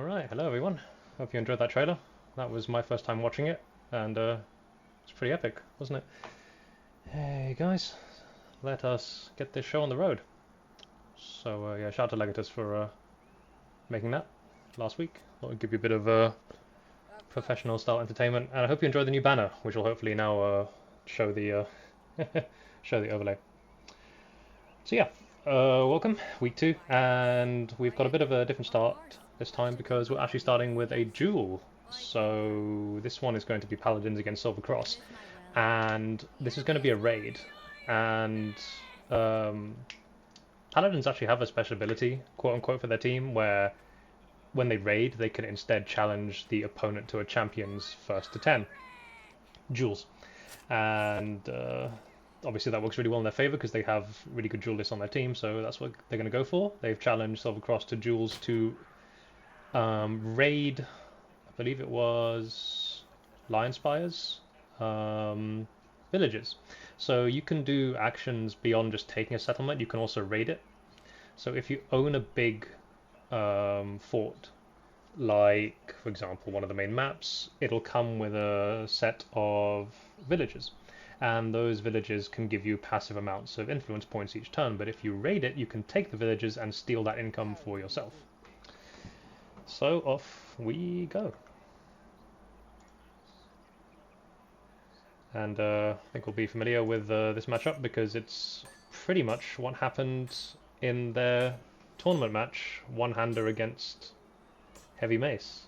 Alright, hello everyone. Hope you enjoyed that trailer. That was my first time watching it, and it's pretty epic, wasn't it? Hey guys, let us get this show on the road. So yeah, shout out to Legatus for making that last week. Thought I'd give you a bit of professional style entertainment, and I hope you enjoyed the new banner, which will hopefully now show the show the overlay. So yeah, welcome, week 2, and we've got a bit of a different start this time because we're actually starting with a duel. So this one is going to be Paladins against Silver Cross, and this is going to be a raid. And Paladins actually have a special ability, quote unquote, for their team where when they raid, they can instead challenge the opponent to a champion's first to 10 duels. And obviously that works really well in their favor because they have really good duelists on their team, so that's what they're going to go for. They've challenged Silver Cross to duels to raid, I believe it was Lion Spires villages. So you can do actions beyond just taking a settlement, you can also raid it. So if you own a big fort, like for example one of the main maps, it'll come with a set of villages, and those villages can give you passive amounts of influence points each turn, but if you raid it you can take the villages and steal that income for yourself. So off we go. And I think we'll be familiar with this matchup because it's pretty much what happened in their tournament match, one-hander against heavy mace.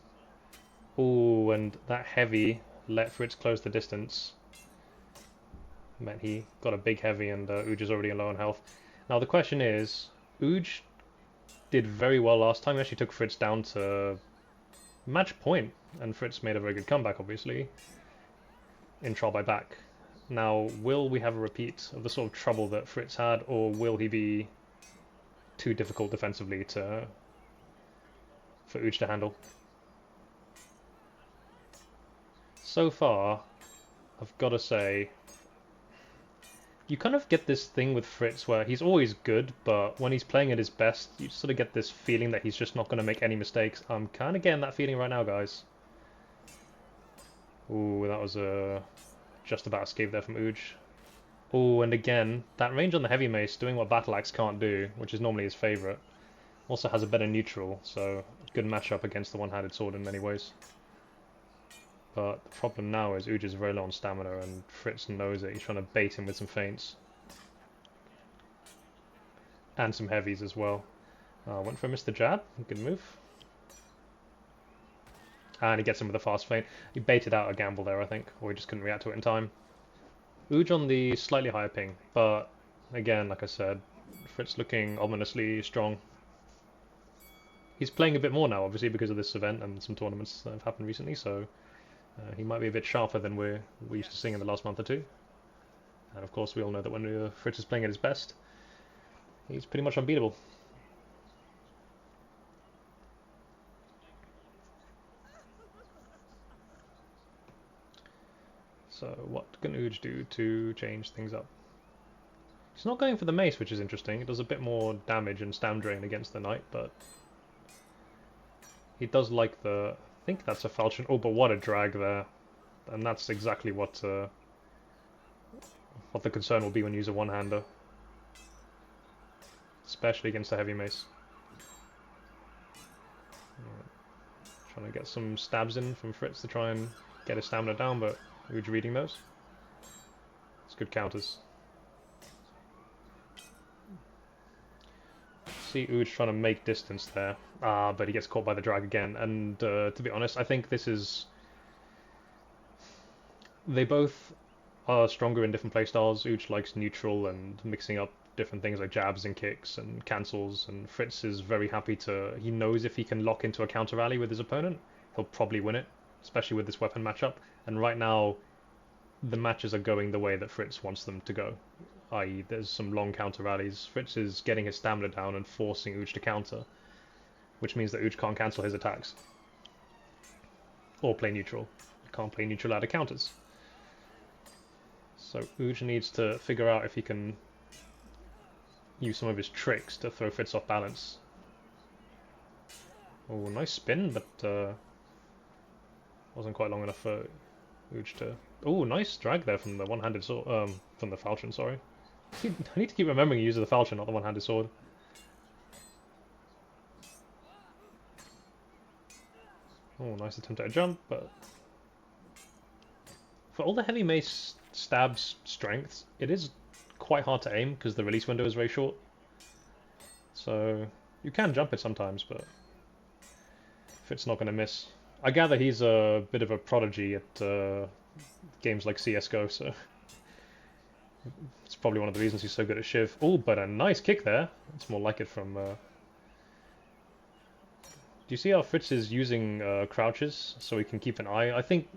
Ooh, and that heavy let Fritz close the distance. Meant he got a big heavy, and Uj is already low on health. Now the question is, Uj did very well last time. He actually took Fritz down to match point, and Fritz made a very good comeback, obviously, in trial by back. Now, will we have a repeat of the sort of trouble that Fritz had, or will he be too difficult defensively for Uj to handle? So far, I've got to say, you kind of get this thing with Fritz where he's always good, but when he's playing at his best, you sort of get this feeling that he's just not going to make any mistakes. I'm kind of getting that feeling right now, guys. Ooh, that was a just about escape there from Uj. Ooh, and again, that range on the heavy mace doing what Alecks can't do, which is normally his favourite. Also has a better neutral, so good matchup against the one-handed sword in many ways. But the problem now is Uj is very low on stamina, and Fritz knows it. He's trying to bait him with some feints. And some heavies as well. Went for Mr. Jab, good move. And he gets him with a fast feint. He baited out a gamble there, I think, or he just couldn't react to it in time. Uj on the slightly higher ping, but again, like I said, Fritz looking ominously strong. He's playing a bit more now, obviously, because of this event and some tournaments that have happened recently, so he might be a bit sharper than we're used to seeing in the last month or two. And of course, we all know that when Fritz is playing at his best, he's pretty much unbeatable. So what can Uj do to change things up? He's not going for the mace, which is interesting. It does a bit more damage and stam drain against the knight, but he does like the... I think that's a falchion. Oh, but what a drag there. And that's exactly what the concern will be when you use a one-hander. Especially against the heavy mace. Right. Trying to get some stabs in from Fritz to try and get his stamina down, but Uj reading those. It's good counters. See Uj trying to make distance there. But he gets caught by the drag again. And to be honest, I think this is... They both are stronger in different playstyles. Uj likes neutral and mixing up different things like jabs and kicks and cancels, and Fritz is very happy to... He knows if he can lock into a counter rally with his opponent, he'll probably win it, especially with this weapon matchup. And right now, the matches are going the way that Fritz wants them to go, i.e. there's some long counter rallies. Fritz is getting his stamina down and forcing Uj to counter, which means that Uj can't cancel his attacks. Or play neutral. He can't play neutral out of counters. So Uj needs to figure out if he can use some of his tricks to throw Fritz off balance. Oh, nice spin, but wasn't quite long enough for Uj to... Oh, nice drag there from the one-handed sword, from the falchion, sorry. I need to keep remembering to use the falchion, not the one-handed sword. Oh, nice attempt at a jump, but... For all the heavy mace stabs strengths, it is quite hard to aim because the release window is very short. So you can jump it sometimes, but if it's not going to miss. I gather he's a bit of a prodigy at games like CSGO, so it's probably one of the reasons he's so good at Shiv. Oh, but a nice kick there. It's more like it from... Do you see how Fritz is using crouches so he can keep an eye? I think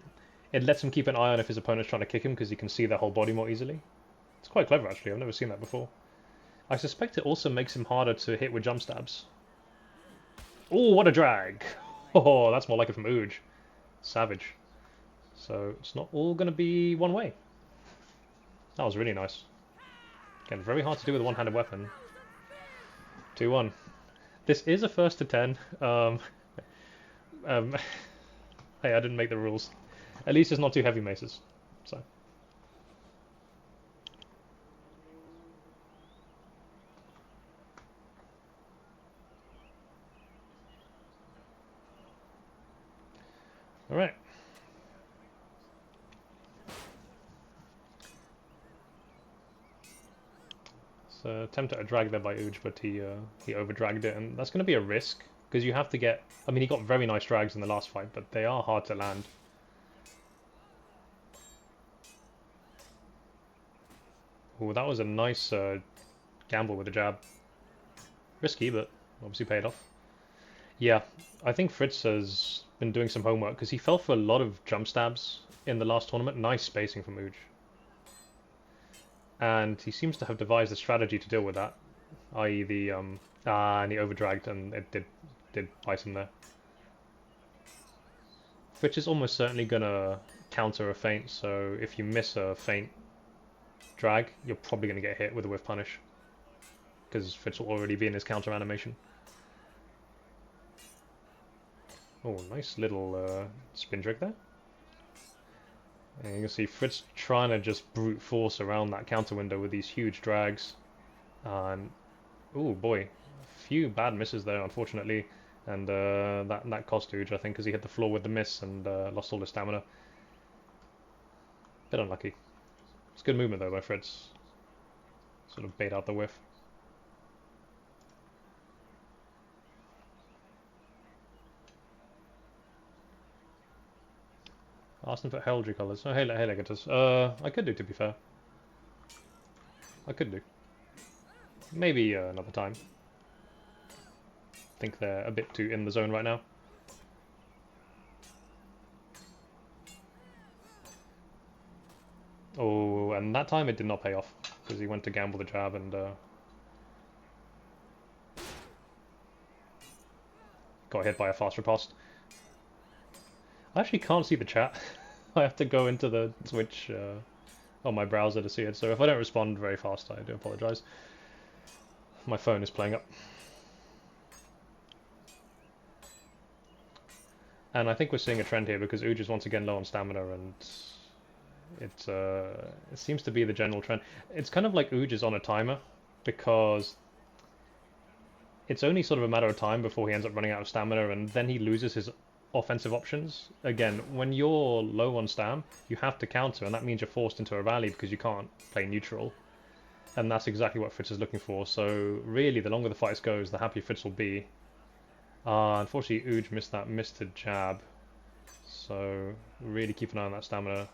it lets him keep an eye on if his opponent's trying to kick him because he can see their whole body more easily. It's quite clever, actually. I've never seen that before. I suspect it also makes him harder to hit with jump stabs. Oh, what a drag! Oh, that's more like it from Uj. Savage. So it's not all going to be one way. That was really nice. Again, very hard to do with a one-handed weapon. 2-1. This is a first to 10. Hey, I didn't make the rules. At least it's not too heavy maces. So. Alright. So attempt at a drag there by Uj, but he over-dragged it, and that's going to be a risk, because you have to get... I mean, he got very nice drags in the last fight, but they are hard to land. Oh, that was a nice gamble with the jab. Risky, but obviously paid off. Yeah, I think Fritz has been doing some homework, because he fell for a lot of jump stabs in the last tournament. Nice spacing from Uj. And he seems to have devised a strategy to deal with that, i.e. the and he overdragged and it did bite him there. Which is almost certainly gonna counter a feint, so if you miss a feint drag, you're probably gonna get hit with a whiff punish, because Fritz will already be in his counter animation. Oh, nice little spin trick there. And you can see Fritz trying to just brute force around that counter window with these huge drags. And, oh boy, a few bad misses there, unfortunately. And that cost Uj, I think, because he hit the floor with the miss and lost all his stamina. Bit unlucky. It's good movement, though, by Fritz. Sort of bait out the whiff. Asked him for heraldry colours. Oh, hey Legatus. I could do, to be fair. I could do. Maybe another time. I think they're a bit too in the zone right now. Oh, and that time it did not pay off, because he went to gamble the jab and got hit by a fast riposte. I actually can't see the chat. I have to go into the Twitch on my browser to see it, so if I don't respond very fast, I do apologise. My phone is playing up. And I think we're seeing a trend here, because Uj is once again low on stamina, and it seems to be the general trend. It's kind of like Uj is on a timer, because it's only sort of a matter of time before he ends up running out of stamina, and then he loses his offensive options. Again, when you're low on stam, you have to counter, and that means you're forced into a rally because you can't play neutral. And that's exactly what Fritz is looking for. So really, the longer the fight goes, the happier Fritz will be. Unfortunately, Uj missed that misted jab. So really keep an eye on that stamina.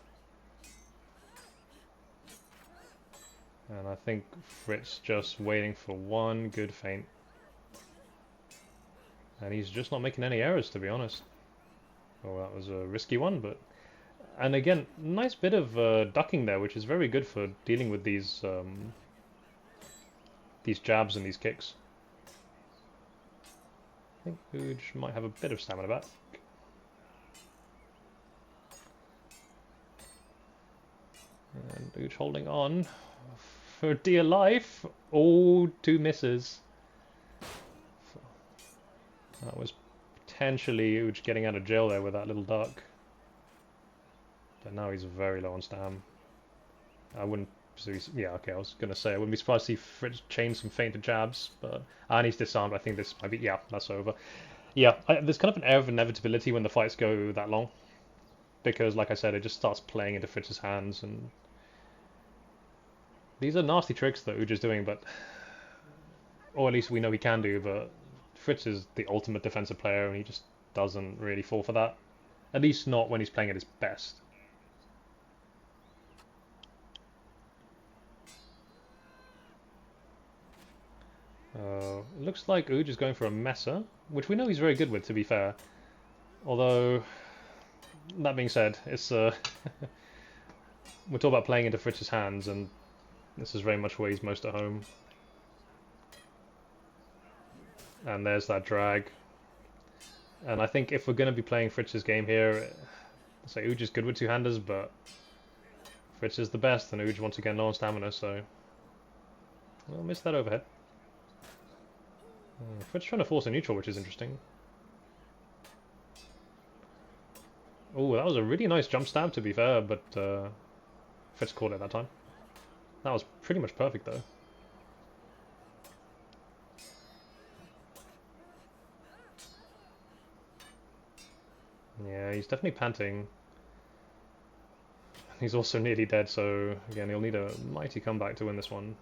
And I think Fritz just waiting for one good feint. And he's just not making any errors, to be honest. Oh, that was a risky one, but... And again, nice bit of ducking there, which is very good for dealing with these jabs and these kicks. I think Uj might have a bit of stamina back. And Uj holding on for dear life. Oh, two misses. That was potentially Uj getting out of jail there with that little duck. But now he's very low on stam. I wouldn't... Yeah, okay, I was going to say, I wouldn't be surprised to see Fritz chain some fainted jabs, but... And he's disarmed, I think this might be... Yeah, that's over. Yeah, there's kind of an air of inevitability when the fights go that long. Because, like I said, it just starts playing into Fritz's hands, and... These are nasty tricks that Uj is doing, but... Or at least we know he can do, but... Fritz is the ultimate defensive player, and he just doesn't really fall for that. At least not when he's playing at his best. It looks like Uj is going for a Messer, which we know he's very good with, to be fair. Although, that being said, it's we're talking about playing into Fritz's hands, and this is very much where he's most at home. And there's that drag. And I think if we're going to be playing Fritz's game here, say Uj is good with two-handers, but Fritz is the best, and Uj once again low on stamina, so... Well, missed that overhead. Fritz trying to force a neutral, which is interesting. Oh, that was a really nice jump stab, to be fair, but Fritz caught it that time. That was pretty much perfect, though. Yeah, he's definitely panting. He's also nearly dead, so again, he'll need a mighty comeback to win this one.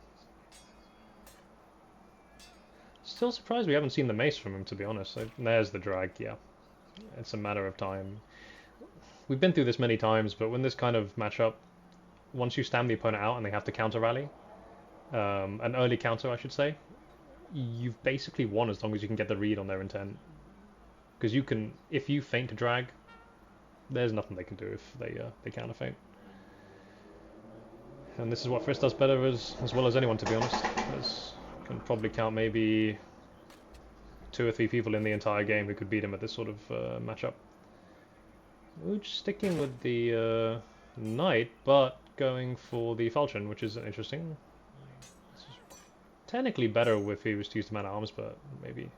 Still surprised we haven't seen the mace from him, to be honest. There's the drag, yeah. It's a matter of time. We've been through this many times, but when this kind of matchup, once you stand the opponent out and they have to counter rally, an early counter I should say, you've basically won as long as you can get the read on their intent. Because you can, if you feint to drag, there's nothing they can do if they counter feint. And this is what Fritz does better as well as anyone, to be honest. Can probably count maybe 2 or 3 people in the entire game who could beat him at this sort of matchup. Uj sticking with the knight, but going for the falchion, which is interesting. This is technically better if he was to use the man-at-arms, but maybe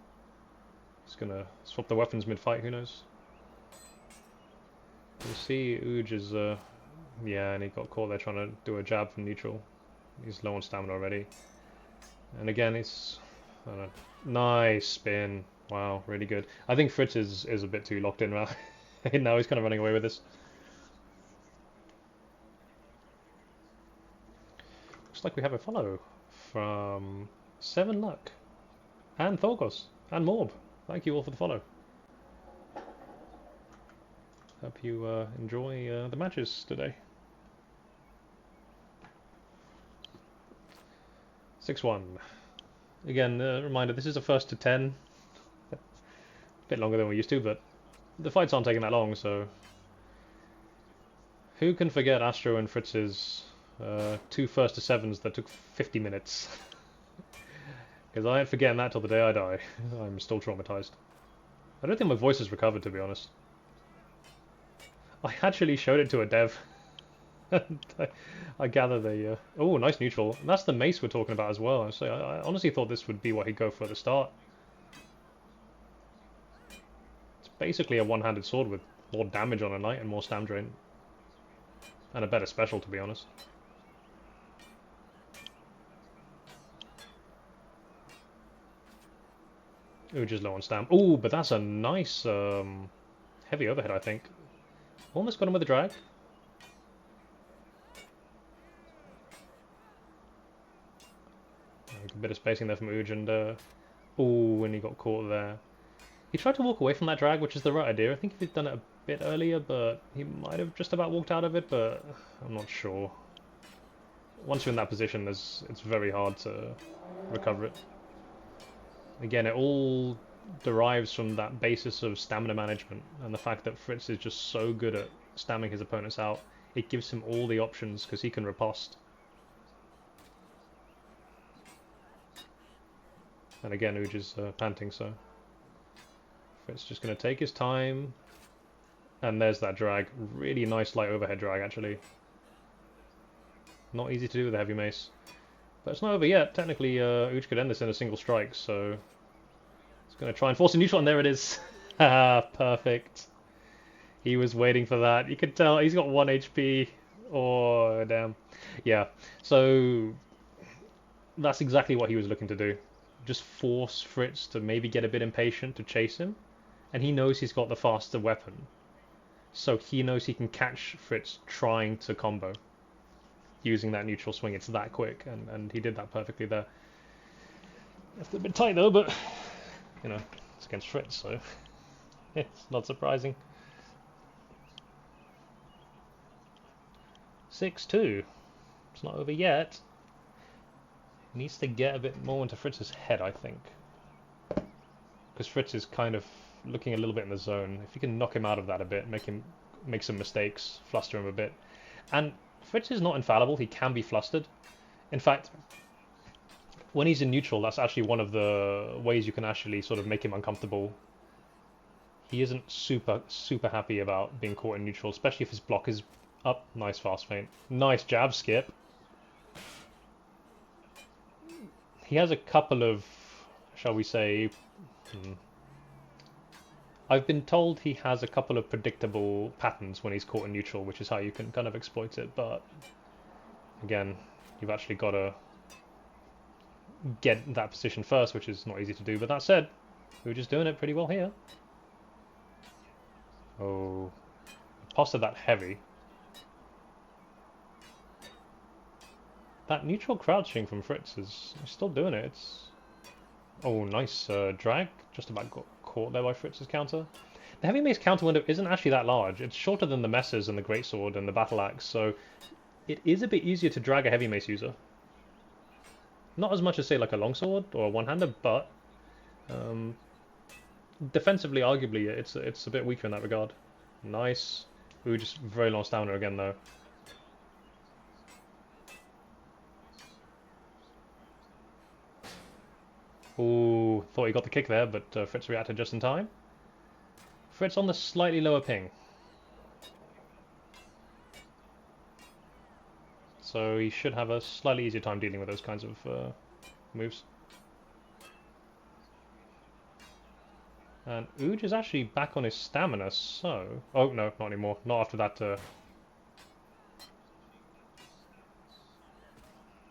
he's gonna swap the weapons mid-fight, who knows. You see Uj is, yeah, and he got caught there trying to do a jab from neutral. He's low on stamina already. And again, it's... I don't know. Nice spin. Wow, really good. I think Fritz is a bit too locked in now. Now he's kind of running away with this. Looks like we have a follow from 7 Luck. And Thorgos. And Morb. Thank you all for the follow. Hope you enjoy the matches today. 6-1. Again, reminder, this is a first to 10. A bit longer than we're used to, but the fights aren't taking that long, so... Who can forget Astro and Fritz's 2 first to 7s that took 50 minutes? Because I ain't forgetting that till the day I die. I'm still traumatized. I don't think my voice has recovered, to be honest. I actually showed it to a dev. I gather they... Oh, nice neutral. And that's the mace we're talking about as well. So I honestly thought this would be what he'd go for at the start. It's basically a one-handed sword with more damage on a knight and more stam drain. And a better special, to be honest. Ooh, just low on stam. Ooh, but that's a nice heavy overhead, I think. Almost got him with a drag. A bit of spacing there from Uj, and ooh, and he got caught there. He tried to walk away from that drag, which is the right idea. I think if he'd done it a bit earlier, but he might have just about walked out of it, but I'm not sure. Once you're in that position, it's very hard to recover it. Again, it all derives from that basis of stamina management, and the fact that Fritz is just so good at stamming his opponents out. It gives him all the options, because he can riposte. And again, Uj is panting, so Fritz just going to take his time. And there's that drag. Really nice light overhead drag, actually. Not easy to do with a heavy mace. But it's not over yet. Technically, Uj could end this in a single strike, so... It's going to try and force a neutral, and there it is. Ah, perfect. He was waiting for that. You could tell he's got 1 HP. Oh, damn. Yeah, so that's exactly what he was looking to do. Just force Fritz to maybe get a bit impatient to chase him. And he knows he's got the faster weapon. So he knows he can catch Fritz trying to combo using that neutral swing. It's that quick, and he did that perfectly there. It's a bit tight though, but you know, it's against Fritz, so it's not surprising. 6-2. It's not over yet. Needs to get a bit more into Fritz's head, I think. Because Fritz is kind of looking a little bit in the zone. If you can knock him out of that a bit, make some mistakes, fluster him a bit. And Fritz is not infallible, he can be flustered. In fact, when he's in neutral, that's actually one of the ways you can actually sort of make him uncomfortable. He isn't super happy about being caught in neutral, especially if his block is up. Nice fast feint. Nice jab skip. He has a couple of, shall we say, I've been told he has a couple of predictable patterns when he's caught in neutral, which is how you can kind of exploit it, but again, you've actually got to get that position first, which is not easy to do. But that said, we're just doing it pretty well here. Oh, posted that heavy. That neutral crouching from Fritz is still doing it. It's oh, nice drag. Just about got caught there by Fritz's counter. The heavy mace counter window isn't actually that large. It's shorter than the messes and the greatsword and the battle axe, so it is a bit easier to drag a heavy mace user. Not as much as say like a longsword or a one-hander, but defensively, arguably, it's a bit weaker in that regard. Nice. Ooh, just very long stamina again though. Ooh, thought he got the kick there, but Fritz reacted just in time. Fritz on the slightly lower ping. So he should have a slightly easier time dealing with those kinds of moves. And Ooj is actually back on his stamina, so... Oh, no, not anymore. Not after that...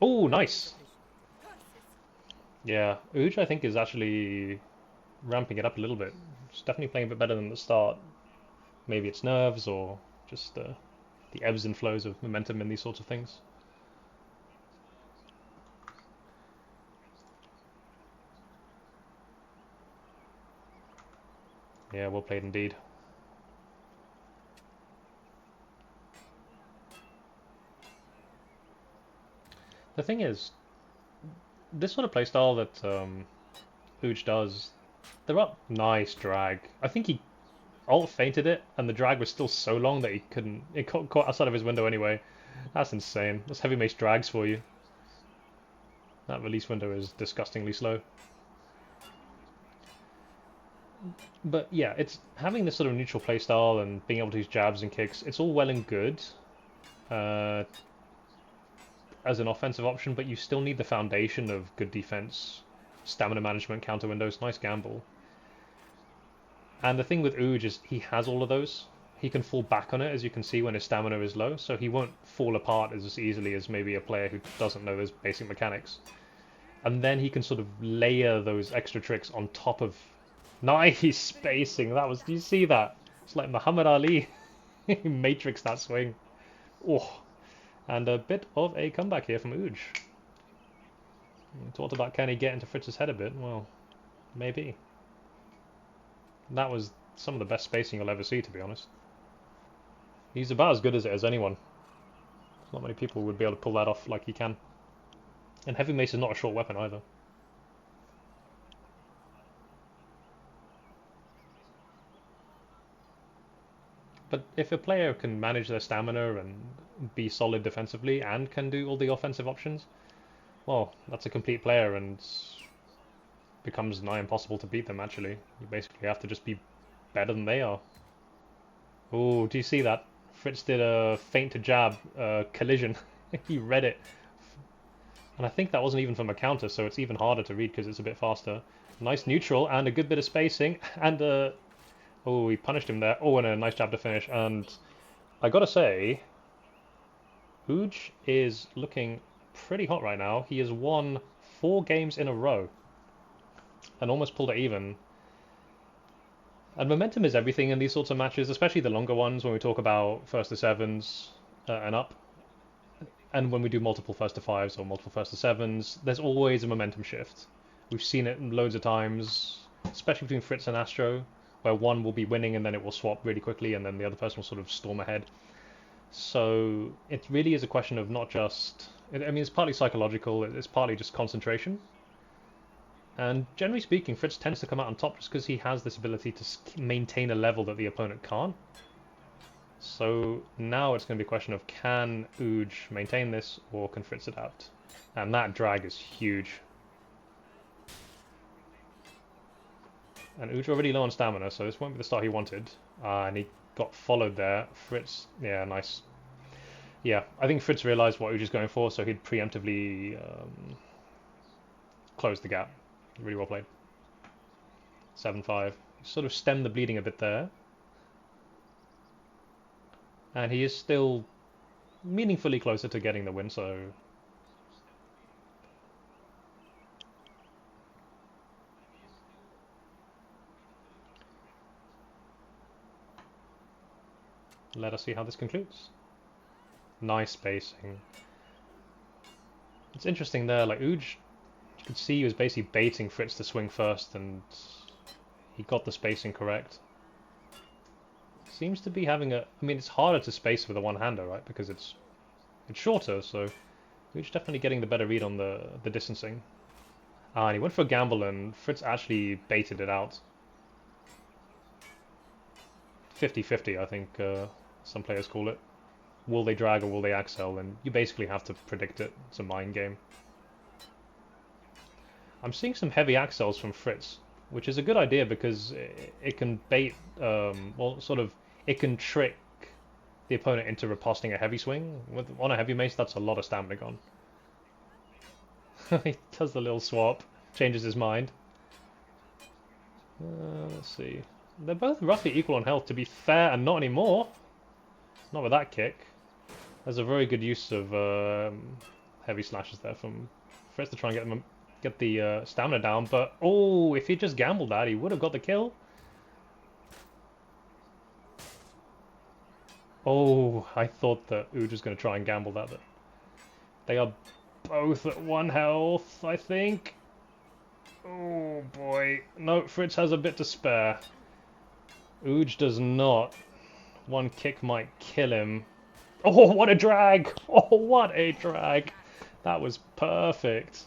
Oh, nice! Yeah, Ooj I think is actually ramping it up a little bit. It's definitely playing a bit better than the start. Maybe it's nerves or just the ebbs and flows of momentum in these sorts of things. Yeah, well played indeed. The thing is, this sort of playstyle that Ooj does, they're up. Nice drag. I think he ult feinted it, and the drag was still so long that he couldn't. It caught outside of his window anyway. That's insane. That's heavy mace drags for you. That release window is disgustingly slow. But yeah, it's having this sort of neutral playstyle and being able to use jabs and kicks. It's all well and good as an offensive option, but you still need the foundation of good defense, stamina management, counter windows. Nice gamble. And the thing with Ooj is he has all of those. He can fall back on it, as you can see, when his stamina is low, so he won't fall apart as easily as maybe a player who doesn't know those basic mechanics. And then he can sort of layer those extra tricks on top of... Nice spacing! That was... Do you see that? It's like Muhammad Ali. Matrix that swing. Oh, and a bit of a comeback here from Ooj. Talked about can he get into Fritz's head a bit? Well, maybe. That was some of the best spacing you'll ever see, to be honest. He's about as good as it as anyone. Not many people would be able to pull that off like he can. And heavy mace is not a short weapon either. But if a player can manage their stamina and be solid defensively and can do all the offensive options, well, that's a complete player and becomes nigh impossible to beat them, actually. You basically have to just be better than they are. Oh, do you see that? Fritz did a feint to jab collision. He read it. And I think that wasn't even from a counter, so it's even harder to read because it's a bit faster. Nice neutral and a good bit of spacing and Oh, he punished him there. Oh, and a nice jab to finish. And I gotta say, Uj is looking pretty hot right now. He has won 4 games in a row and almost pulled it even. And momentum is everything in these sorts of matches, especially the longer ones when we talk about first to sevens and up. And when we do multiple first to fives or multiple first to sevens, there's always a momentum shift. We've seen it loads of times, especially between Fritz and Astro, where one will be winning and then it will swap really quickly and then the other person will sort of storm ahead. So it really is a question of not just... I mean, it's partly psychological, it's partly just concentration. And generally speaking, Fritz tends to come out on top just because he has this ability to maintain a level that the opponent can't. So now it's going to be a question of, can Uj maintain this or can Fritz it out? And that drag is huge. And Uj already low on stamina, so this won't be the start he wanted. And he got followed there. Fritz, yeah, nice. Yeah, I think Fritz realized what Uj is going for, so he'd preemptively close the gap. Really well played. 7-5. Sort of stemmed the bleeding a bit there. And he is still meaningfully closer to getting the win, so... Let us see how this concludes. Nice spacing. It's interesting there, like Uj, you could see he was basically baiting Fritz to swing first, and he got the spacing correct. Seems to be having a... I mean, it's harder to space with a one-hander, right? Because it's shorter, so Uj definitely getting the better read on the distancing. And he went for a gamble, and Fritz actually baited it out. 50-50, I think some players call it. Will they drag or will they axel? And you basically have to predict it. It's a mind game. I'm seeing some heavy axels from Fritz, which is a good idea because it can bait, well, sort of, it can trick the opponent into riposting a heavy swing. On a heavy mace, that's a lot of stamina gone. He does the little swap, changes his mind. Let's see. They're both roughly equal on health, to be fair, and not anymore. Not with that kick. There's a very good use of heavy slashes there from Fritz to try and get the stamina down, but oh, if he just gambled that, he would have got the kill. Oh, I thought that Uj was going to try and gamble that, but they are both at 1 health, I think. Oh boy. No, Fritz has a bit to spare. Uj does not. One kick might kill him. Oh, what a drag! Oh, what a drag! That was perfect.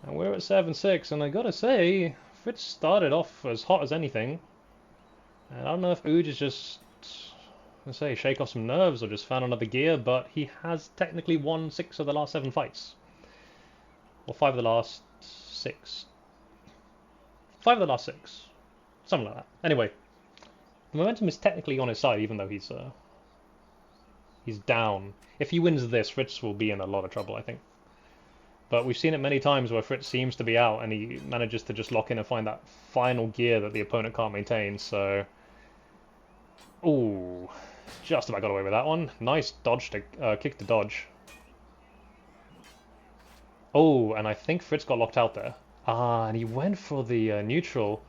And we're at 7-6, and I gotta say, Fritz started off as hot as anything. And I don't know if Uj is just, let's say, shake off some nerves or just found another gear, but he has technically won 6 of the last 7 fights. Or 5 of the last 6. 5 of the last 6. Something like that. Anyway, the momentum is technically on his side, even though he's down. If he wins this, Fritz will be in a lot of trouble, I think. But we've seen it many times where Fritz seems to be out and he manages to just lock in and find that final gear that the opponent can't maintain, so... Ooh, just about got away with that one. Nice dodge to kick to dodge. Oh, and I think Fritz got locked out there. Ah, and he went for the neutral.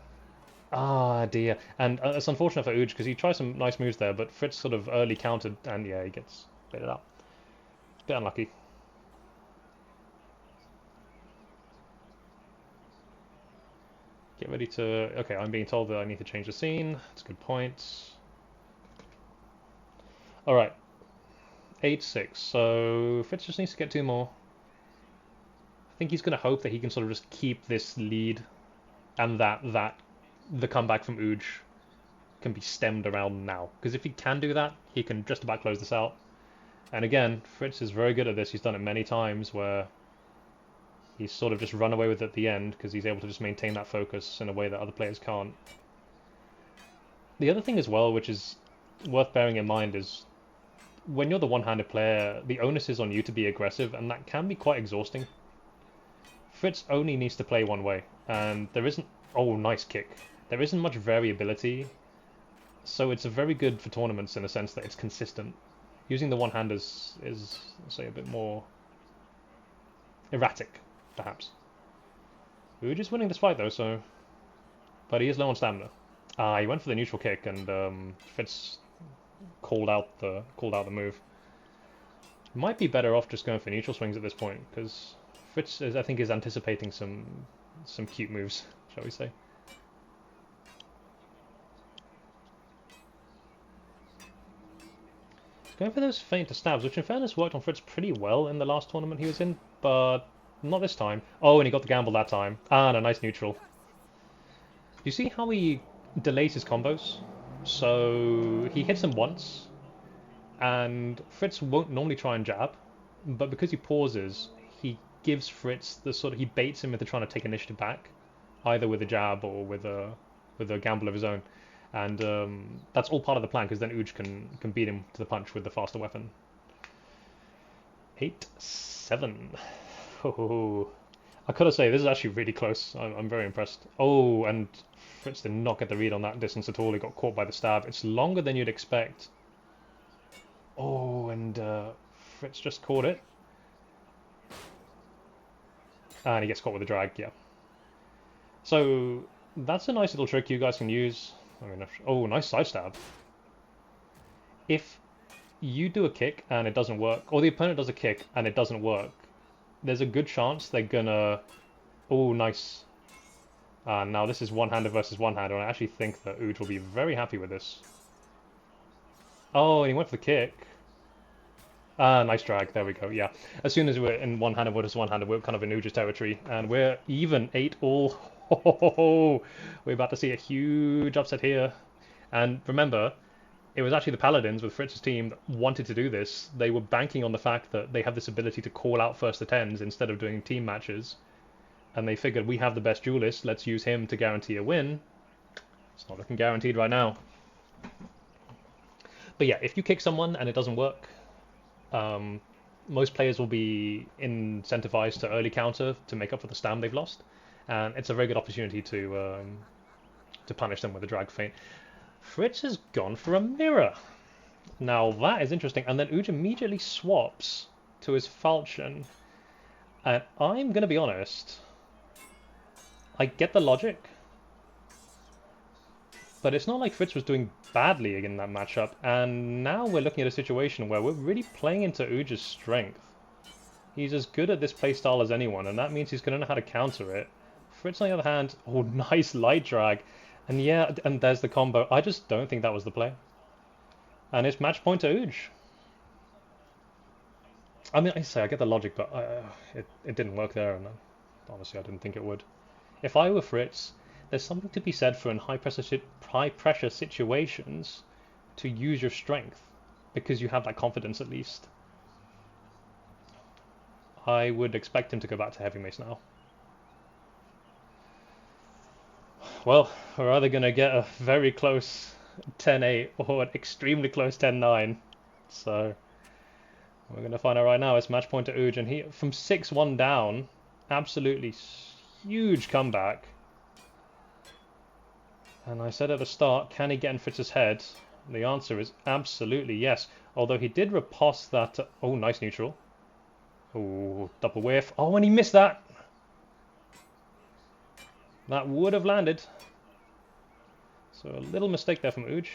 Ah, dear. And it's unfortunate for Uj because he tries some nice moves there, but Fritz sort of early countered, and yeah, he gets baited out. Bit unlucky. Get ready to... Okay, I'm being told that I need to change the scene. That's a good point. Alright. 8-6. So Fritz just needs to get 2 more. I think he's going to hope that he can sort of just keep this lead and that the comeback from Uj can be stemmed around now. Because if he can do that, he can just about close this out. And again, Fritz is very good at this. He's done it many times where he's sort of just run away with it at the end because he's able to just maintain that focus in a way that other players can't. The other thing as well, which is worth bearing in mind, is when you're the one-handed player, the onus is on you to be aggressive, and that can be quite exhausting. Fritz only needs to play one way, and there isn't... Oh, nice kick. There isn't much variability So it's very good for tournaments in the sense that it's consistent. Using the one-hand is say, a bit more erratic, perhaps. Uj is winning this fight though, so... But he is low on stamina. He went for the neutral kick, and Fritz called out the move. Might be better off just going for neutral swings at this point, because Fritz I think is anticipating some cute moves, shall we say. He's going for those feint stabs, which in fairness worked on Fritz pretty well in the last tournament he was in, but not this time. Oh, and he got the gamble that time. And a nice neutral. You see how he delays his combos? So he hits them once, and Fritz won't normally try and jab, but because he pauses, he gives Fritz the sort of, he baits him into trying to take initiative back, either with a jab or with a gamble of his own, and that's all part of the plan, because then Uj can beat him to the punch with the faster weapon. 8-7. Oh, I gotta say, this is actually really close. I'm very impressed. Oh, and Fritz did not get the read on that distance at all. He got caught by the stab. It's longer than you'd expect. Oh, and Fritz just caught it. And he gets caught with a drag, yeah. So that's a nice little trick you guys can use. I mean, oh, nice side stab. If you do a kick and it doesn't work, or the opponent does a kick and it doesn't work, there's a good chance they're gonna... Oh, nice. Now this is one-hander versus one-hander, and I actually think that Uj will be very happy with this. Oh, and he went for the kick. Nice drag. There we go. Yeah. As soon as we're in one-hander versus one-hander, we're kind of in Uj's territory, and we're even 8-all. We're about to see a huge upset here. And remember, it was actually the Paladins with Fritz's team that wanted to do this. They were banking on the fact that they have this ability to call out first to tens instead of doing team matches. And they figured, we have the best duelist, let's use him to guarantee a win. It's not looking guaranteed right now. But yeah, if you kick someone and it doesn't work, most players will be incentivized to early counter to make up for the stam they've lost. And it's a very good opportunity to punish them with a drag feint. Fritz has gone for a mirror. Now that is interesting. And then Uj immediately swaps to his falchion. And I'm going to be honest, I get the logic, but it's not like Fritz was doing badly in that matchup, and now we're looking at a situation where we're really playing into Uj's strength. He's as good at this playstyle as anyone, and that means he's going to know how to counter it. Fritz, on the other hand, oh, nice light drag. And yeah, and there's the combo. I just don't think that was the play. And it's match point to Uj. I mean, I say I get the logic, but it didn't work there, and honestly, I didn't think it would. If I were Fritz, there's something to be said for in high pressure situations to use your strength, because you have that confidence at least. I would expect him to go back to heavy mace now. Well, we're either going to get a very close 10-8 or an extremely close 10-9. So we're going to find out right now. It's match point to Uj, and he, from 6-1 down, absolutely huge comeback. And I said at the start, can he get in Fritz's head? The answer is absolutely yes. Although he did riposte that... Oh, nice neutral. Oh, double whiff. Oh, and he missed that. That would have landed. So a little mistake there from Uj.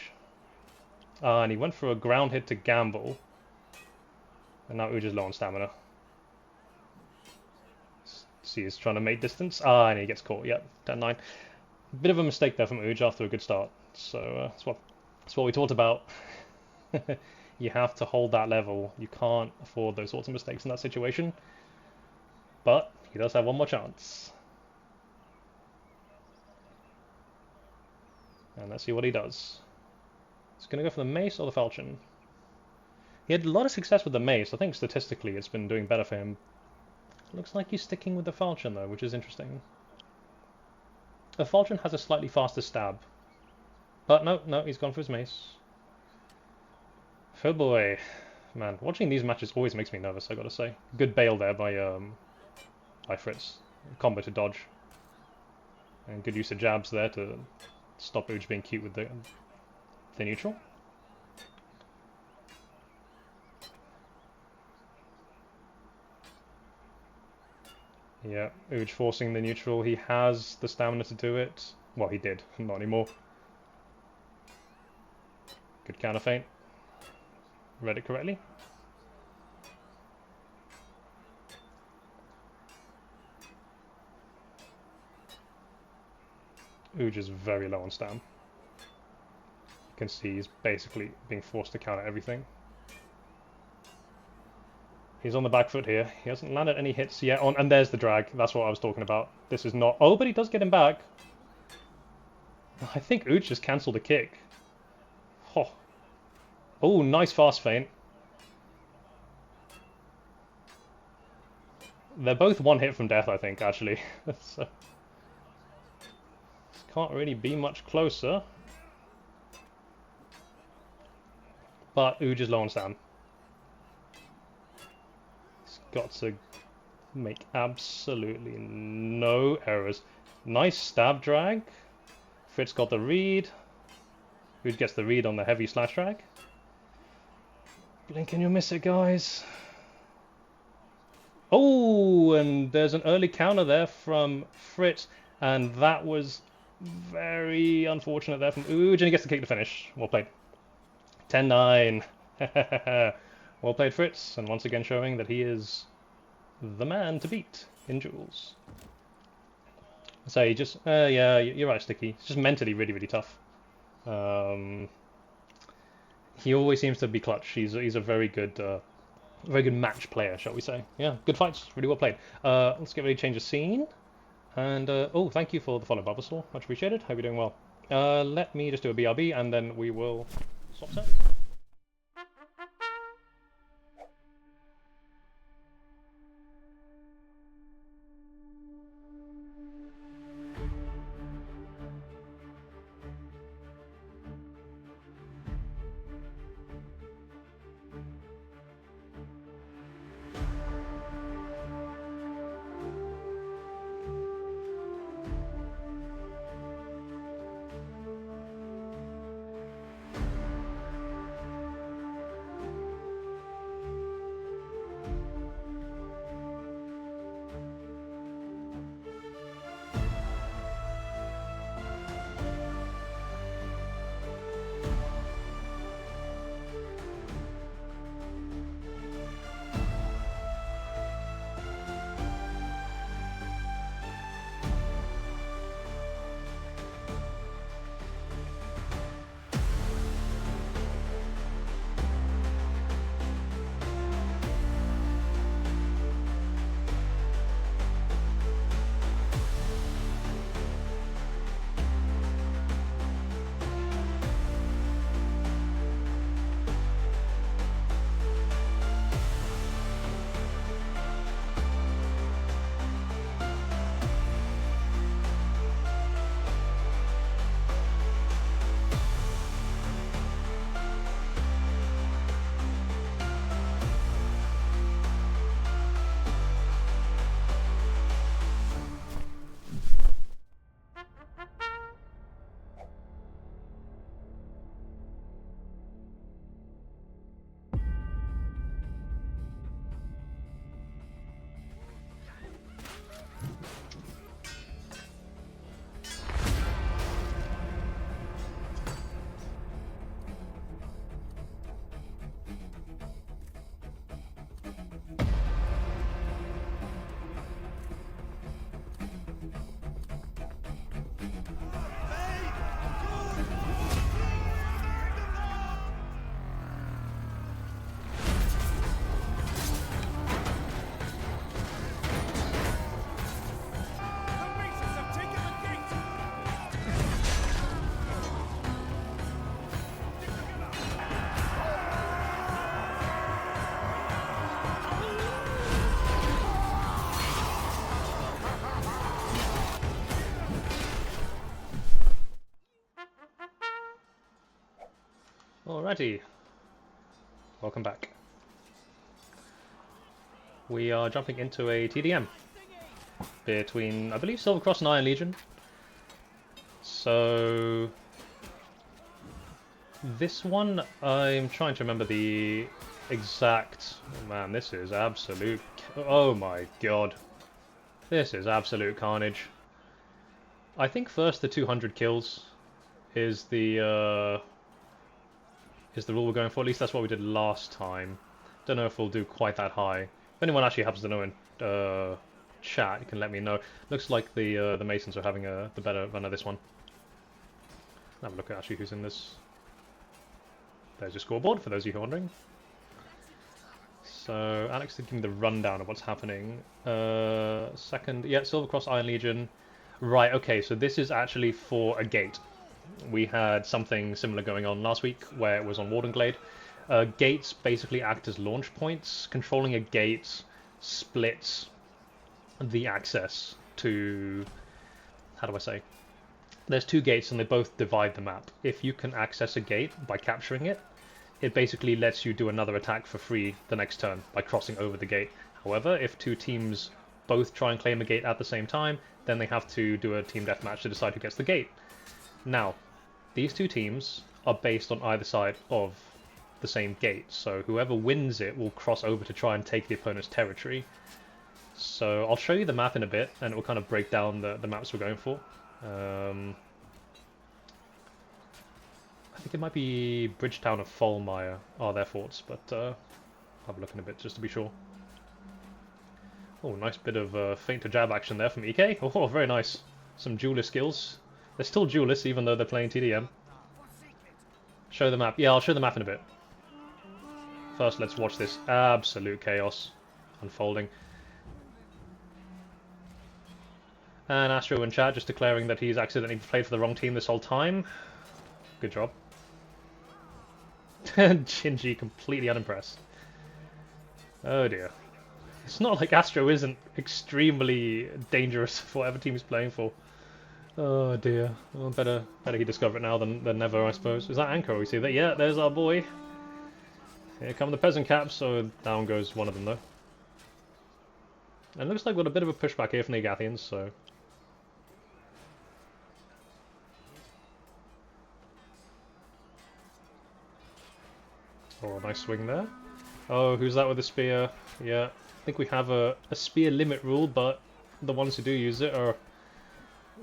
And he went for a ground hit to gamble. And now Uj is low on stamina. See, he's trying to make distance. And he gets caught. Yep, 10-9. Bit of a mistake there from Uj after a good start. So that's what we talked about. You have to hold that level. You can't afford those sorts of mistakes in that situation. But he does have one more chance. And let's see what he does. He's going to go for the mace or the falchion. He had a lot of success with the mace. I think statistically it's been doing better for him. Looks like he's sticking with the falchion though, which is interesting. The falchion has a slightly faster stab. But no, he's gone for his mace. Oh boy. Man, watching these matches always makes me nervous, I gotta say. Good bail there by Fritz. Combo to dodge. And good use of jabs there to stop Uj being cute with the the neutral. Yeah, Uj forcing the neutral. He has the stamina to do it. Well, he did. Not anymore. Good counter feint. Read it correctly. Uj is very low on stam. You can see he's basically being forced to counter everything. He's on the back foot here. He hasn't landed any hits yet. And there's the drag. That's what I was talking about. This is not... Oh, but he does get him back. I think Uj just cancelled a kick. Oh. Oh, nice fast feint. They're both one hit from death, I think, actually. So, can't really be much closer. But Uj is low on stam. He's got to make absolutely no errors. Nice stab drag. Fritz got the read. Uj gets the read on the heavy slash drag. Blink and you'll miss it, guys. Oh, and there's an early counter there from Fritz, and that was very unfortunate there from Uj, and he gets the kick to finish. Well played. 10-9. Well played, Fritz, and once again showing that he is the man to beat in duels. So he just, yeah, you're right, Sticky. It's just mentally really, really tough. He always seems to be clutch. He's a very good match player, shall we say? Yeah, good fights, really well played. Let's get ready to change the scene. And oh, thank you for the follow, Bulbasaur. Much appreciated. Hope you're doing well. Let me just do a BRB, and then we will swap sides. Alrighty, welcome back. We are jumping into a TDM between, I believe, Silver Cross and Iron Legion. So This one, I'm trying to remember the exact... Oh man, this is absolute... Oh my god. This is absolute carnage. I think first the 200 kills is the rule we're going for. At least that's what we did last time. Don't know if we'll do quite that high. If anyone actually happens to know in chat, you can let me know. Looks like the Masons are having the better run of this one. Have a look at actually who's in this. There's your scoreboard for those of you who are wondering. So Alecks did give me the rundown of what's happening. Second, yeah, Silver Cross Iron Legion. Right, okay, so this is actually for a gate. We had something similar going on last week where it was on Wardenglade. Gates basically act as launch points. Controlling a gate splits the access to... How do I say? There's two gates and they both divide the map. If you can access a gate by capturing it, it basically lets you do another attack for free the next turn by crossing over the gate. However, if two teams both try and claim a gate at the same time, then they have to do a team deathmatch to decide who gets the gate. Now, these two teams are based on either side of the same gate, so whoever wins it will cross over to try and take the opponent's territory. So I'll show you the map in a bit, and it will kind of break down the maps we're going for. I think it might be Bridgetown or Folmire are their forts, but I'll have a look in a bit just to be sure. Oh, nice bit of feint to jab action there from EK. Oh, very nice. Some duelist skills. They're still duelists even though they're playing TDM. Show the map. Yeah, I'll show the map in a bit. First, let's watch this absolute chaos unfolding. And Astro in chat just declaring that he's accidentally played for the wrong team this whole time. Good job. Gingy completely unimpressed. Oh dear. It's not like Astro isn't extremely dangerous for whatever team he's playing for. Oh dear. Well, better he discover it now than never, I suppose. Is that Anchor? We see that? Yeah, there's our boy. Here come the peasant caps, so down goes one of them though. And it looks like we've got a bit of a pushback here from the Agathians, so... Oh, nice swing there. Oh, who's that with a spear? Yeah, I think we have a spear limit rule, but the ones who do use it are...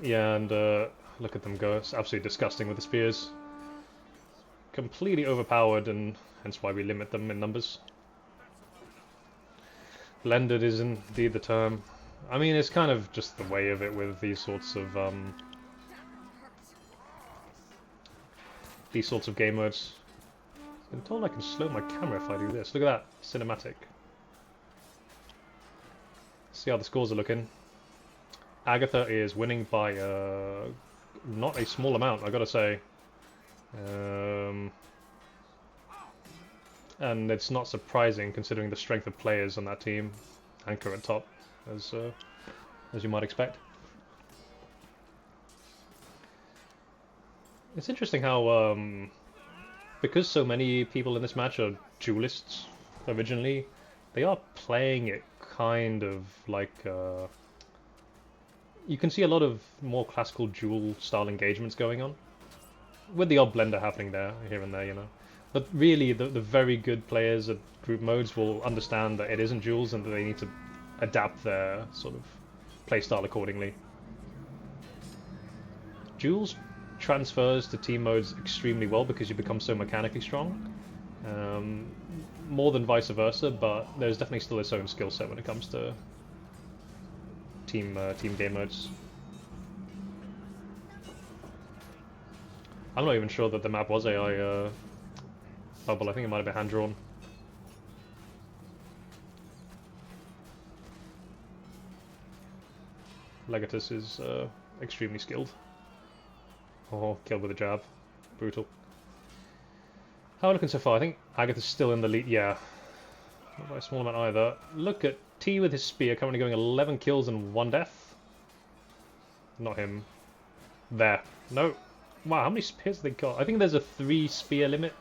Yeah, and look at them go. It's absolutely disgusting with the spears. Completely overpowered, and hence why we limit them in numbers. Blended is indeed the term. I mean, it's kind of just the way of it with these sorts of game modes. I've been told I can slow my camera if I do this. Look at that, cinematic. See how the scores are looking. Agatha is winning by not a small amount, I gotta say. And it's not surprising considering the strength of players on that team. Anchor at top, as you might expect. It's interesting how, because so many people in this match are duelists originally, they are playing it kind of like... you can see a lot of more classical duel-style engagements going on. With the odd blender happening there, here and there, you know. But really, the very good players at group modes will understand that it isn't duels and that they need to adapt their sort of playstyle accordingly. Duels transfers to team modes extremely well because you become so mechanically strong. More than vice versa, but there's definitely still its own skill set when it comes to team game modes. I'm not even sure that the map was AI bubble. I think it might have been hand drawn. Legatus is extremely skilled. Oh, killed with a jab. Brutal. How are we looking so far? I think Agatha's still in the lead. Yeah. Not by a small amount either. Look at T with his spear, currently going 11 kills and 1 death. Not him. There. No. Wow, how many spears have they got? I think there's a 3 spear limit.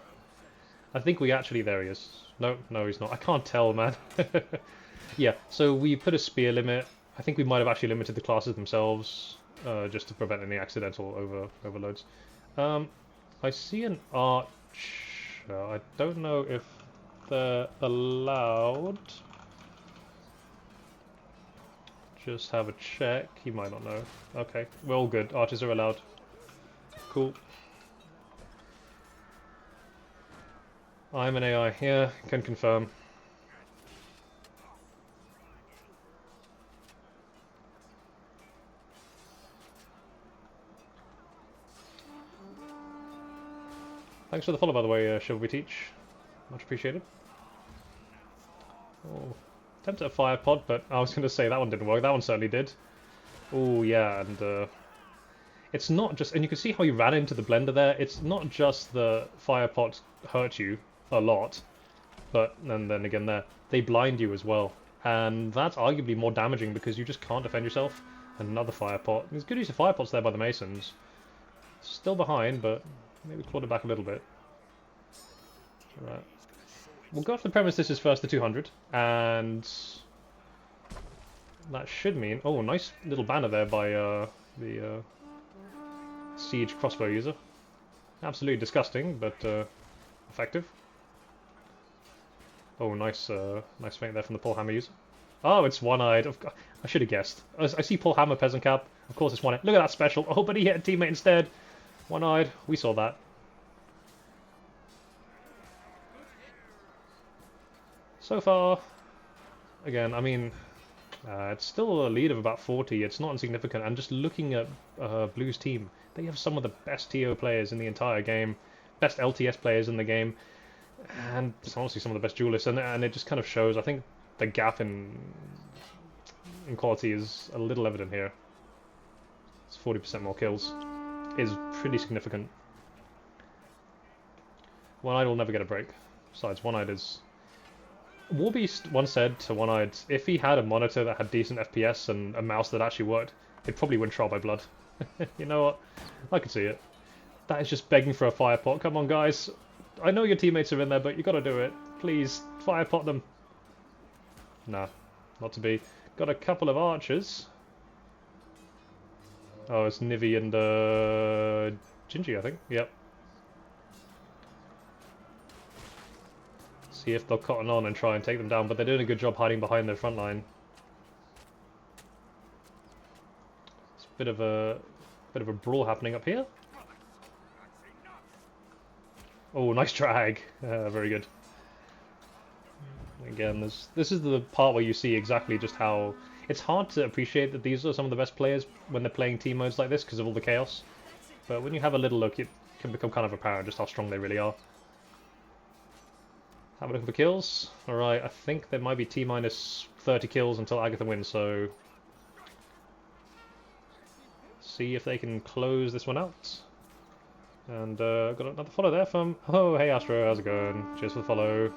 I think we actually... There he is. No, no, he's not. I can't tell, man. Yeah, so we put a spear limit. I think we might have actually limited the classes themselves, just to prevent any accidental overloads. I see an art I don't know if they're allowed. Just have a check. He might not know. Okay, we're all good. Archers are allowed. Cool. I'm an AI. Yeah, can confirm. Thanks for the follow, by the way, Chivalry Teach. Much appreciated. Oh, attempted a fire pod, but I was going to say that one didn't work. That one certainly did. Oh, yeah, and it's not just... And you can see how you ran into the blender there. It's not just the fire pods hurt you a lot, but and then again there, they blind you as well. And that's arguably more damaging because you just can't defend yourself. Another fire pot. There's good use of fire pots there by the Masons. Still behind, but maybe clawed it back a little bit. Right. We'll go off the premise this is first to 200, and that should mean... Oh, nice little banner there by the siege crossbow user. Absolutely disgusting, but effective. Oh, nice nice feint there from the Paul Hammer user. Oh, it's one-eyed. I should have guessed. I see Paul Hammer peasant cap. Of course it's one-eyed. Look at that special. Oh, but he hit a teammate instead. One-eyed. We saw that. So far, again, I mean, it's still a lead of about 40. It's not insignificant. And just looking at Blue's team, they have some of the best TO players in the entire game, best LTS players in the game, and honestly some of the best duelists. And it just kind of shows. I think the gap in quality is a little evident here. It's 40% more kills. Is pretty significant. One-eyed will never get a break. Besides, one-eyed is... Warbeast once said to One-Eyed, if he had a monitor that had decent FPS and a mouse that actually worked, he'd probably win Trial by Blood. You know what? I could see it. That is just begging for a fire pot. Come on, guys. I know your teammates are in there, but you gotta do it. Please, fire pot them. Nah, not to be. Got a couple of archers. Oh, it's Nivi and Gingy, I think. Yep. See if they'll cotton on and try and take them down, but they're doing a good job hiding behind their front line. It's a bit of a brawl happening up here. Oh, nice drag. Very good. Again, this is the part where you see exactly just how... It's hard to appreciate that these are some of the best players when they're playing team modes like this because of all the chaos. But when you have a little look, it can become kind of apparent just how strong they really are. Have a look for kills. Alright, I think there might be T-minus 30 kills until Agatha wins, so... See if they can close this one out. And got another follow there from... Oh, hey Astro, how's it going? Cheers for the follow.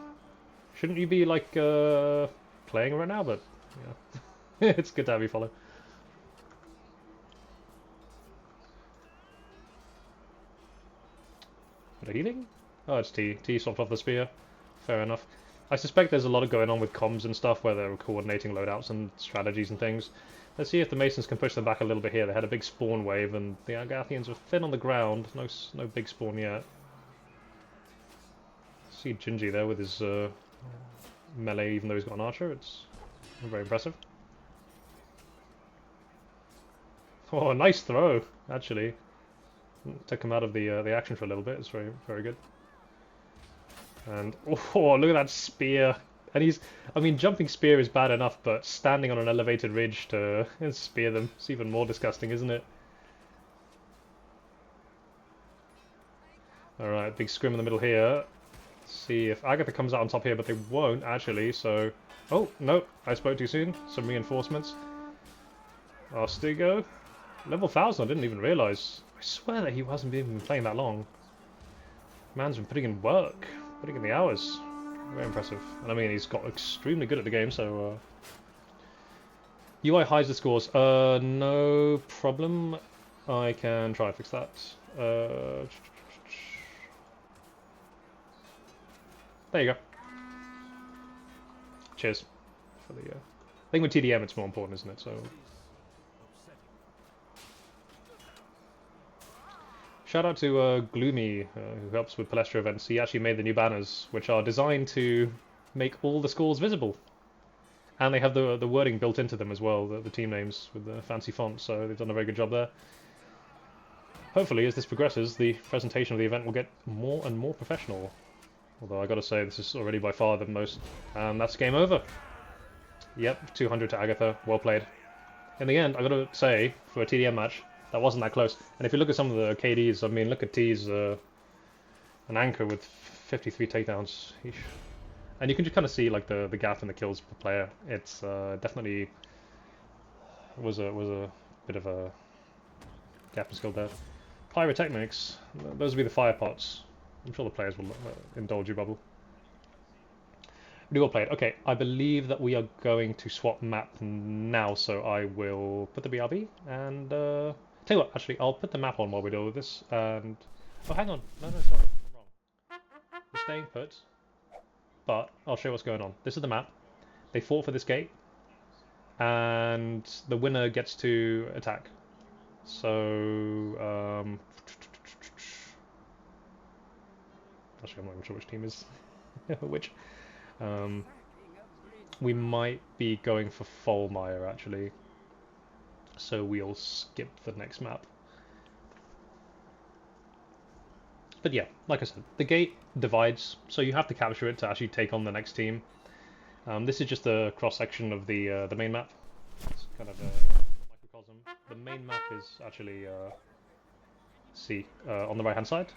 Shouldn't you be, like, playing right now, but... Yeah. It's good to have you follow. Bit of healing? Oh, it's T. T swapped off the spear. Fair enough. I suspect there's a lot of going on with comms and stuff where they're coordinating loadouts and strategies and things. Let's see if the Masons can push them back a little bit here. They had a big spawn wave and the Agathians were thin on the ground. No big spawn yet. See Gingy there with his melee even though he's got an archer. It's very impressive. Oh, a nice throw, actually. Took him out of the action for a little bit. It's very good. And oh, look at that spear! And he's, I mean, jumping spear is bad enough, but standing on an elevated ridge to spear them, it's even more disgusting, isn't it? All right, big scrim in the middle here. Let's see if Agatha comes out on top here, but they won't actually. So, oh no, I spoke too soon. Some reinforcements. Ostigo. Level 1000, I didn't even realise. I swear that he hasn't been playing that long. Man's been putting in work, putting in the hours. Very impressive. And I mean, he's got extremely good at the game, so... UI hides the scores. No problem. I can try and fix that. There you go. Cheers. For the, I think with TDM it's more important, isn't it? So... Shout out to Gloomy, who helps with Palestra events. He actually made the new banners, which are designed to make all the scores visible. And they have the wording built into them as well, the team names with the fancy font, so they've done a very good job there. Hopefully, as this progresses, the presentation of the event will get more and more professional. Although I gotta say, this is already by far the most... And that's game over. Yep, 200 to Agatha, well played. In the end, I gotta say, for a TDM match, that wasn't that close. And if you look at some of the KDs, I mean, look at T's an anchor with 53 takedowns. Eesh. And you can just kind of see like the gap in the kills per player. It's definitely was a bit of a gap in skill there. Pyrotechnics, those would be the fire pots. I'm sure the players will indulge you, Bubble. Really well played. Okay, I believe that we are going to swap map now, so I will put the BRB and tell you what, actually, I'll put the map on while we do this. And oh, hang on, no, sorry, I'm wrong. We're staying put, but I'll show you what's going on. This is the map. They fought for this gate, and the winner gets to attack. So actually, I'm not even sure which team is which. We might be going for Folmeyer actually, so we'll skip the next map. But yeah, like I said, the gate divides, so you have to capture it to actually take on the next team. This is just a cross-section of the main map. It's kind of a microcosm. The main map is actually C on the right-hand side.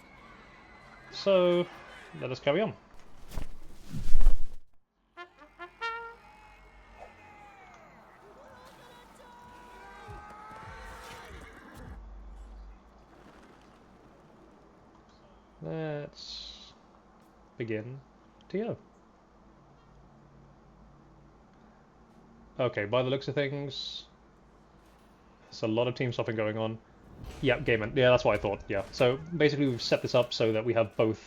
So let us carry on. Let's begin TO. Okay, by the looks of things, there's a lot of team swapping going on. Yeah, game end. Yeah, that's what I thought. Yeah. So basically, we've set this up so that we have both.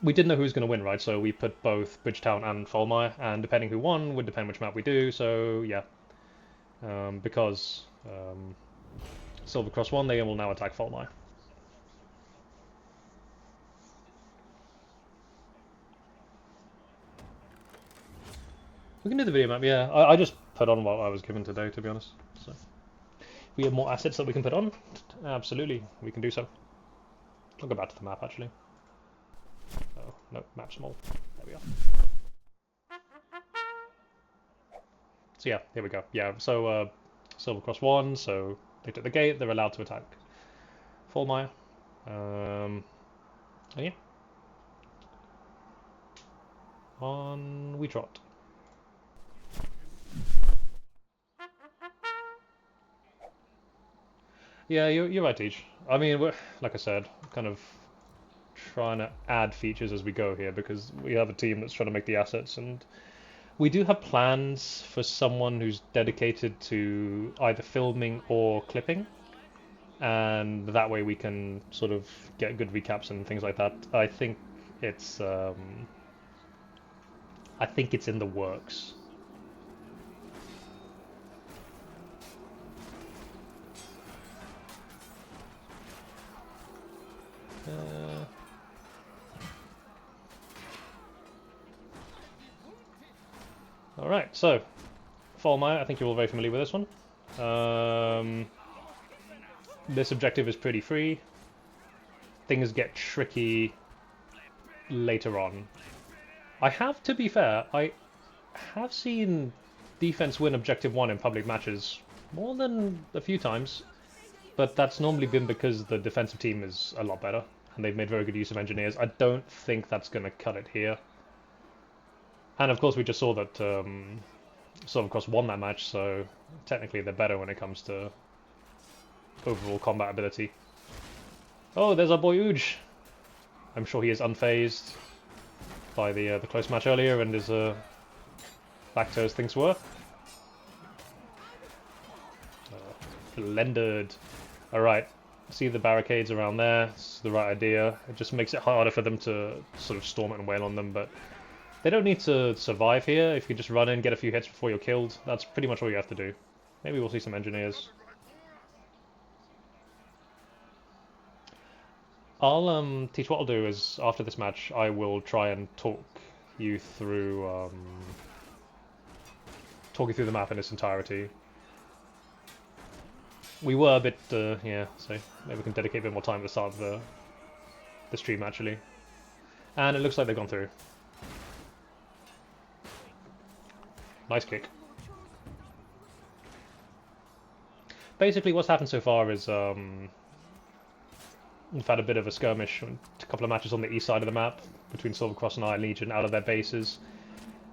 We didn't know who was going to win, right? So we put both Bridgetown and Folmeyer, and depending who won would depend which map we do. So yeah, because Silver Cross won, they will now attack Folmeyer. We can do the video map, yeah. I just put on what I was given today, to be honest. So, if we have more assets that we can put on, absolutely, we can do so. I'll go back to the map, actually. Oh, no, map small. There we are. So yeah, here we go. Yeah, so Silver Cross won, so they took the gate, they're allowed to attack Folmeyer. And yeah. On we trot. Yeah, you're right, Teach. I mean, we're, like I said, kind of trying to add features as we go here because we have a team that's trying to make the assets, and we do have plans for someone who's dedicated to either filming or clipping, and that way we can sort of get good recaps and things like that. I think it's in the works. Alright, so Folmeyer, I think you're all very familiar with this one. This objective is pretty free. Things get tricky later on. I have, to be fair, I have seen defense win objective 1 in public matches more than a few times, but that's normally been because the defensive team is a lot better and they've made very good use of engineers. I don't think that's going to cut it here. And of course we just saw that Silver Cross won that match, so technically they're better when it comes to overall combat ability. Oh, there's our boy Uj. I'm sure he is unfazed by the close match earlier and is back to as things were. Blended. Alright, see the barricades around there. It's the right idea. It just makes it harder for them to sort of storm it and wail on them, but they don't need to survive here. If you just run in, get a few hits before you're killed, that's pretty much all you have to do. Maybe we'll see some engineers. I'll teach what I'll do is after this match I will try and talk you through the map in its entirety. We were a bit yeah, so maybe we can dedicate a bit more time at the start of the stream actually. And it looks like they've gone through. Nice kick. Basically what's happened so far is we've had a bit of a skirmish, a couple of matches on the east side of the map between Silver Cross and Iron Legion out of their bases.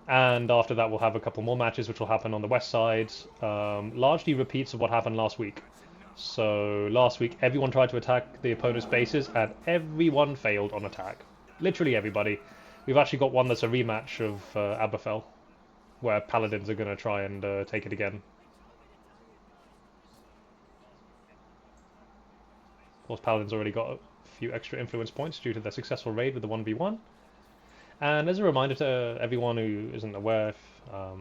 And after that we'll have a couple more matches which will happen on the west side, largely repeats of what happened last week. So last week everyone tried to attack the opponent's bases and everyone failed on attack. Literally everybody. We've actually got one that's a rematch of Aberfell, where Paladins are going to try and take it again. Of course, Paladins already got a few extra influence points due to their successful raid with the 1v1. And as a reminder to everyone who isn't aware, I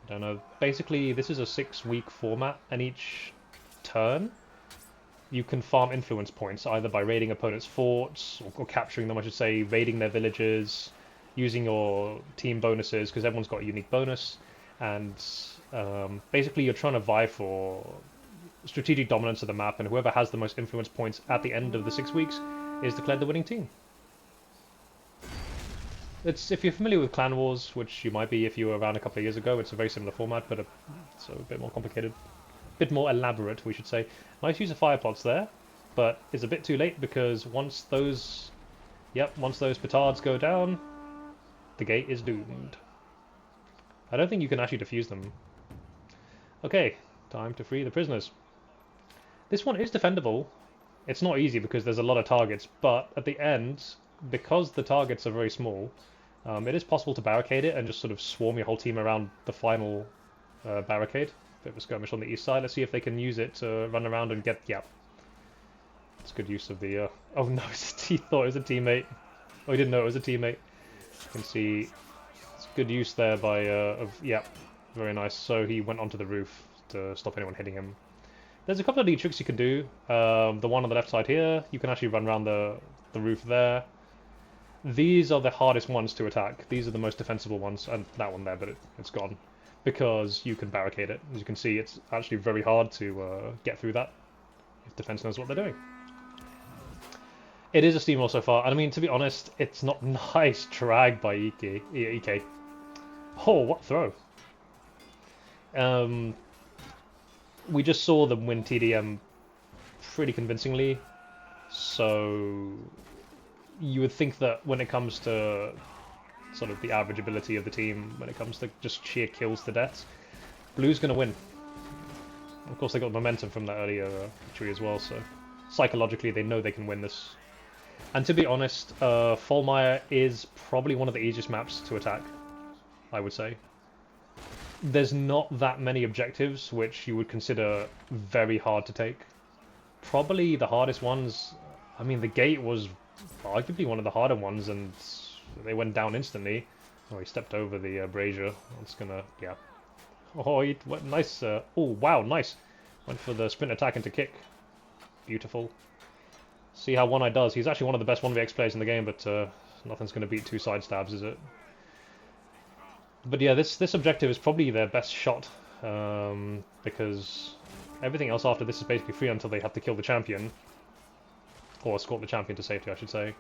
don't know, basically this is a 6-week format, and each turn you can farm influence points either by raiding opponents' forts, or capturing them, I should say, raiding their villages, using your team bonuses, because everyone's got a unique bonus, and basically you're trying to vie for strategic dominance of the map, and whoever has the most influence points at the end of the 6 weeks is declared the winning team. If you're familiar with Clan Wars, which you might be if you were around a couple of years ago, it's a very similar format, but it's a bit more complicated. A bit more elaborate, we should say. Nice use of fire pots there, but it's a bit too late because once those petards go down, the gate is doomed. I don't think you can actually defuse them. Okay, time to free the prisoners. This one is defendable. It's not easy because there's a lot of targets, but at the end, because the targets are very small, it is possible to barricade it and just sort of swarm your whole team around the final barricade. Bit of a skirmish on the east side. Let's see if they can use it to run around and get... Yeah. It's good use of the... Oh no, he thought it was a teammate. Oh, he didn't know it was a teammate. You can see it's good use there by... yeah, very nice. So he went onto the roof to stop anyone hitting him. There's a couple of neat tricks you can do. The one on the left side here, you can actually run around the roof there. These are the hardest ones to attack. These are the most defensible ones, and that one there, but it's gone. Because you can barricade it. As you can see, it's actually very hard to get through that if defense knows what they're doing. It is a steamroll so far, and I mean, to be honest, it's not nice drag by EK. Oh, what throw! We just saw them win TDM pretty convincingly, so you would think that when it comes to sort of the average ability of the team, when it comes to just sheer kills to deaths, Blue's going to win. Of course, they got momentum from that earlier victory as well, so psychologically they know they can win this. And to be honest, Folmire is probably one of the easiest maps to attack, I would say. There's not that many objectives which you would consider very hard to take. Probably the hardest ones, I mean, the gate was arguably one of the harder ones, and they went down instantly. Oh, he stepped over the brazier. That's gonna, yeah. Oh, he went nice. Oh, wow, nice. Went for the sprint attack into kick. Beautiful. See how One Eye does. He's actually one of the best 1vx players in the game, but nothing's gonna beat 2 side stabs, is it? But yeah, this objective is probably their best shot, because everything else after this is basically free until they have to kill the champion. Or escort the champion to safety, I should say.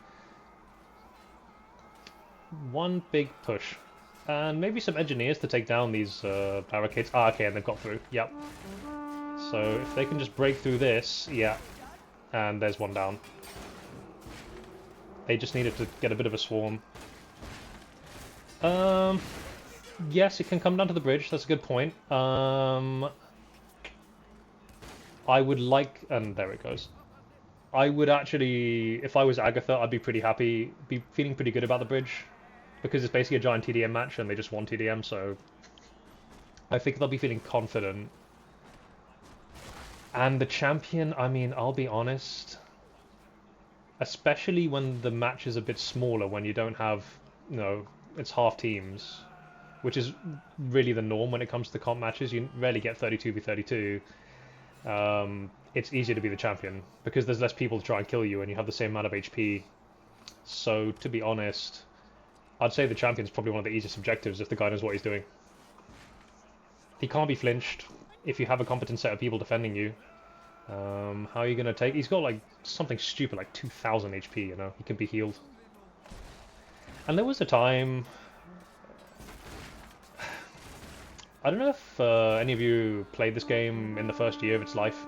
One big push. And maybe some engineers to take down these barricades. Ah, okay, and they've got through. Yep. So if they can just break through this, yeah. And there's one down. They just needed to get a bit of a swarm. Yes, it can come down to the bridge. That's a good point. I would like... And there it goes. I would actually... If I was Agatha, I'd be pretty happy. Be feeling pretty good about the bridge. Because it's basically a giant TDM match and they just won TDM, so... I think they'll be feeling confident. And the champion, I mean, I'll be honest... Especially when the match is a bit smaller, when you don't have... You know, it's half teams. Which is really the norm when it comes to comp matches. You rarely get 32v32. it's easier to be the champion because there's less people to try and kill you and you have the same amount of HP. So, to be honest, I'd say the champion's probably one of the easiest objectives if the guy knows what he's doing. He can't be flinched if you have a competent set of people defending you. How are you going to take... He's got like something stupid like 2000 HP, you know? He can be healed. And there was a time... I don't know if any of you played this game in the first year of its life.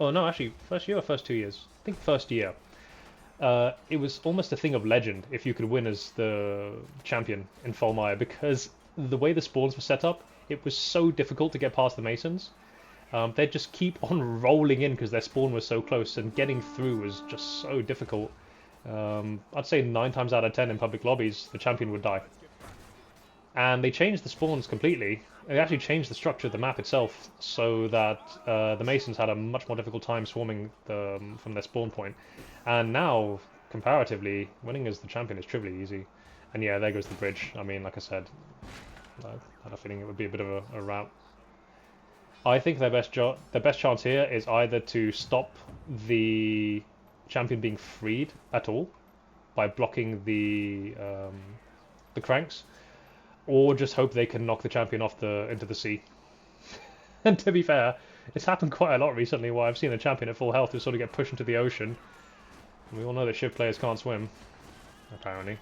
Oh no, actually, first year or first 2 years? I think first year. It was almost a thing of legend if you could win as the champion in Folmire, because the way the spawns were set up, it was so difficult to get past the Masons. They'd just keep on rolling in because their spawn was so close, and getting through was just so difficult. I'd say 9 times out of 10 in public lobbies, the champion would die. And they changed the spawns completely. They actually changed the structure of the map itself so that the Masons had a much more difficult time swarming from their spawn point. And now, comparatively, winning as the champion is trivially easy. And yeah, there goes the bridge. I mean, like I said, I had a feeling it would be a bit of a rout. I think their best chance here is either to stop the champion being freed at all by blocking the cranks, or just hope they can knock the champion off into the sea. And to be fair, it's happened quite a lot recently where I've seen a champion at full health who sort of get pushed into the ocean. We all know that Shiv players can't swim, apparently.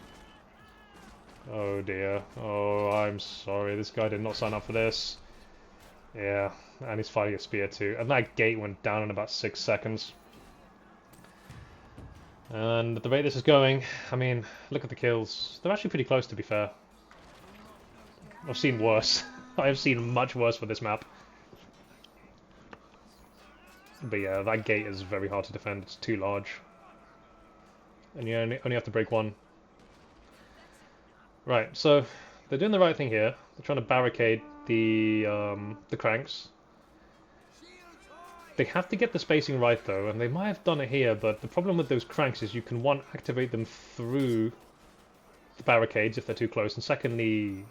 Oh dear. Oh, I'm sorry. This guy did not sign up for this. Yeah, and he's fighting a spear too. And that gate went down in about 6 seconds. And at the rate this is going, I mean, look at the kills. They're actually pretty close, to be fair. I've seen worse. I have seen much worse for this map. But yeah, that gate is very hard to defend. It's too large. And you only have to break one. Right, so they're doing the right thing here. They're trying to barricade the cranks. They have to get the spacing right though, and they might have done it here, but the problem with those cranks is you can, one, activate them through the barricades if they're too close, and secondly,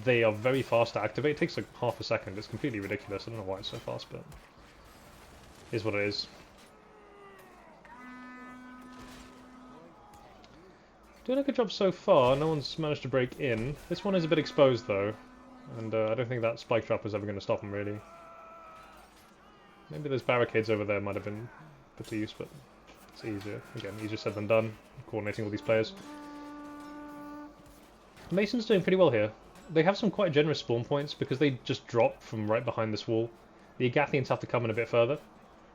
they are very fast to activate. It takes like half a second. It's completely ridiculous. I don't know why it's so fast, but it is what it is. Doing a good job so far. No one's managed to break in. This one is a bit exposed though, and I don't think that spike trap was ever going to stop him really. Maybe those barricades over there might have been put to use, but it's easier. Again, easier said than done, coordinating all these players. Mason's doing pretty well here. They have some quite generous spawn points because they just drop from right behind this wall. The Agathians have to come in a bit further,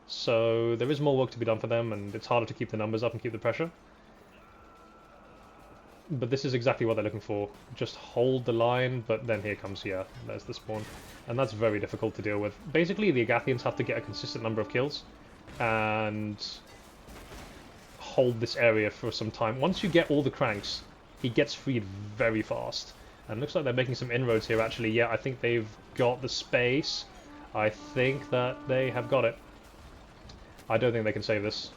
so there is more work to be done for them, and it's harder to keep the numbers up and keep the pressure. But this is exactly what they're looking for. Just hold the line, but then here comes, yeah, there's the spawn. And that's very difficult to deal with. Basically, the Agathians have to get a consistent number of kills and hold this area for some time. Once you get all the cranks, he gets freed very fast. And looks like they're making some inroads here, actually. Yeah, I think they've got the space. I think that they have got it. I don't think they can save this.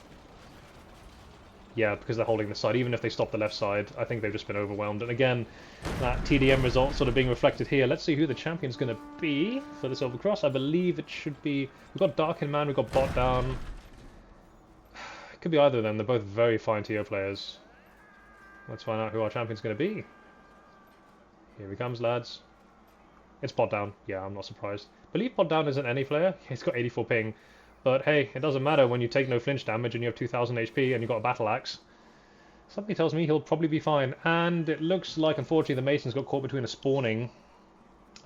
Yeah, because they're holding this side. Even if they stop the left side, I think they've just been overwhelmed. And again, that TDM result sort of being reflected here. Let's see who the champion's going to be for the Silver Cross. I believe it should be... We've got Dark in Man, we've got Bot down. It could be either of them. They're both very fine TO players. Let's find out who our champion's going to be. Here he comes, lads. It's Bot down. Yeah, I'm not surprised. I believe Bot down isn't any player. He's got 84 ping. But hey, it doesn't matter when you take no flinch damage and you have 2000 HP and you've got a battle axe. Something tells me he'll probably be fine. And it looks like, unfortunately, the Masons got caught between a spawning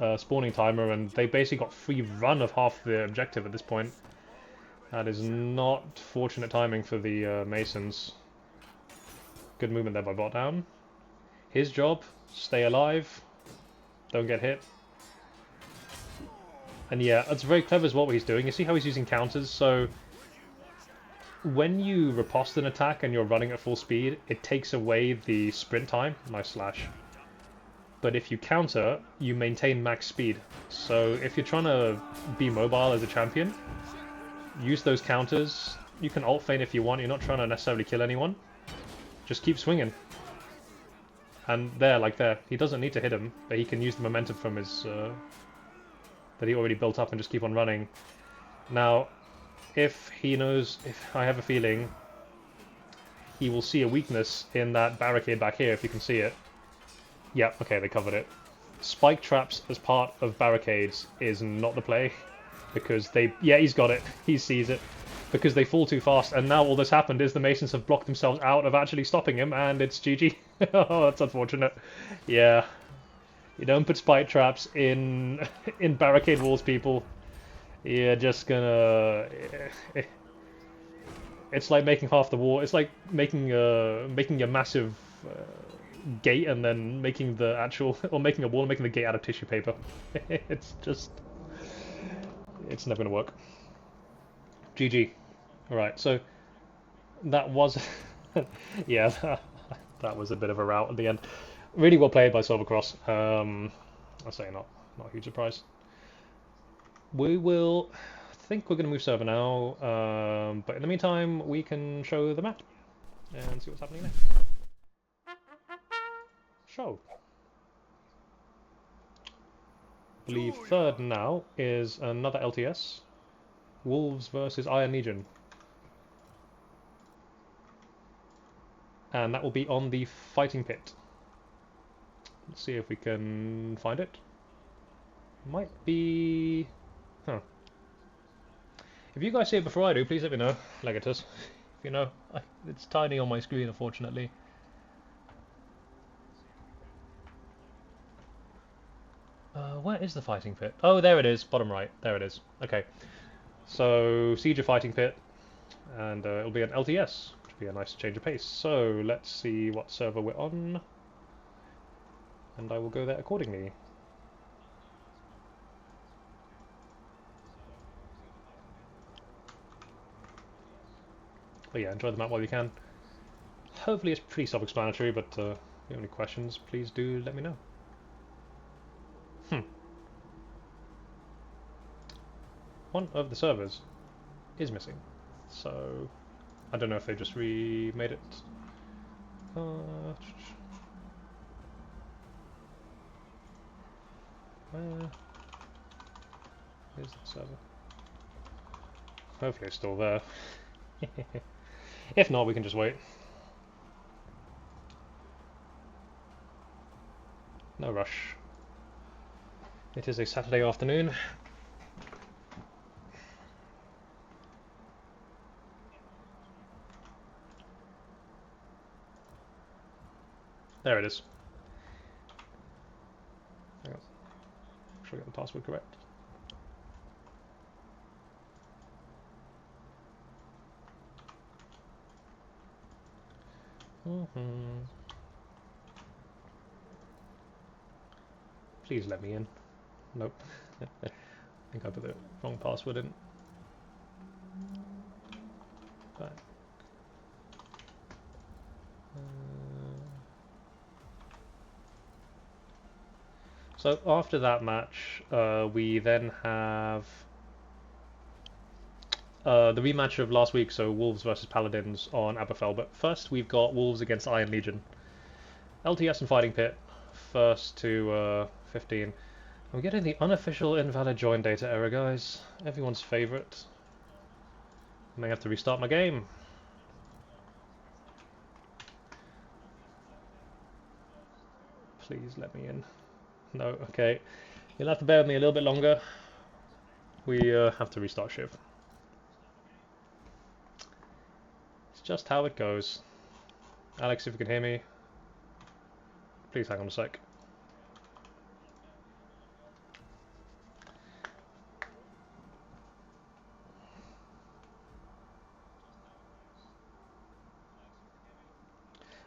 timer, and they basically got free run of half the objective at this point. That is not fortunate timing for the Masons. Good movement there by Bot down. His job, stay alive, don't get hit. And yeah, that's very clever as what he's doing. You see how he's using counters? So when you riposte an attack and you're running at full speed, it takes away the sprint time. Nice slash. But if you counter, you maintain max speed. So if you're trying to be mobile as a champion, use those counters. You can ult feint if you want. You're not trying to necessarily kill anyone. Just keep swinging. And there, like there. He doesn't need to hit him, but he can use the momentum from his... that he already built up and just keep on running. Now, if he knows, if I have a feeling, he will see a weakness in that barricade back here, if you can see it. Yeah, okay, they covered it. Spike traps as part of barricades is not the play, because they... Yeah, he's got it. He sees it. Because they fall too fast, and now all that's happened is the Masons have blocked themselves out of actually stopping him, and it's GG. Oh, that's unfortunate. Yeah. You don't put spike traps in in barricade walls, people. You're just gonna... It's like making half the wall. It's like making a massive gate and then making the actual, or making a wall and making the gate out of tissue paper. It's just... It's never gonna work. GG. Alright, so that was... yeah, that was a bit of a rout at the end. Really well played by Silvercross. I'll say not a huge surprise. We will... I think we're going to move server now, but in the meantime we can show the map and see what's happening next. Show. I believe third now is another LTS. Wolves versus Iron Legion. And that will be on the fighting pit. Let's see if we can find it. Might be... Huh. If you guys see it before I do, please let me know, Legatus. If you know, it's tiny on my screen, unfortunately. Where is the fighting pit? Oh, there it is, bottom right. There it is. Okay. So, Siege of Fighting Pit, and it'll be an LTS, which will be a nice change of pace. So, let's see what server we're on, and I will go there accordingly. But yeah, enjoy the map while you can. Hopefully it's pretty self-explanatory, but if you have any questions, please do let me know. One of the servers is missing, so I don't know if they just remade it. Where is the server? Hopefully it's still there. If not, we can just wait. No rush. It is a Saturday afternoon. There it is. Hang on. Make sure I get the password correct. Please let me in. Nope. I think I put the wrong password in. Back. So after that match, we then have the rematch of last week, so Wolves versus Paladins on Aberfell. But first we've got Wolves against Iron Legion. LTS and Fighting Pit, first to 15. I'm getting the unofficial invalid join data error, guys. Everyone's favourite. I may have to restart my game. Please let me in. No, okay. You'll have to bear with me a little bit longer. We have to restart Shiv. It's just how it goes. Alex, if you can hear me, please hang on a sec.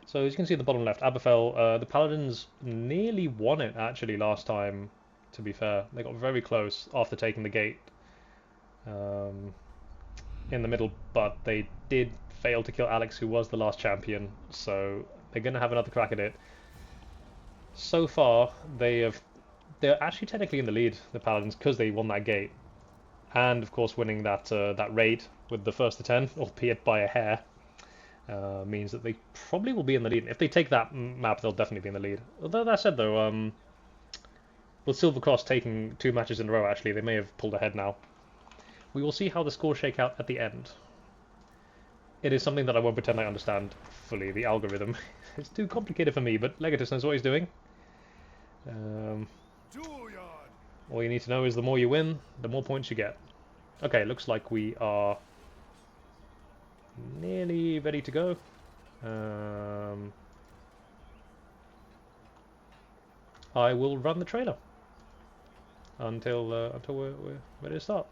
So as you can see at the bottom left, Aberfell, the Paladins nearly won it actually last time, to be fair. They got very close after taking the gate in the middle, but they did fail to kill Alecks, who was the last champion, so they're going to have another crack at it. So far, they're actually technically in the lead, the Paladins, because they won that gate. And of course winning that raid with the first to 10, albeit by a hair. Means that they probably will be in the lead. If they take that map, they'll definitely be in the lead. Although that said, though, with Silvercross taking 2 matches in a row, actually, they may have pulled ahead now. We will see how the scores shake out at the end. It is something that I won't pretend I understand fully, the algorithm. It's too complicated for me, but Legatus knows what he's doing. All you need to know is the more you win, the more points you get. Okay, looks like we are nearly ready to go. I will run the trailer until we're ready to start.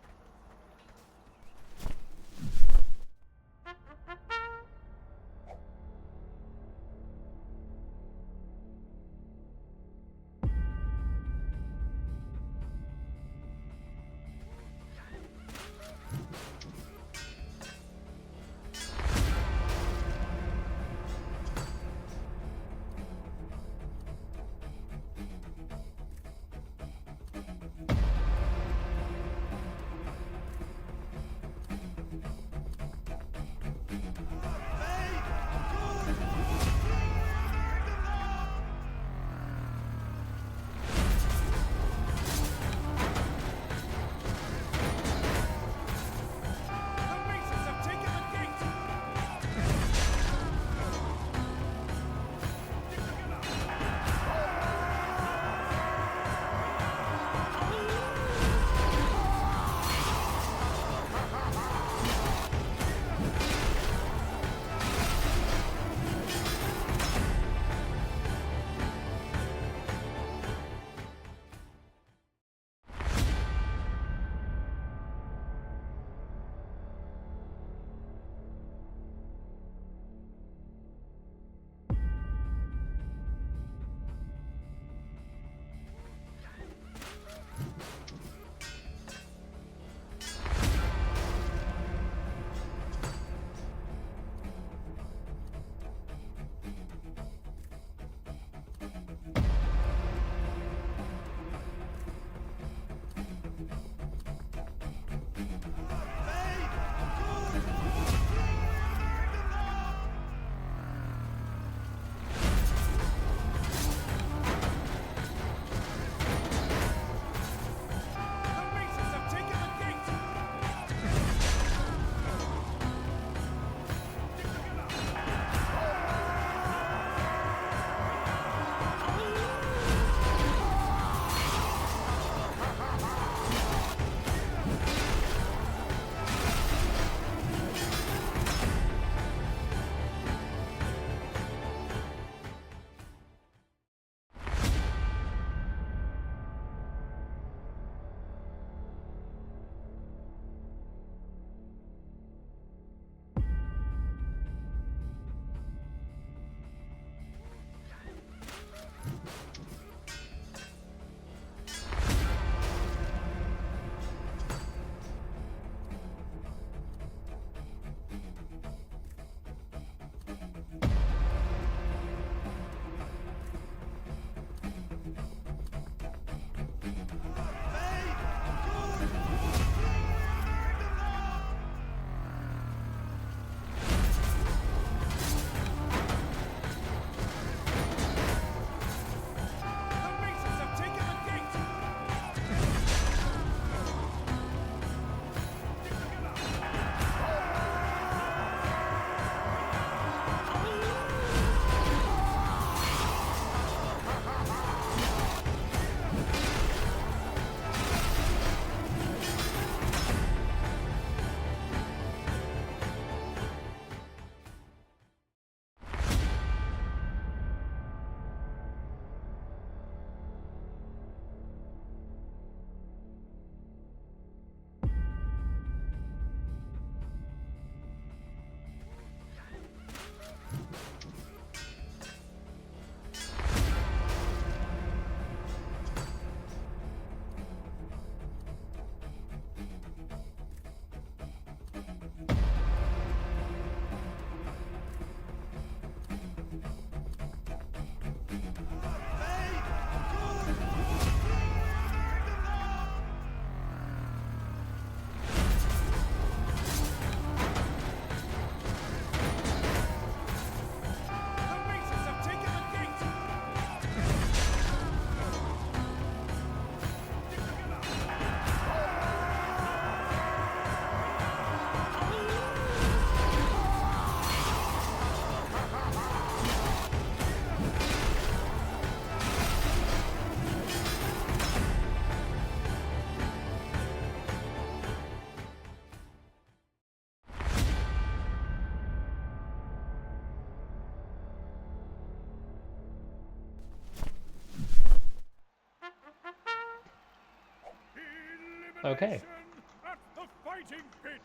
Okay.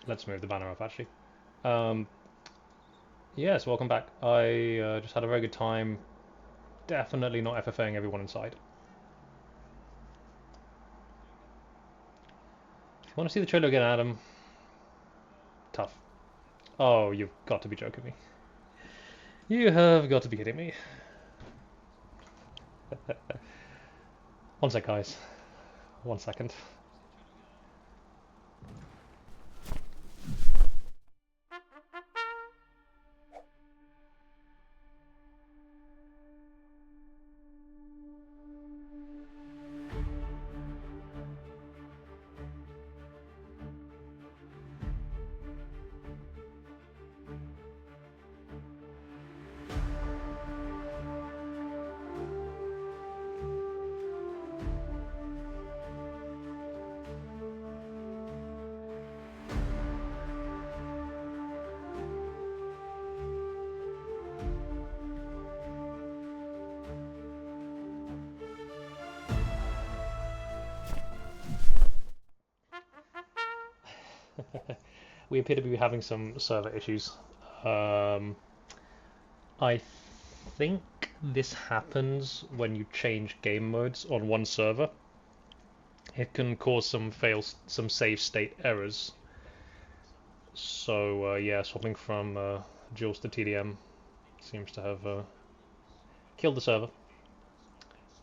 Let's move the banner up, actually. Yes, welcome back. I just had a very good time. Definitely not FFAing everyone inside. If you want to see the trailer again, Adam, tough. Oh, you've got to be joking me. You have got to be kidding me. One sec, guys. 1 second. We appear to be having some server issues. I think this happens when you change game modes on one server. It can cause some save state errors. So yeah, swapping from Jules to TDM seems to have killed the server.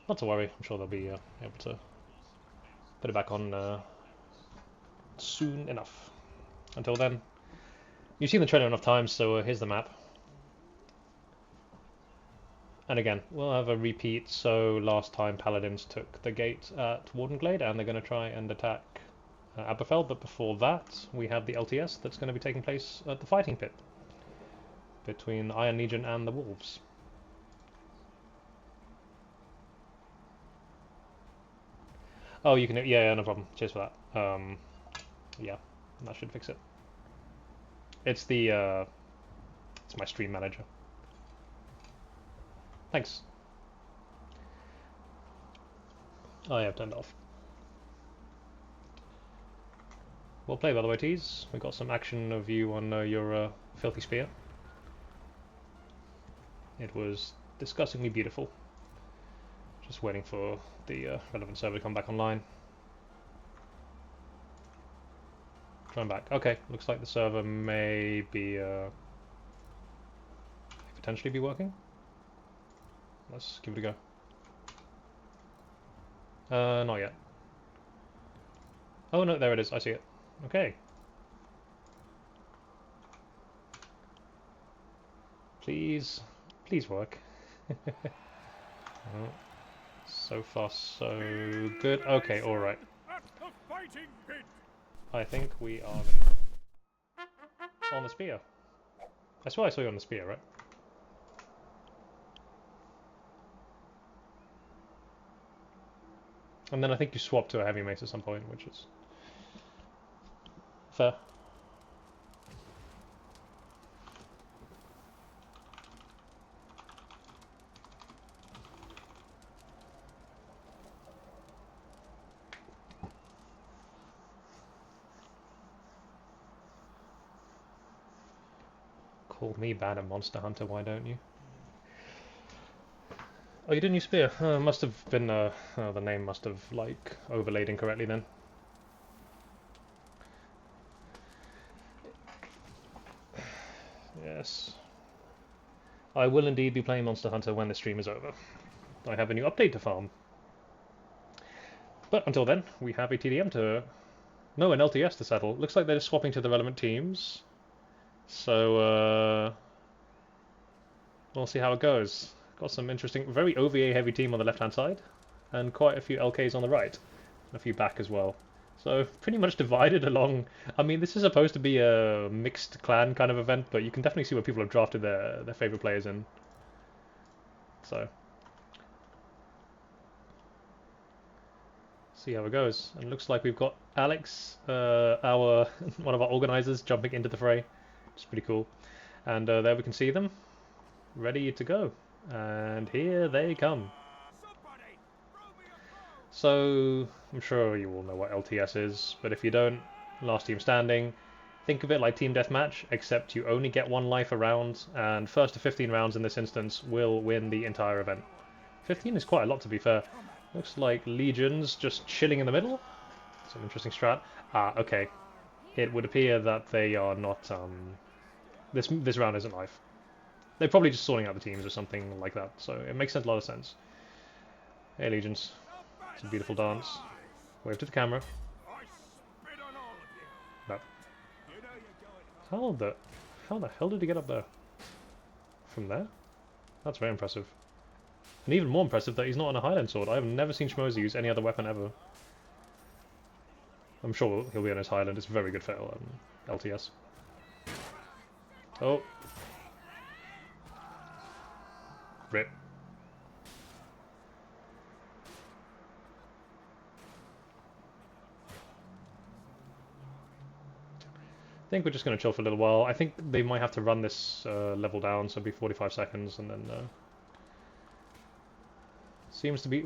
Not to worry, I'm sure they'll be able to put it back on soon enough. Until then, you've seen the trailer enough times, so here's the map. And again, we'll have a repeat. So last time Paladins took the gate at Wardenglade, and they're going to try and attack Aberfell. But before that, we have the LTS that's going to be taking place at the fighting pit between Iron Legion and the Wolves. Oh, you can. Yeah, no problem. Cheers for that. Yeah, that should fix it. It's the. It's my stream manager. Thanks. Oh, yeah, I've turned it off. Well played, by the way, Tease. We got some action of you on your filthy spear. It was disgustingly beautiful. Just waiting for the relevant server to come back online. Trying back. Okay, looks like the server may be potentially be working. Let's give it a go. Not yet. Oh no, there it is. I see it. Okay. Please work. Oh, so far so good. Okay, all right. I think we are on the spear. I swear I saw you on the spear, right? And then I think you swapped to a heavy mace at some point, which is fair. Call me bad at Monster Hunter, why don't you? Oh, you didn't use spear? Must have been, the name must have, like, overlaid incorrectly then. Yes. I will indeed be playing Monster Hunter when the stream is over. I have a new update to farm. But until then, we have a TDM to... No, an LTS to settle. Looks like they're just swapping to the relevant teams. So, we'll see how it goes. Got some interesting, very OVA heavy team on the left hand side, and quite a few LKs on the right, and a few back as well. So pretty much divided along. I mean, this is supposed to be a mixed clan kind of event, but you can definitely see where people have drafted their favorite players in. So see how it goes. And it looks like we've got Alecks, our one of our organizers, jumping into the fray. It's pretty cool. And there we can see them, ready to go. And here they come. So, I'm sure you all know what LTS is, but if you don't, last team standing, think of it like Team Deathmatch, except you only get 1 life a round, and first to 15 rounds in this instance will win the entire event. 15 is quite a lot, to be fair. Looks like Legion's just chilling in the middle. Some interesting strat. Okay. It would appear that they are not, this round isn't live. They're probably just sorting out the teams or something like that, so it makes a lot of sense. Hey, Legions. It's a beautiful dance. Wave to the camera. No. How the hell did he get up there? From there? That's very impressive. And even more impressive that he's not on a Highland sword. I've never seen Schmoza use any other weapon ever. I'm sure he'll be on his Highland. It's very good for LTS. Oh. Rip. I think we're just going to chill for a little while. I think they might have to run this level down, so it'll be 45 seconds, and then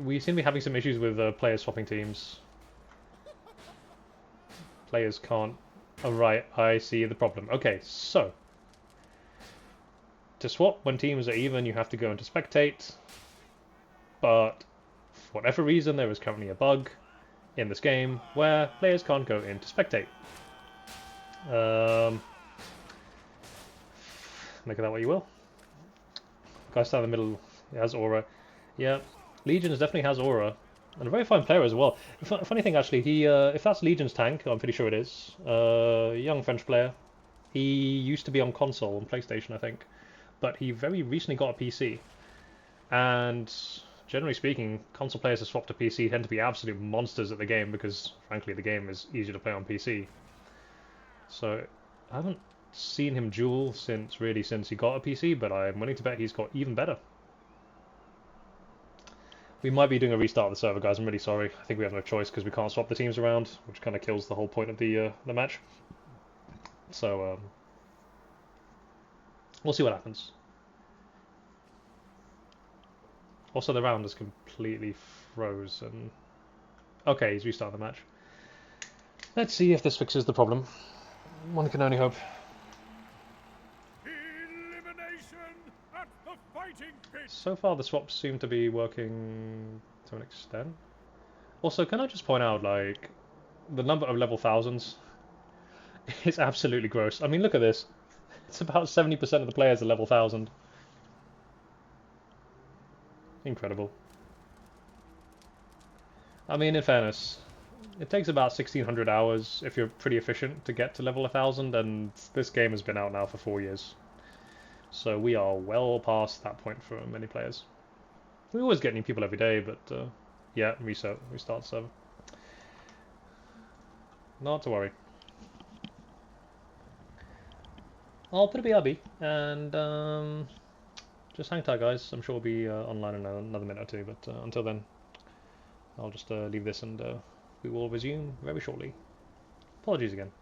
we seem to be having some issues with players swapping teams. Players can't. Oh right, I see the problem. Okay, so to swap when teams are even, you have to go into spectate. But for whatever reason, there is currently a bug in this game where players can't go into spectate. Make of that what you will. Guy stand in the middle, he has aura. Yeah, Legions definitely has aura. And a very fine player as well. Funny thing actually, he if that's Legion's tank, I'm pretty sure it is, young French player. He used to be on console on PlayStation, I think. But he very recently got a PC. And generally speaking, console players who swap to PC tend to be absolute monsters at the game because, frankly, the game is easier to play on PC. So I haven't seen him duel since he got a PC, but I'm willing to bet he's got even better. We might be doing a restart of the server, guys. I'm really sorry. I think we have no choice because we can't swap the teams around, which kind of kills the whole point of the match. So we'll see what happens. Also, the round is completely frozen. Okay, he's restarting the match. Let's see if this fixes the problem. One can only hope. So far, the swaps seem to be working to an extent. Also, can I just point out, like, the number of level 1000s is absolutely gross. I mean, look at this. It's about 70% of the players are level 1000. Incredible. I mean, in fairness, it takes about 1600 hours if you're pretty efficient to get to level 1000, and this game has been out now for 4 years. So we are well past that point for many players. We always get new people every day, but yeah, restart server. Not to worry. I'll put a BRB, and just hang tight, guys. I'm sure we'll be online in another minute or two, but until then, I'll just leave this and we will resume very shortly. Apologies again.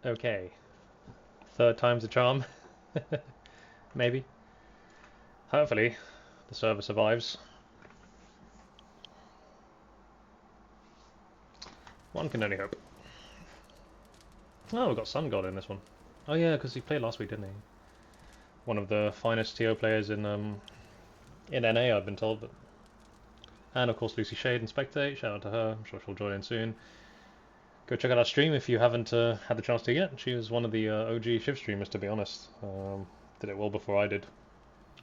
Okay. Third time's a charm. Maybe. Hopefully, the server survives. One can only hope. Oh, we've got Sun God in this one. Oh yeah, because he played last week, didn't he? One of the finest TO players in NA, I've been told. But... And of course Lucy Shade and Spectate, shout out to her, I'm sure she'll join in soon. Go check out our stream if you haven't had the chance to yet. She was one of the OG Shiv streamers, to be honest. Did it well before I did.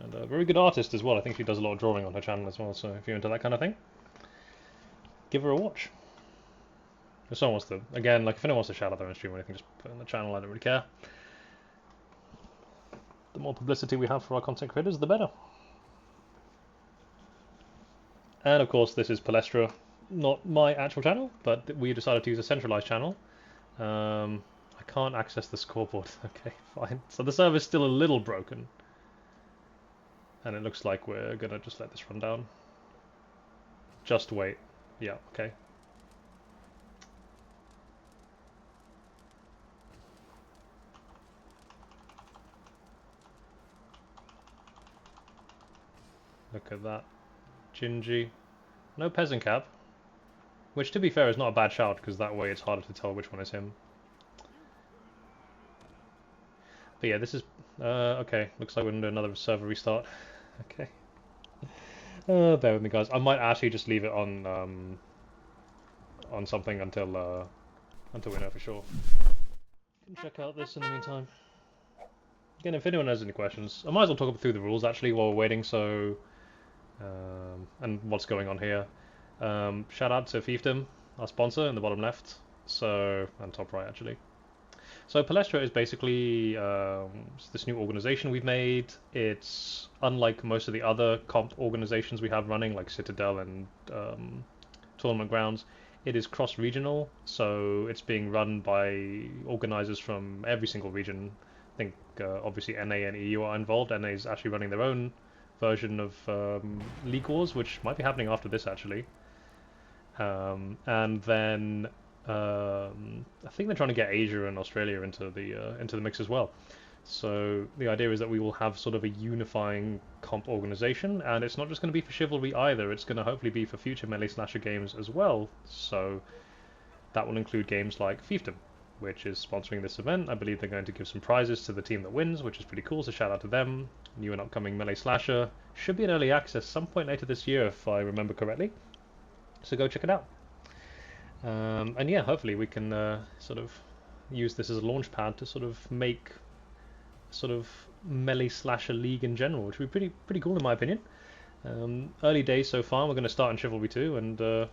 And a very good artist as well. I think she does a lot of drawing on her channel as well, so if you're into that kind of thing, give her a watch. If someone wants to, again, like if anyone wants to shout out their own stream or anything, just put it on the channel, I don't really care. The more publicity we have for our content creators, the better. And of course, this is Palestra, not my actual channel, but we decided to use a centralized channel. I can't access the scoreboard. Okay, fine. So the server's still a little broken. And it looks like we're gonna just let this run down. Just wait. Yeah, okay. Look at that. Gingy. No peasant cap. Which, to be fair, is not a bad shout, because that way it's harder to tell which one is him. But yeah, this is... okay, looks like we're going to do another server restart. Okay. Bear with me, guys. I might actually just leave it on something until we know for sure. Check out this in the meantime. Again, if anyone has any questions, I might as well talk through the rules actually while we're waiting. So, and what's going on here. Shout out to Fiefdom, our sponsor, in the bottom left. So, and top right actually. So Palestra is basically this new organization we've made. It's unlike most of the other comp organizations we have running, like Citadel and Tournament Grounds. It is cross-regional, so it's being run by organizers from every single region. I think obviously NA and EU are involved. NA is actually running their own version of League Wars, which might be happening after this actually. And then I think they're trying to get Asia and Australia into the mix as well. So the idea is that we will have sort of a unifying comp organization, and it's not just going to be for Chivalry either. It's going to hopefully be for future melee slasher games as well. So that will include games like Fiefdom, which is sponsoring this event. I believe they're going to give some prizes to the team that wins, which is pretty cool. So shout out to them. New and upcoming melee slasher should be in early access some point later this year, if I remember correctly. So go check it out. And yeah, hopefully we can sort of use this as a launch pad to sort of make sort of melee slasher league in general, which would be pretty cool in my opinion. Early days so far. We're going to start in Chivalry 2 and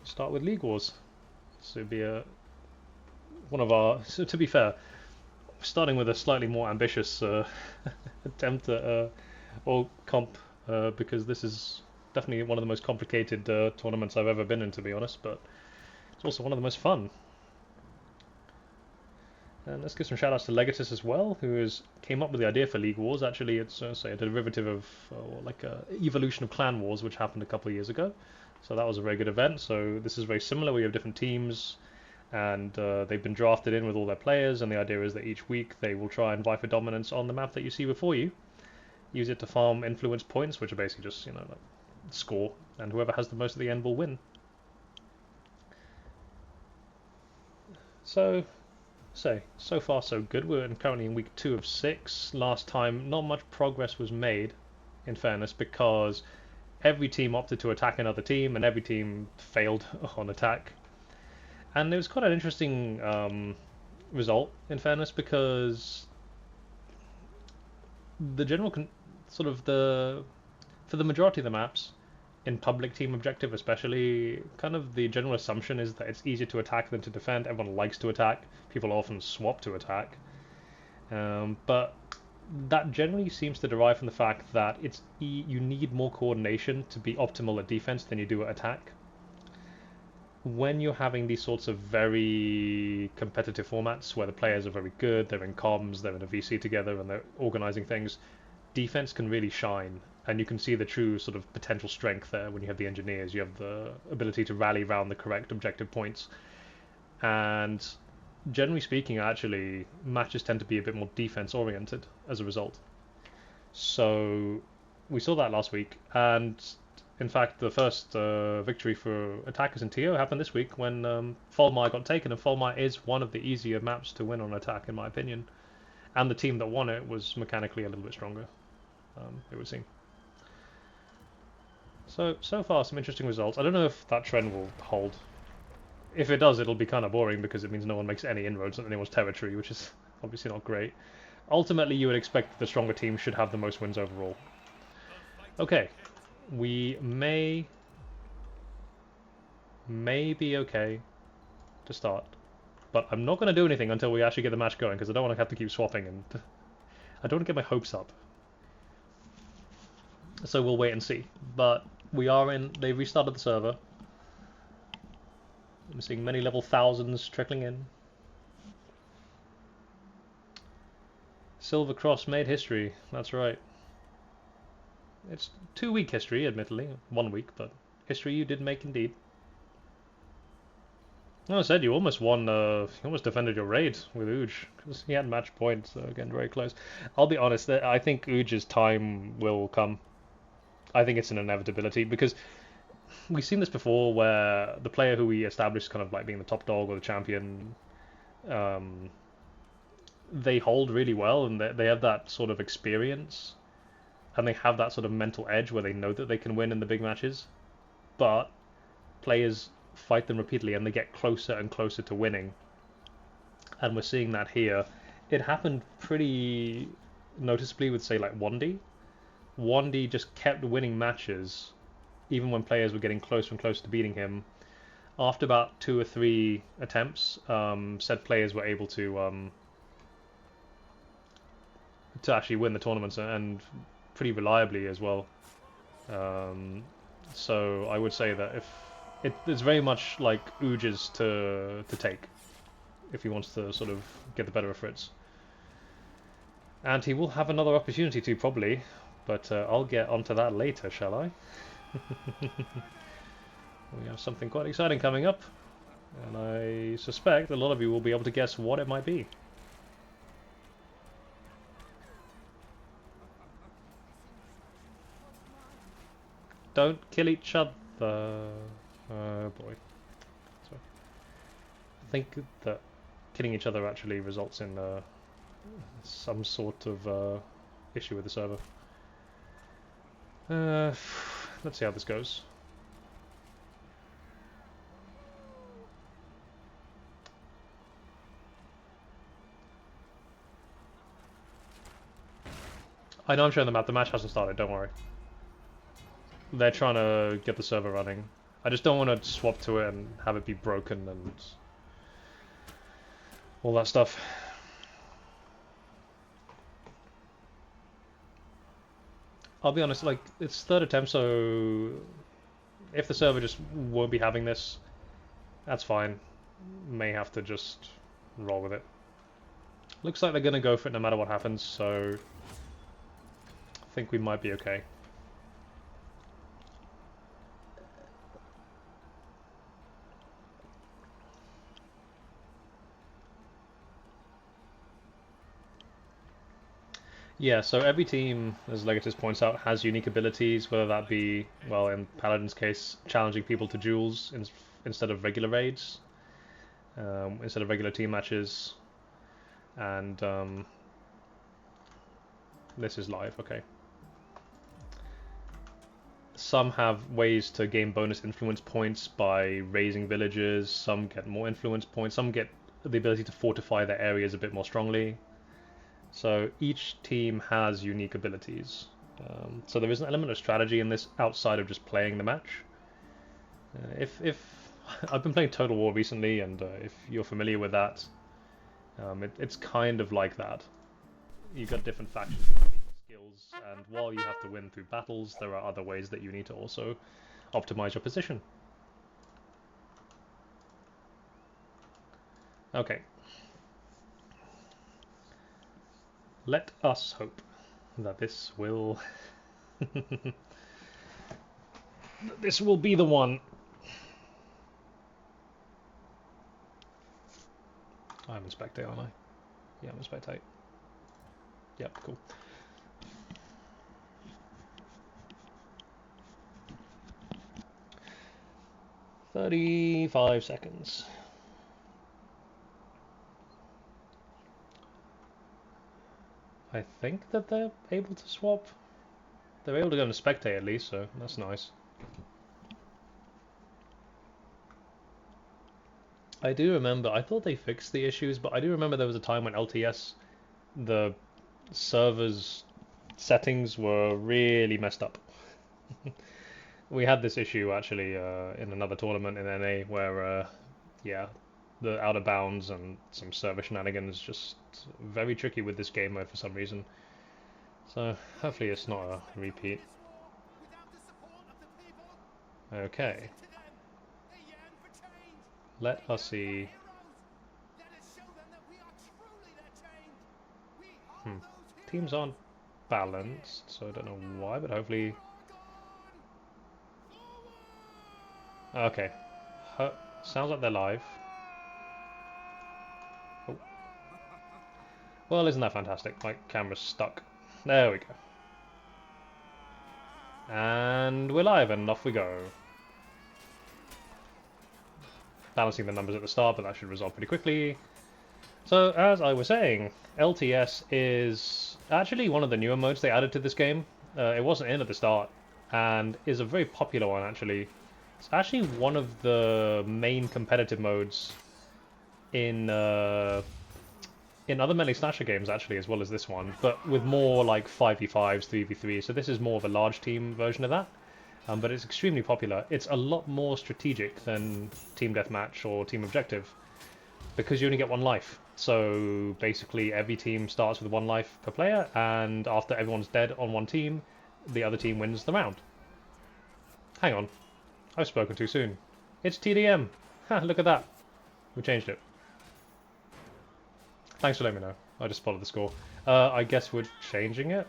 start with League Wars. So it'd be one of our. So to be fair, starting with a slightly more ambitious attempt at all comp because this is definitely one of the most complicated tournaments I've ever been in, to be honest, but it's also one of the most fun. And let's give some shout outs to Legatus as well, who came up with the idea for League Wars. Actually, it's say a derivative of, or like a evolution of Clan Wars, which happened a couple of years ago. So that was a very good event. So this is very similar. We have different teams, and they've been drafted in with all their players, and the idea is that each week they will try and vie for dominance on the map that you see before you. Use it to farm influence points, which are basically just, you know, like score, and whoever has the most at the end will win. So far so good. We're currently in week 2 of 6. Last time not much progress was made, in fairness, because every team opted to attack another team and every team failed on attack. And it was quite an interesting result, in fairness, because the general for the majority of the maps, in public team objective especially, kind of the general assumption is that it's easier to attack than to defend. Everyone likes to attack. People often swap to attack. But that generally seems to derive from the fact that you need more coordination to be optimal at defense than you do at attack. When you're having these sorts of very competitive formats where the players are very good, they're in comms, they're in a VC together, and they're organizing things, defense can really shine. And you can see the true sort of potential strength there when you have the engineers. You have the ability to rally around the correct objective points. And generally speaking, actually, matches tend to be a bit more defense oriented as a result. So we saw that last week, and in fact, the first victory for attackers in TO happened this week when Folmar got taken, and Folmar is one of the easier maps to win on attack, in my opinion. And the team that won it was mechanically a little bit stronger, it would seem. So far, some interesting results. I don't know if that trend will hold. If it does, it'll be kind of boring because it means no one makes any inroads on anyone's territory, which is obviously not great. Ultimately, you would expect the stronger team should have the most wins overall. Okay, we may be okay to start, but I'm not going to do anything until we actually get the match going because I don't want to have to keep swapping and I don't want to get my hopes up. So we'll wait and see. But we are in. They restarted the server. I'm seeing many level thousands trickling in. Silver Cross made history. That's right. It's 2-week history, admittedly. 1 week, but history you did make indeed. Well, I said you almost won. You almost defended your raid with Uj because he had match points. So again, very close. I'll be honest. I think Uj's time will come. I think it's an inevitability because we've seen this before, where the player who we established kind of like being the top dog or the champion, they hold really well and they have that sort of experience, and they have that sort of mental edge where they know that they can win in the big matches, but players fight them repeatedly and they get closer and closer to winning. And we're seeing that here. It happened pretty noticeably with, say, like Wandy. Wandy just kept winning matches even when players were getting closer and closer to beating him. After about 2 or 3 attempts, said players were able to actually win the tournaments, and pretty reliably as well. So I would say that if it's very much like Uge's to take if he wants to sort of get the better of Fritz. And he will have another opportunity to, probably, but I'll get onto that later, shall I? We have something quite exciting coming up, and I suspect a lot of you will be able to guess what it might be. Don't kill each other. Oh boy. Sorry. I think that killing each other actually results in some sort of issue with the server. Let's see how this goes. I know I'm showing the map. The match hasn't started, don't worry. They're trying to get the server running. I just don't want to swap to it and have it be broken and all that stuff. I'll be honest, like, it's 3rd attempt, so if the server just won't be having this, that's fine. May have to just roll with it. Looks like they're going to go for it no matter what happens, so I think we might be okay. Yeah, so every team, as Legatus points out, has unique abilities, whether that be, well, in Paladin's case, challenging people to duels instead of regular raids, instead of regular team matches, and this is live, okay. Some have ways to gain bonus influence points by raising villages, some get more influence points, some get the ability to fortify their areas a bit more strongly. So each team has unique abilities. So there is an element of strategy in this outside of just playing the match. If I've been playing Total War recently, and if you're familiar with that, it's kind of like that. You've got different factions with unique skills, and while you have to win through battles, there are other ways that you need to also optimize your position. Okay. Let us hope that this will this will be the one. I'm in spectate, aren't I? Yeah, I'm in spectate. Yep, cool. "35 seconds. I think that they're able to swap. They're able to go into spectate at least, so that's nice. I do remember, I thought they fixed the issues, but I do remember there was a time when LTS, the server's settings were really messed up. We had this issue actually in another tournament in NA where, yeah, the out of bounds and some server shenanigans just very tricky with this game mode for some reason. So hopefully it's not a repeat. Okay. Let us see. Teams aren't balanced, so I don't know why, but hopefully... Okay. Sounds like they're live. Oh. Well, isn't that fantastic? My camera's stuck. There we go. And we're live, and off we go. Balancing the numbers at the start, but that should resolve pretty quickly. So, as I was saying, LTS is actually one of the newer modes they added to this game. It wasn't in at the start, and is a very popular one, actually. It's actually one of the main competitive modes in other Melee Slasher games, actually, as well as this one, but with more like 5v5s, 3v3s, so this is more of a large team version of that. But it's extremely popular. It's a lot more strategic than Team Deathmatch or Team Objective, because you only get one life. So basically every team starts with one life per player, and after everyone's dead on one team, the other team wins the round. Hang on, I've spoken too soon. It's TDM! Ha, look at that. We changed it. Thanks for letting me know. I just followed the score. I guess we're changing it?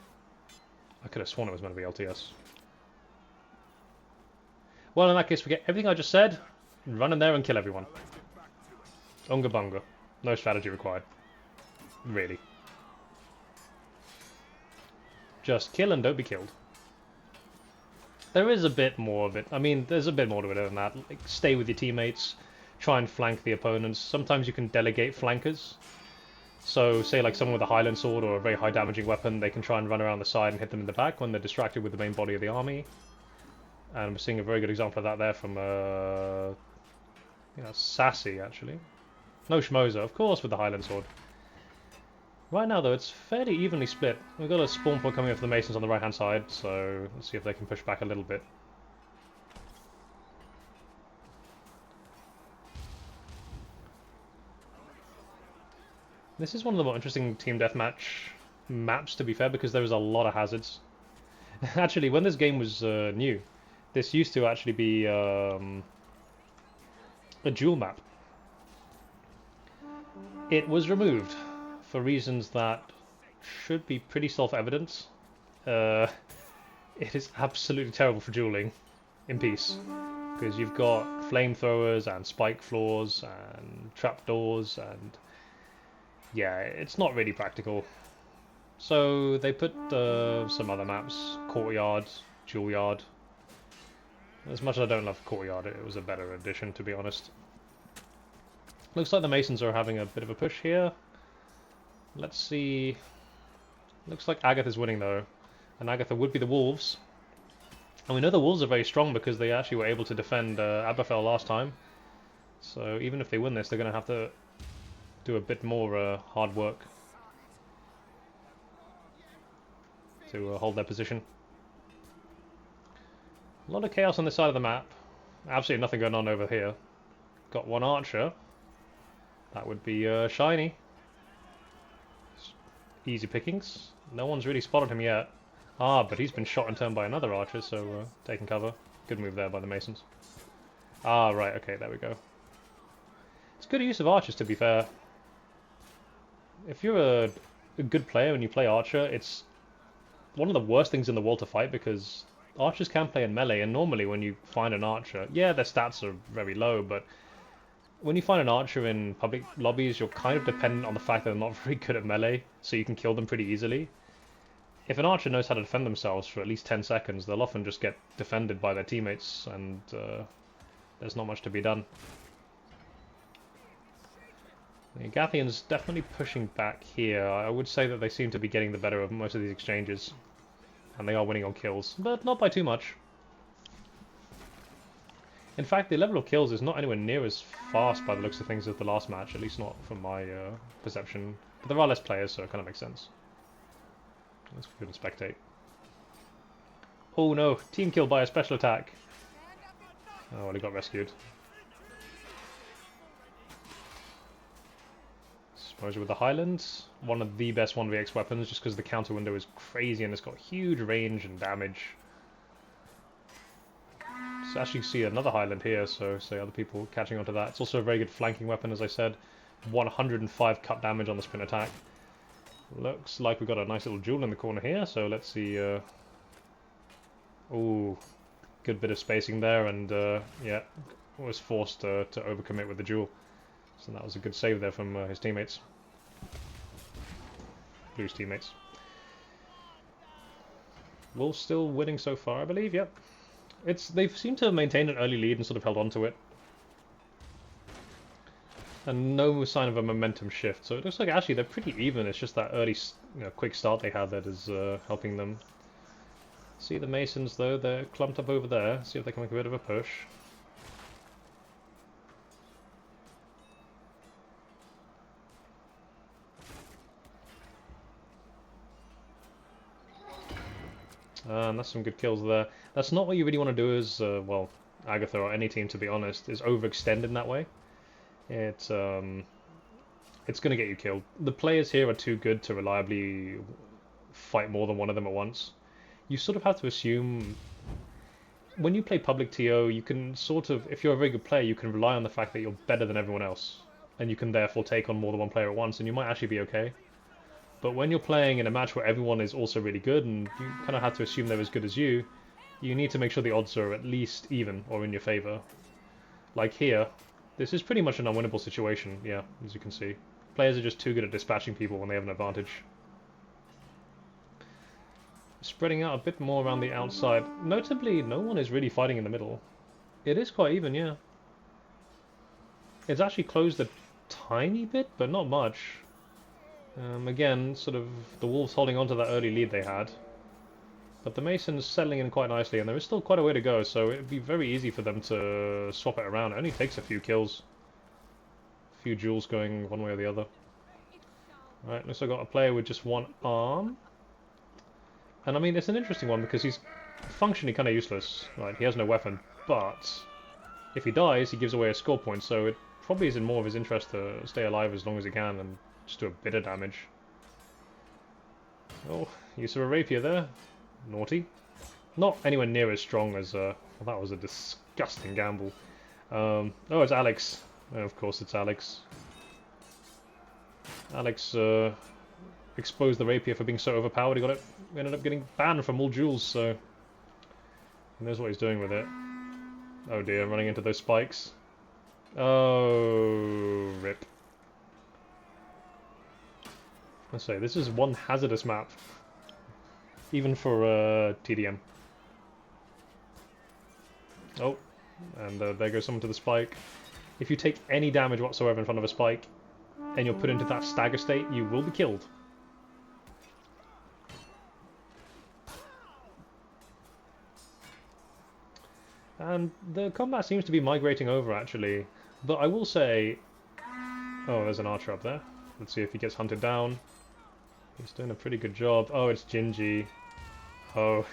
I could have sworn it was meant to be LTS. Well, in that case, forget everything I just said, run in there and kill everyone. Unga bunga. No strategy required. Really. Just kill and don't be killed. There is a bit more of it. I mean, there's a bit more to it than that. Like, stay with your teammates, try and flank the opponents. Sometimes you can delegate flankers. So, say like someone with a Highland sword or a very high damaging weapon, they can try and run around the side and hit them in the back when they're distracted with the main body of the army. And we're seeing a very good example of that there from, Sassy, actually. No Schmoza, of course, with the Highland Sword. Right now, though, it's fairly evenly split. We've got a spawn point coming up for the Masons on the right-hand side, so let's see if they can push back a little bit. This is one of the more interesting Team Deathmatch maps, to be fair, because there is a lot of hazards. Actually, when this game was new, this used to actually be a duel map. It was removed for reasons that should be pretty self-evident. It is absolutely terrible for dueling in peace, because you've got flamethrowers and spike floors and trapdoors, and yeah, it's not really practical. So they put some other maps, Courtyard, Duel Yard. As much as I don't love Courtyard, it was a better addition, to be honest. Looks like the Masons are having a bit of a push here. Let's see. Looks like Agatha's winning, though. And Agatha would be the Wolves. And we know the Wolves are very strong because they actually were able to defend Aberfell last time. So even if they win this, they're going to have to do a bit more hard work to hold their position. A lot of chaos on this side of the map. Absolutely nothing going on over here. Got one archer. That would be Shiny. Easy pickings. No one's really spotted him yet. Ah, but he's been shot in turn by another archer, so taking cover. Good move there by the Masons. Ah, right, okay, there we go. It's good use of archers, to be fair. If you're a good player and you play archer, it's one of the worst things in the world to fight, because archers can play in melee, and normally when you find an archer, yeah, their stats are very low, but when you find an archer in public lobbies, you're kind of dependent on the fact that they're not very good at melee, so you can kill them pretty easily. If an archer knows how to defend themselves for at least 10 seconds, they'll often just get defended by their teammates, and there's not much to be done. The Gathians definitely pushing back here. I would say that they seem to be getting the better of most of these exchanges. And they are winning on kills, but not by too much. In fact, the level of kills is not anywhere near as fast by the looks of things as the last match, at least not from my perception. But there are less players, so it kind of makes sense. Let's go and spectate. Oh no, team kill by a special attack. Oh, well, he got rescued. Exposure with the Highlands, one of the best 1vx weapons just because the counter window is crazy and it's got huge range and damage. So actually see another Highland here, so other people catching onto that. It's also a very good flanking weapon, as I said. 105 cut damage on the sprint attack. Looks like we've got a nice little jewel in the corner here, so let's see. Ooh, good bit of spacing there, and yeah, was forced to overcommit with the jewel. So that was a good save there from his teammates. Blue's teammates. Wolves still winning so far, I believe, yep. They've seemed to have maintained an early lead and sort of held on to it. And no sign of a momentum shift, so it looks like actually they're pretty even. It's just that early, quick start they had that is helping them. See the Masons though, they're clumped up over there. See if they can make a bit of a push. And that's some good kills there. That's not what you really want to do as, well, Agatha or any team, to be honest, is overextend in that way. It's going to get you killed. The players here are too good to reliably fight more than one of them at once. You sort of have to assume, when you play public TO, you can sort of, if you're a very good player, you can rely on the fact that you're better than everyone else. And you can therefore take on more than one player at once, and you might actually be okay. But when you're playing in a match where everyone is also really good, and you kind of have to assume they're as good as you need to make sure the odds are at least even or in your favor. Like here, this is pretty much an unwinnable situation, yeah, as you can see. Players are just too good at dispatching people when they have an advantage. Spreading out a bit more around the outside. Notably, no one is really fighting in the middle. It is quite even, yeah. It's actually closed a tiny bit, but not much. Again, sort of the Wolves holding on to that early lead they had. But the Masons settling in quite nicely, and there is still quite a way to go, so it would be very easy for them to swap it around. It only takes a few kills. A few duels going one way or the other. Alright, looks like I've got a player with just one arm. And I mean, it's an interesting one because he's functionally kind of useless. Right, he has no weapon, but if he dies, he gives away a score point, so it probably is in more of his interest to stay alive as long as he can and just do a bit of damage. Oh, use of a rapier there. Naughty. Not anywhere near as strong as... well, that was a disgusting gamble. Oh, it's Alecks. Oh, of course it's Alecks. Alecks exposed the rapier for being so overpowered. He ended up getting banned from all duels, so... He knows what he's doing with it. Oh dear, running into those spikes. Oh, rip. Let's say, this is one hazardous map. Even for TDM. Oh, and there goes someone to the spike. If you take any damage whatsoever in front of a spike, and you're put into that stagger state, you will be killed. And the combat seems to be migrating over, actually. But I will say... Oh, there's an archer up there. Let's see if he gets hunted down. He's doing a pretty good job. Oh, it's Gingy. Oh.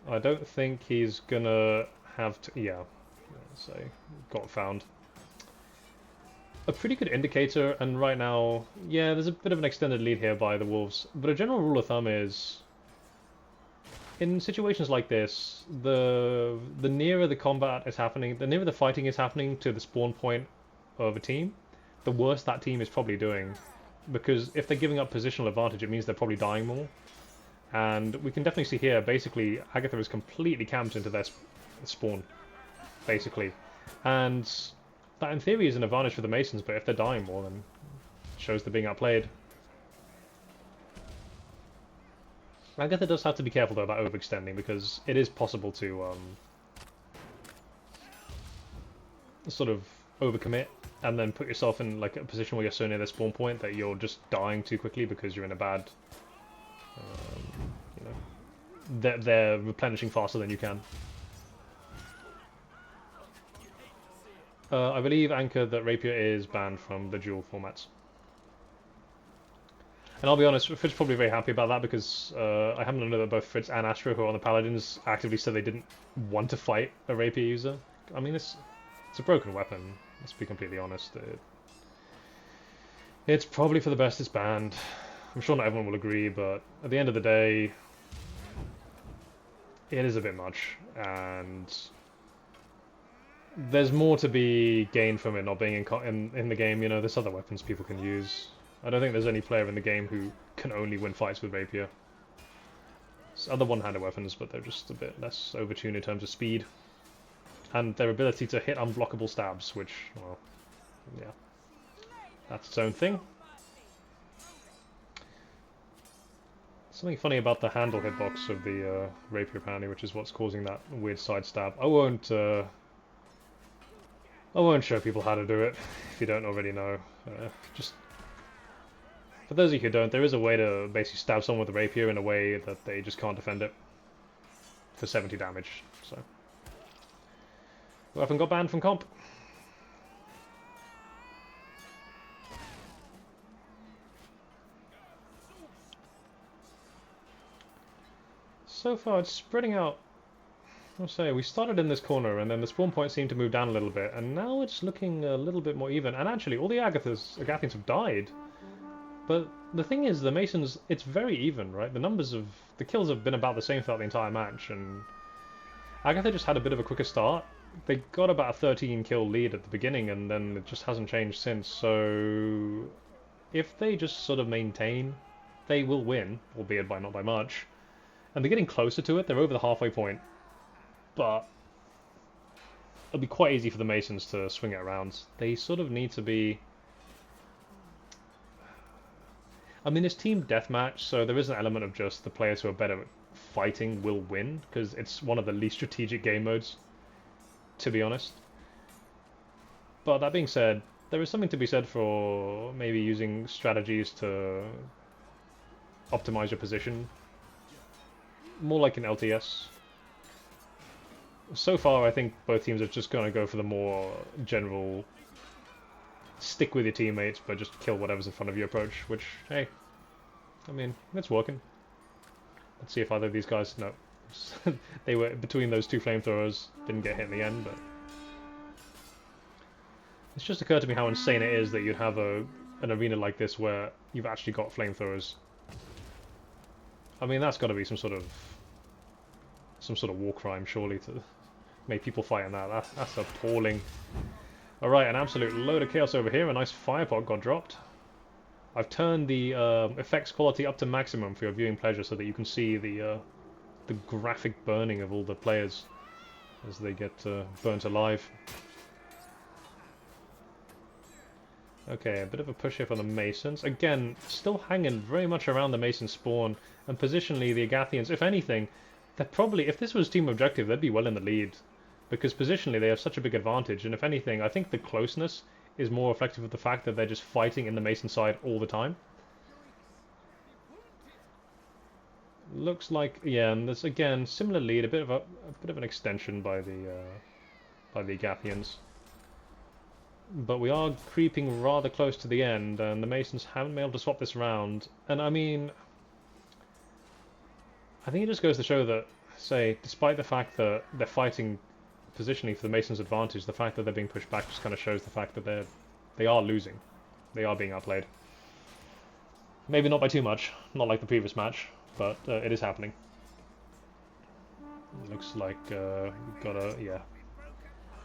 I don't think he's gonna have to... Yeah. So, got found. A pretty good indicator, and right now... Yeah, there's a bit of an extended lead here by the Wolves. But a general rule of thumb is... In situations like this, the nearer the combat is happening, the nearer the fighting is happening to the spawn point of a team, the worse that team is probably doing. Because if they're giving up positional advantage, it means they're probably dying more. And we can definitely see here, basically, Agatha is completely camped into their spawn, basically. And that in theory is an advantage for the Masons, but if they're dying more, then it shows they're being outplayed. I guess it does have to be careful though about overextending, because it is possible to sort of overcommit and then put yourself in like a position where you're so near the spawn point that you're just dying too quickly because you're in a bad, you know, they're replenishing faster than you can. I believe, Anchor, that Rapier is banned from the dual formats. And I'll be honest, Fritz is probably very happy about that, because I happen to know that both Fritz and Astro, who are on the Paladins, actively said they didn't want to fight a Rapier user. I mean, it's a broken weapon, let's be completely honest. It's probably for the best it's banned. I'm sure not everyone will agree, but at the end of the day, it is a bit much, and there's more to be gained from it not being in the game. You know, there's other weapons people can use. I don't think there's any player in the game who can only win fights with Rapier. There's other one-handed weapons, but they're just a bit less overtuned in terms of speed. And their ability to hit unblockable stabs, which, well, yeah, that's its own thing. Something funny about the handle hitbox of the Rapier, apparently, which is what's causing that weird side stab. I won't show people how to do it if you don't already know. Just for those of you who don't, there is a way to basically stab someone with a Rapier in a way that they just can't defend it for 70 damage. So, weapon got banned from comp. So far, it's spreading out. I'll say, we started in this corner, and then the spawn point seemed to move down a little bit, and now it's looking a little bit more even. And actually, all the Agathians have died. But the thing is, the Masons, it's very even, right? The numbers of the kills have been about the same throughout the entire match, and Agatha just had a bit of a quicker start. They got about a 13 kill lead at the beginning, and then it just hasn't changed since. So if they just sort of maintain, they will win, albeit not by much. And they're getting closer to it. They're over the halfway point. But it'll be quite easy for the Masons to swing it around. They sort of need to be... I mean, it's team deathmatch, so there is an element of just the players who are better at fighting will win, because it's one of the least strategic game modes, to be honest. But that being said, there is something to be said for maybe using strategies to optimize your position. More like an LTS. So far, I think both teams are just going to go for the more general stick with your teammates, but just kill whatever's in front of you approach, which, hey, I mean, it's working. Let's see if either of these guys... No. They were between those two flamethrowers, didn't get hit in the end, but... It's just occurred to me how insane it is that you'd have an arena like this where you've actually got flamethrowers. I mean, that's got to be some sort of war crime, surely, to make people fight in that. That's appalling. Alright, an absolute load of chaos over here. A nice firepot got dropped. I've turned the effects quality up to maximum for your viewing pleasure so that you can see the graphic burning of all the players as they get burnt alive. Okay, a bit of a push here for the Masons. Again, still hanging very much around the Mason spawn, and positionally the Agathians, if anything, they're probably, if this was team objective, they'd be well in the lead. Because positionally they have such a big advantage, and if anything, I think the closeness is more reflective of the fact that they're just fighting in the Mason side all the time. Looks like, yeah, and there's again similar lead, a bit of an extension by the Agathians. But we are creeping rather close to the end, and the Masons haven't been able to swap this round. And I mean, I think it just goes to show that, say, despite the fact that they're fighting positionally for the Masons' advantage, the fact that they're being pushed back just kind of shows the fact that they are losing. They are being outplayed. Maybe not by too much, not like the previous match, but it is happening. Looks like you've got a, yeah.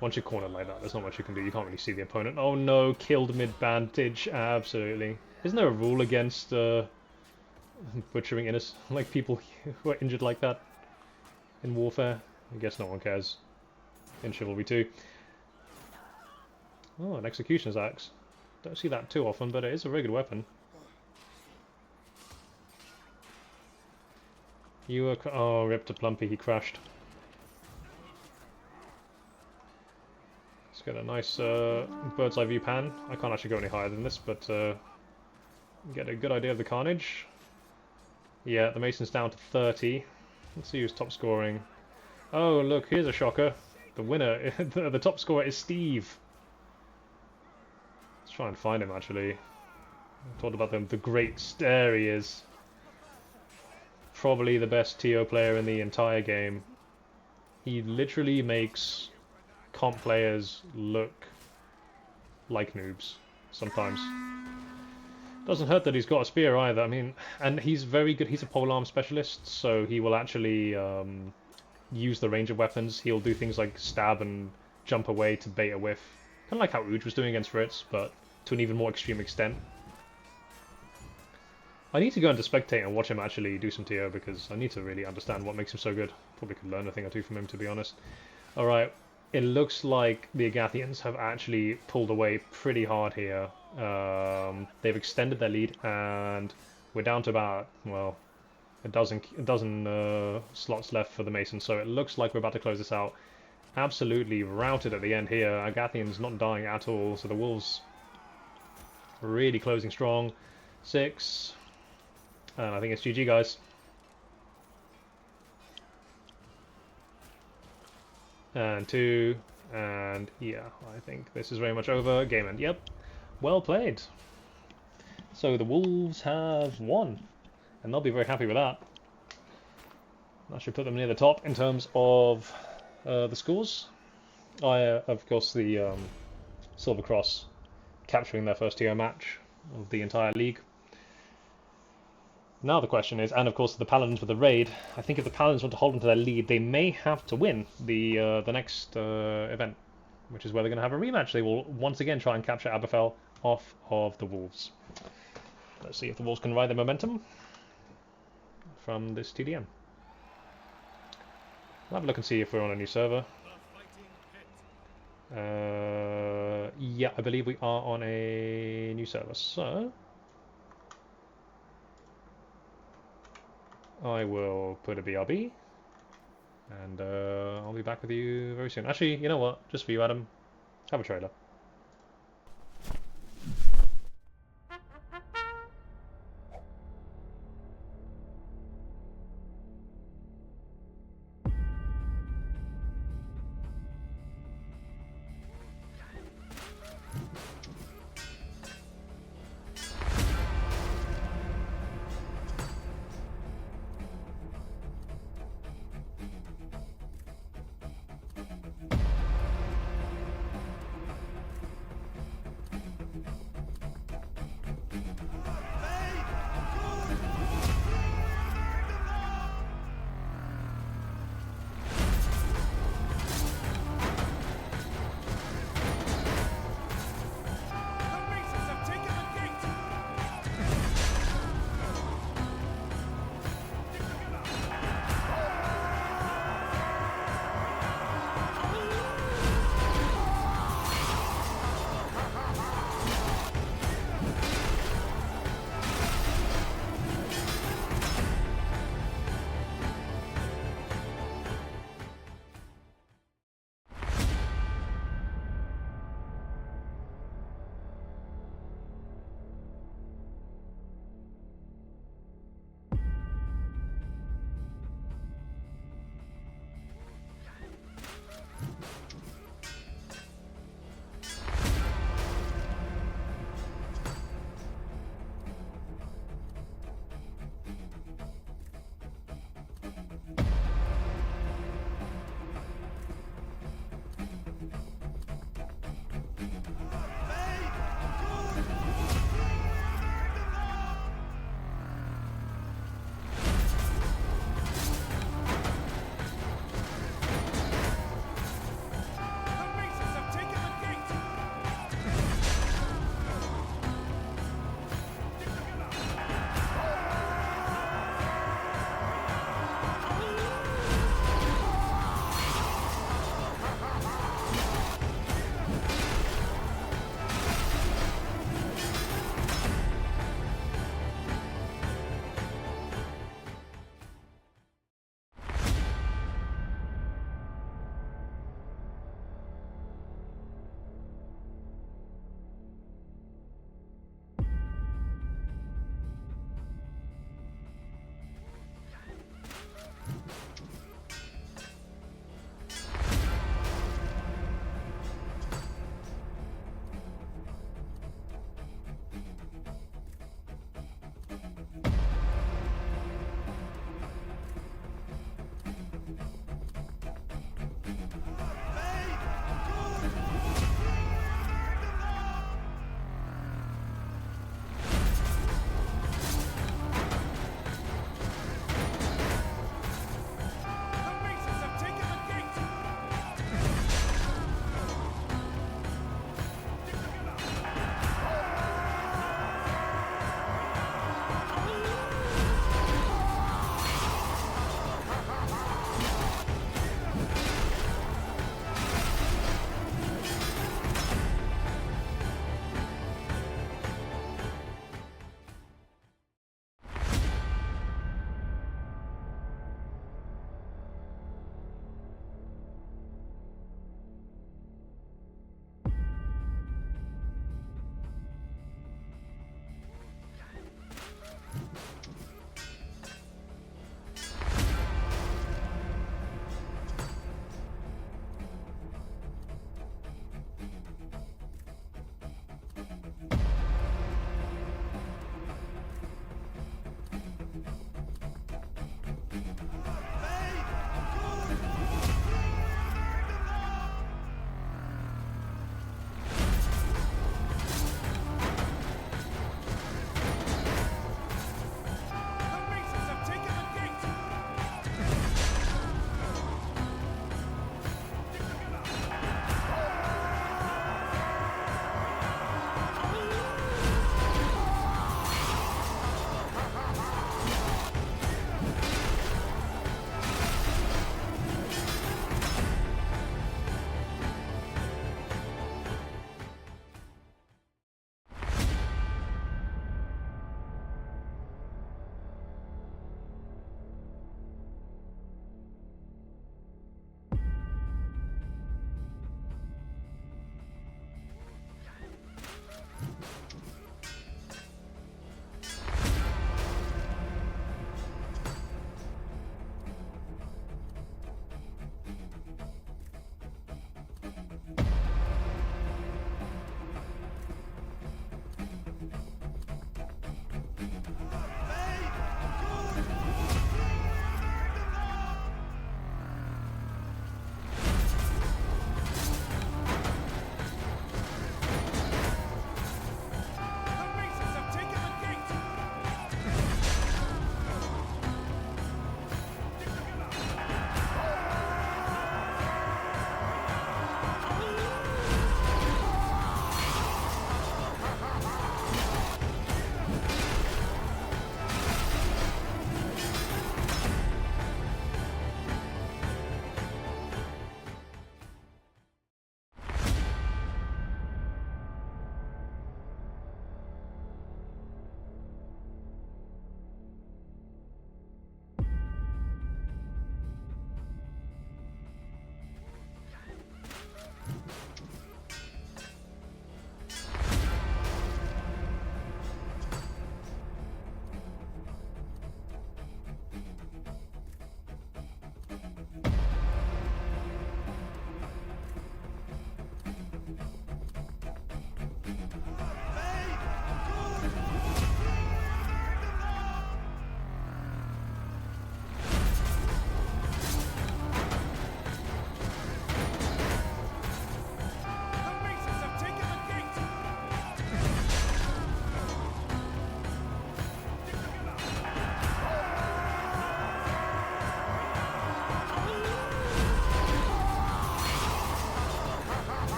Once you're cornered like that, there's not much you can do. You can't really see the opponent. Oh no, killed mid-bandage. Absolutely. Isn't there a rule against butchering innocent, like people who are injured like that in warfare? I guess no one cares in Chivalry 2. Oh, an executioner's axe. Don't see that too often, but it is a very good weapon. You were... oh, rip to Plumpy, he crashed. Let's get a nice bird's eye view pan. I can't actually go any higher than this, but get a good idea of the carnage. Yeah, the Mason's down to 30. Let's see who's top scoring. Oh, look, here's a shocker. The winner, the top scorer is Steve. Let's try and find him, actually. I talked about the great... there he is. Probably the best TO player in the entire game. He literally makes comp players look like noobs sometimes. Doesn't hurt that he's got a spear either. I mean, and he's very good. He's a polearm specialist, so he will actually use the range of weapons. He'll do things like stab and jump away to bait a whiff. Kind of like how Uj was doing against Fritz, but to an even more extreme extent. I need to go into spectate and watch him actually do some TO because I need to really understand what makes him so good. Probably could learn a thing or two from him, to be honest. Alright, it looks like the Agathians have actually pulled away pretty hard here. They've extended their lead and we're down to about, well, a dozen slots left for the Mason, so it looks like we're about to close this out. Absolutely routed at the end here. Agathian's not dying at all, so the Wolves really closing strong. 6, and I think it's GG, guys. And 2, and yeah, I think this is very much over. Game end. Yep, well played. So the Wolves have won, and they'll be very happy with that. That should put them near the top in terms of the scores. Of course, the Silver Cross capturing their first TO match of the entire league. Now the question is, and of course the Paladins with the raid, I think if the Paladins want to hold onto their lead, they may have to win the next event, which is where they're going to have a rematch. They will once again try and capture Aberfell off of the Wolves. Let's see if the Wolves can ride the momentum from this TDM. We'll have a look and see if we're on a new server. Yeah, I believe we are on a new server, so I will put a BRB, and I'll be back with you very soon. Actually, you know what? Just for you, Adam, have a trailer.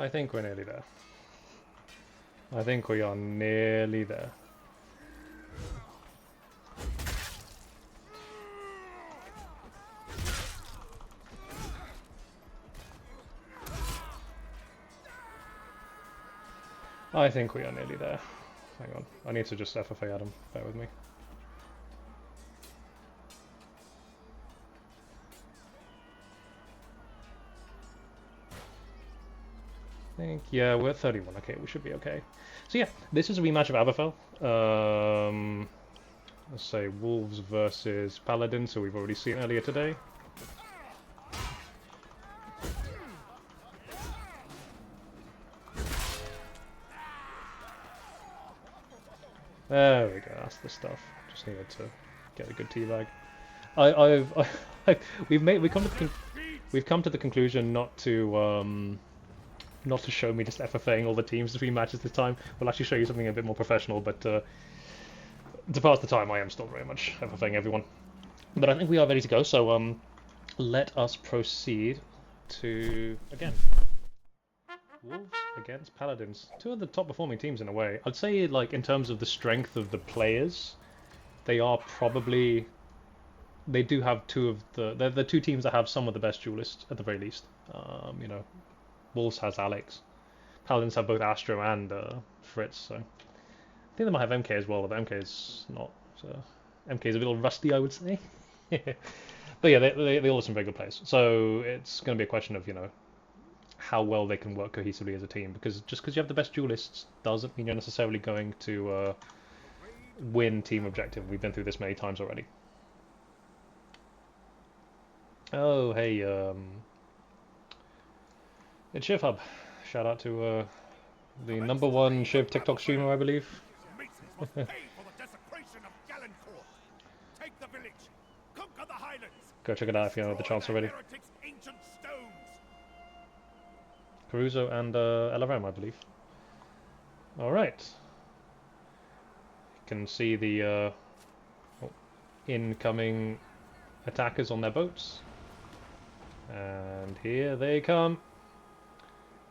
I think we're nearly there. I think we are nearly there. I think we are nearly there. Hang on, I need to just FFA at him. Bear with me. I think, yeah, we're at 31. Okay, we should be okay. So yeah, this is a rematch of Aberfell. Let's say Wolves versus Paladins, who we've already seen earlier today. There we go. That's the stuff. Just needed to get a good teabag. We've come to the conclusion not to show me just FFAing all the teams between matches this time. We'll actually show you something a bit more professional, but to pass the time, I am still very much FFAing everyone. But I think we are ready to go, so let us proceed to, again, Wolves against Paladins. Two of the top performing teams in a way. I'd say, like, in terms of the strength of the players, they are probably... They do have two of the... They're the two teams that have some of the best duelists, at the very least. You know, Wolves has Alecks. Paladins have both Astro and Fritz, so... I think they might have MK as well, but MK is not... MK is a little rusty, I would say. But yeah, they all have some very good players. So it's going to be a question of, you know, how well they can work cohesively as a team. Because just because you have the best duelists doesn't mean you're necessarily going to win team objective. We've been through this many times already. Oh, hey, it's ShivHub. Shout out to the #1 Shiv TikTok streamer, I believe. Go check it out if you have the chance already. Caruso and LRM, I believe. Alright. You can see the incoming attackers on their boats. And here they come.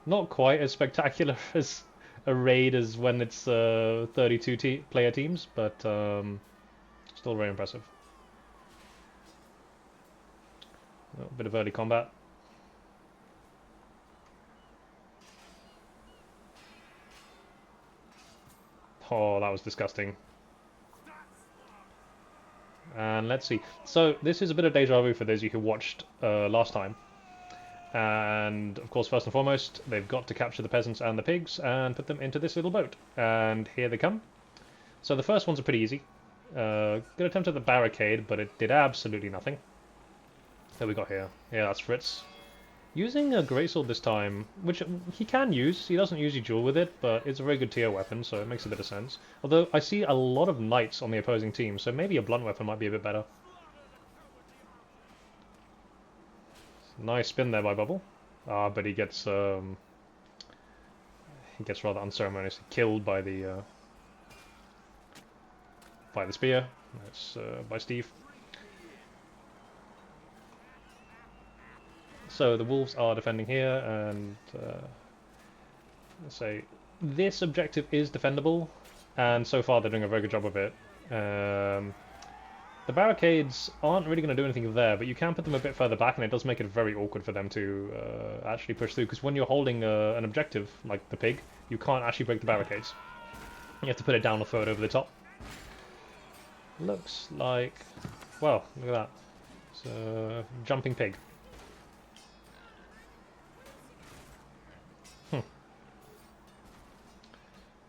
Not quite as spectacular as a raid as when it's 32 player teams, but still very impressive. A bit of early combat. Oh, that was disgusting. And let's see. So this is a bit of deja vu for those of you who watched last time. And of course, first and foremost, they've got to capture the peasants and the pigs and put them into this little boat. And here they come. So the first ones are pretty easy. Good attempt at the barricade, but it did absolutely nothing. That we got here. Yeah, that's Fritz. Using a greatsword this time, which he can use. He doesn't usually duel with it, but it's a very good tier weapon, so it makes a bit of sense. Although I see a lot of knights on the opposing team, so maybe a blunt weapon might be a bit better. Nice spin there by Bubble. But he gets rather unceremoniously killed by the spear. That's by Steve. So the Wolves are defending here, and let's say this objective is defendable, and so far they're doing a very good job of it. The barricades aren't really going to do anything there, but you can put them a bit further back, and it does make it very awkward for them to actually push through, because when you're holding an objective, like the pig, you can't actually break the barricades. You have to put it down or throw it over the top. Looks like... well, look at that. It's a jumping pig.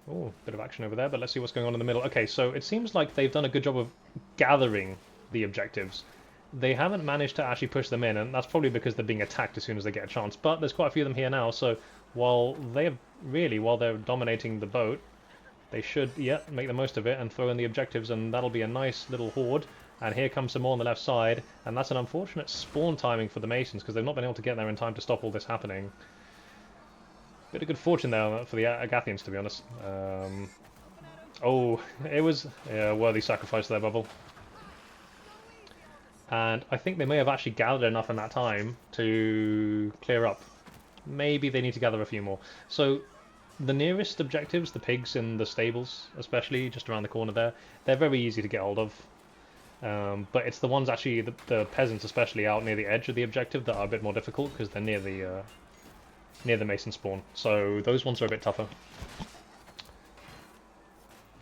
Oh, bit of action over there, but let's see what's going on in the middle. Okay, so it seems like they've done a good job of gathering the objectives. They haven't managed to actually push them in, and that's probably because they're being attacked as soon as they get a chance. But there's quite a few of them here now, so while they're dominating the boat, they should, yeah, make the most of it and throw in the objectives, and that'll be a nice little horde. And here comes some more on the left side, and that's an unfortunate spawn timing for the Masons, because they've not been able to get there in time to stop all this happening. Bit of good fortune there for the Agathians, to be honest. Oh, it was a worthy sacrifice there, Bubble. And I think they may have actually gathered enough in that time to clear up. Maybe they need to gather a few more. So the nearest objectives, the pigs in the stables, especially just around the corner there, they're very easy to get hold of. But it's the ones actually, the peasants especially out near the edge of the objective that are a bit more difficult because they're near the mason spawn. So those ones are a bit tougher.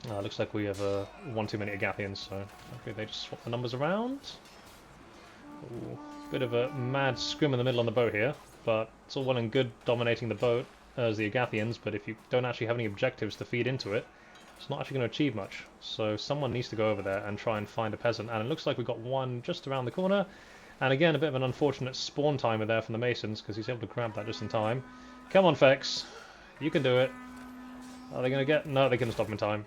Looks like we have one too many Agathians, so hopefully they just swap the numbers around. Ooh, bit of a mad scrim in the middle on the boat here, but it's all well and good dominating the boat as the Agathians, but if you don't actually have any objectives to feed into it, it's not actually going to achieve much. So someone needs to go over there and try and find a peasant, and it looks like we've got one just around the corner. And again, a bit of an unfortunate spawn timer there from the Masons, because he's able to grab that just in time. Come on, Fex. You can do it. Are they going to get... No, they couldn't stop him in time.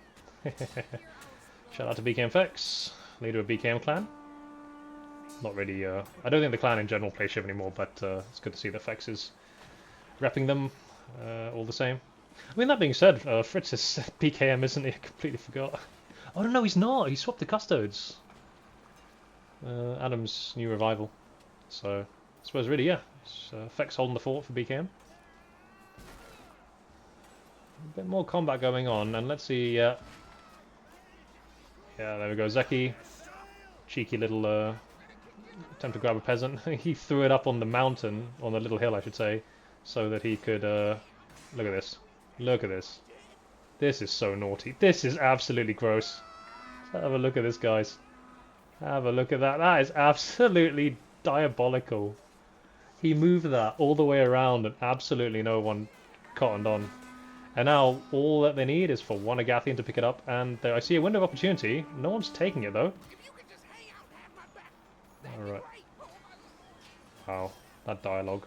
Shout out to BKM Fex, leader of BKM clan. Not really... I don't think the clan in general plays Shiv anymore, but it's good to see that Fex is repping them all the same. I mean, that being said, Fritz is BKM, isn't he? I completely forgot. Oh, no, he's not. He swapped the custodes. Adam's new revival. So, I suppose really, yeah. It's, Fex holding the fort for BKM. A bit more combat going on, and let's see, yeah, there we go, Zeki. Cheeky little attempt to grab a peasant. He threw it up on the mountain, on the little hill, I should say, so that he could, look at this. Look at this. This is so naughty. This is absolutely gross. Have a look at this, guys. Have a look at that. That is absolutely diabolical. He moved that all the way around and absolutely no one cottoned on. And now all that they need is for one Agathian to pick it up, and there I see a window of opportunity. No one's taking it though. Alright. Wow, that dialogue.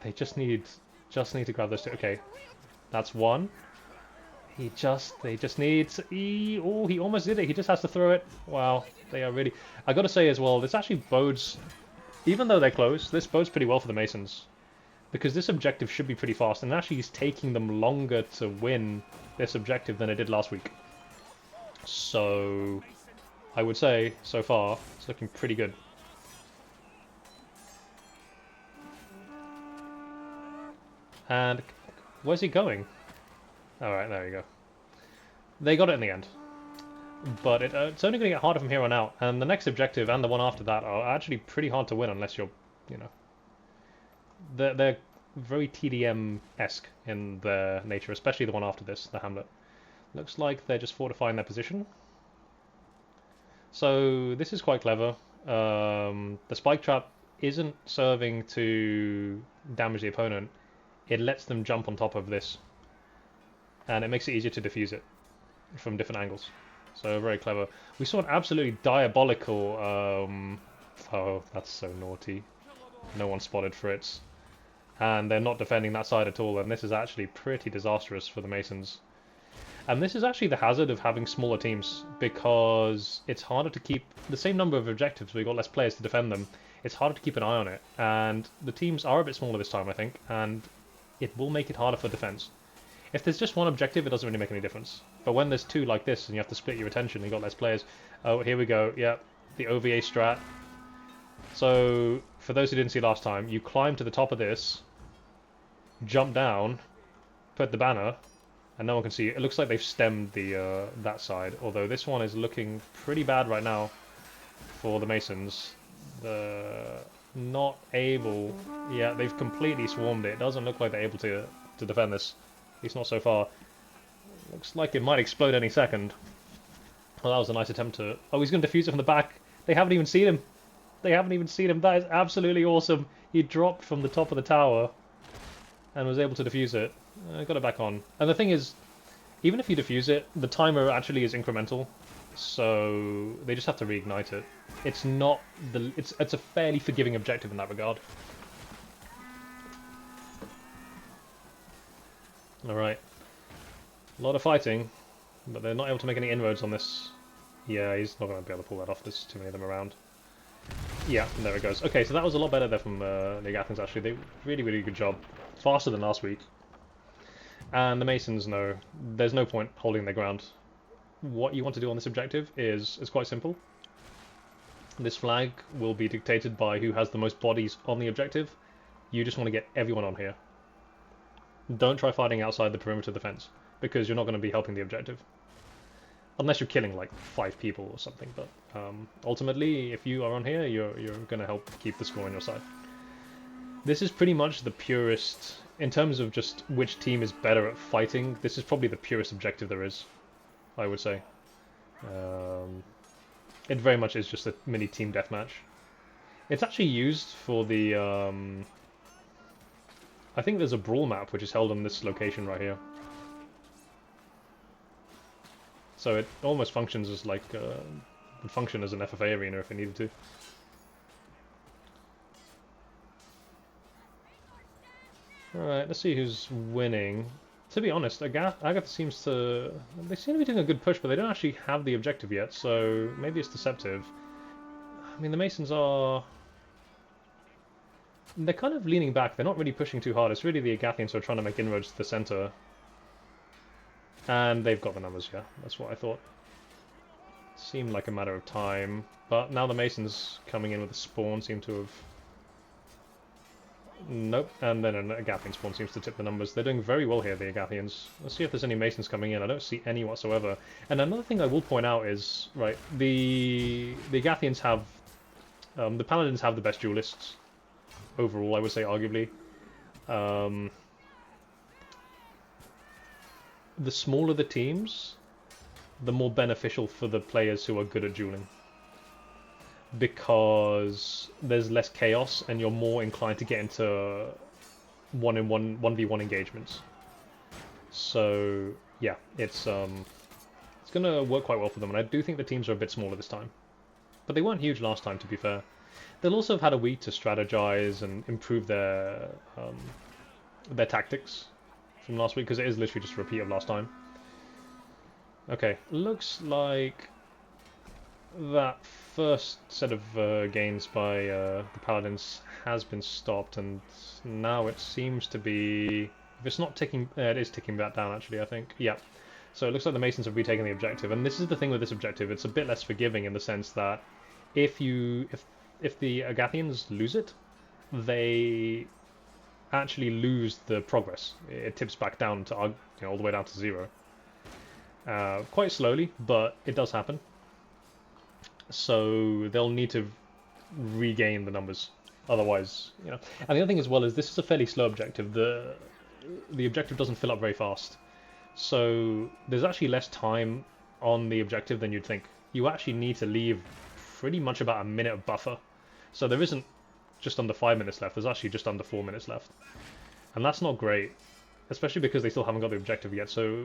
They just need to grab those two. Okay, that's one. They just need. Oh, he almost did it. He just has to throw it. Wow, they are really. I got to say as well, this actually bodes, even though they're close, this bodes pretty well for the Masons, because this objective should be pretty fast, and actually it's taking them longer to win this objective than it did last week. So, I would say so far it's looking pretty good. And where's he going? Alright, there you go. They got it in the end. But it's only going to get harder from here on out. And the next objective and the one after that are actually pretty hard to win unless you're, you know... They're very TDM-esque in their nature, especially the one after this, the Hamlet. Looks like they're just fortifying their position. So this is quite clever. The spike trap isn't serving to damage the opponent. It lets them jump on top of this. And it makes it easier to defuse it from different angles. So very clever. We saw an absolutely diabolical... oh, that's so naughty. No one spotted Fritz. And they're not defending that side at all, and this is actually pretty disastrous for the Masons. And this is actually the hazard of having smaller teams, because it's harder to keep the same number of objectives, we've got less players to defend them. It's harder to keep an eye on it, and the teams are a bit smaller this time, I think, and it will make it harder for defense. If there's just one objective, it doesn't really make any difference. But when there's two like this, and you have to split your attention, you've got less players. Oh, here we go, yeah, the OVA strat. So, for those who didn't see last time, you climb to the top of this, jump down, put the banner, and no one can see it. It looks like they've stemmed the that side, although this one is looking pretty bad right now for the Masons. Not able... Yeah, they've completely swarmed it. It doesn't look like they're able to defend this. At least not so far. Looks like it might explode any second. Well, that was a nice attempt to... Oh, he's going to defuse it from the back. They haven't even seen him. They haven't even seen him. That is absolutely awesome. He dropped from the top of the tower and was able to defuse it. Got it back on. And the thing is, even if you defuse it, the timer actually is incremental. So they just have to reignite it. It's not the... It's a fairly forgiving objective in that regard. Alright. A lot of fighting, but they're not able to make any inroads on this. Yeah, he's not going to be able to pull that off. There's too many of them around. Yeah, there it goes. Okay, so that was a lot better there from the Athens, actually. They really, really good job. Faster than last week. And the Masons know there's no point holding their ground. What you want to do on this objective is quite simple. This flag will be dictated by who has the most bodies on the objective, You just want to get everyone on here. Don't try fighting outside the perimeter defense, because you're not going to be helping the objective. Unless you're killing like 5 people or something, but ultimately, if you are on here, you're going to help keep the score on your side. This is pretty much the purest, in terms of just which team is better at fighting, this is probably the purest objective there is, I would say. It very much is just a mini team deathmatch. It's actually used for the, I think there's a brawl map which is held on this location right here. So it almost functions as like, would function as an FFA arena if it needed to. Alright, let's see who's winning. To be honest, Agatha seems to... They seem to be doing a good push, but they don't actually have the objective yet, so maybe it's deceptive. I mean, the Masons are... They're kind of leaning back. They're not really pushing too hard. It's really the Agathians who are trying to make inroads to the center. And they've got the numbers, yeah. That's what I thought. Seemed like a matter of time. But now the Masons coming in with a spawn seem to have... Nope, and then an Agathian spawn seems to tip the numbers. They're doing very well here, the Agathians. Let's see if there's any Masons coming in. I don't see any whatsoever. And another thing I will point out is, right, the Agathians have... the Paladins have the best duelists. Overall, I would say, arguably. The smaller the teams, the more beneficial for the players who are good at dueling. Because there's less chaos and you're more inclined to get into 1v1 engagements. So yeah, it's gonna work quite well for them, and I do think the teams are a bit smaller this time. But they weren't huge last time, to be fair. They'll also have had a week to strategize and improve their tactics from last week, because it is literally just a repeat of last time. Okay, looks like that first set of gains by the Paladins has been stopped, and now it seems to be... If it's not ticking... it is ticking back down, actually, I think. Yeah. So it looks like the Masons have retaken the objective, and this is the thing with this objective. It's a bit less forgiving in the sense that if the Agathians lose it, they actually lose the progress. It tips back down to, all the way down to 0. Quite slowly, but it does happen. So they'll need to regain the numbers, otherwise, And the other thing as well is this is a fairly slow objective. The objective doesn't fill up very fast, so there's actually less time on the objective than you'd think. You actually need to leave pretty much about a minute of buffer, so there isn't just under 5 minutes left. There's actually just under 4 minutes left, and that's not great, especially because they still haven't got the objective yet. So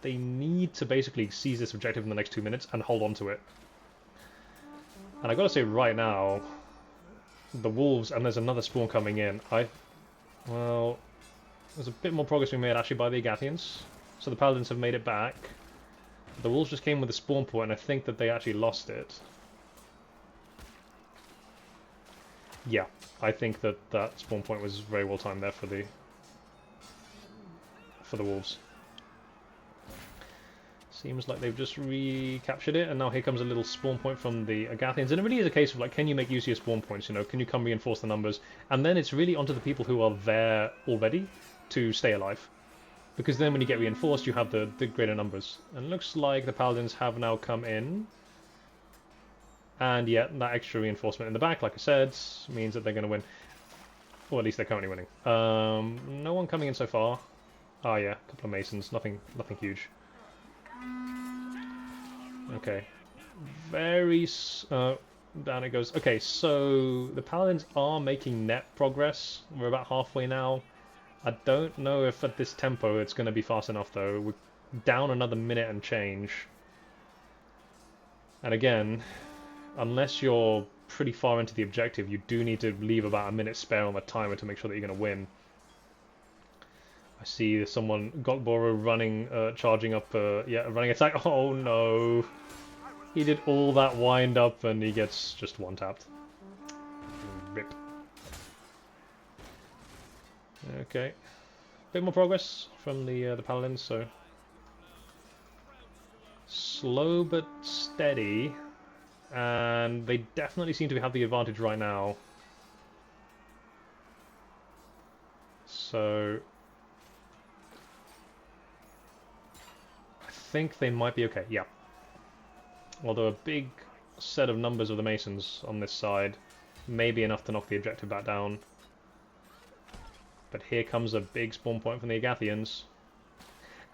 they need to basically seize this objective in the next 2 minutes and hold on to it. And I gotta say right now, the Wolves, and there's another spawn coming in, well, there's a bit more progress being made actually by the Agathians. So the Paladins have made it back. The Wolves just came with a spawn point, and I think that they actually lost it. Yeah, I think that that spawn point was very well timed there for the Wolves. Seems like they've just recaptured it, and now here comes a little spawn point from the Agathians. And it really is a case of, like, can you make use of your spawn points, Can you come reinforce the numbers? And then it's really onto the people who are there already to stay alive. Because then when you get reinforced, you have the greater numbers. And it looks like the Paladins have now come in. And yeah, that extra reinforcement in the back, like I said, means that they're going to win. Or at least they're currently winning. No one coming in so far. Ah yeah, a couple of Masons, nothing huge. Okay, down it goes. Okay, so the Paladins are making net progress. We're about halfway now. I don't know if at this tempo it's going to be fast enough, though. We're down another minute and change. And again, unless you're pretty far into the objective, you do need to leave about a minute spare on the timer to make sure that you're going to win. I see someone, Gotboro, running, charging up, running attack. Oh no! He did all that wind up and he gets just one-tapped. Rip. Okay. Bit more progress from the Paladins, so... Slow but steady. And they definitely seem to have the advantage right now. So I think they might be okay. Yeah. Although a big set of numbers of the Masons on this side may be enough to knock the objective back down. But here comes a big spawn point from the Agathians.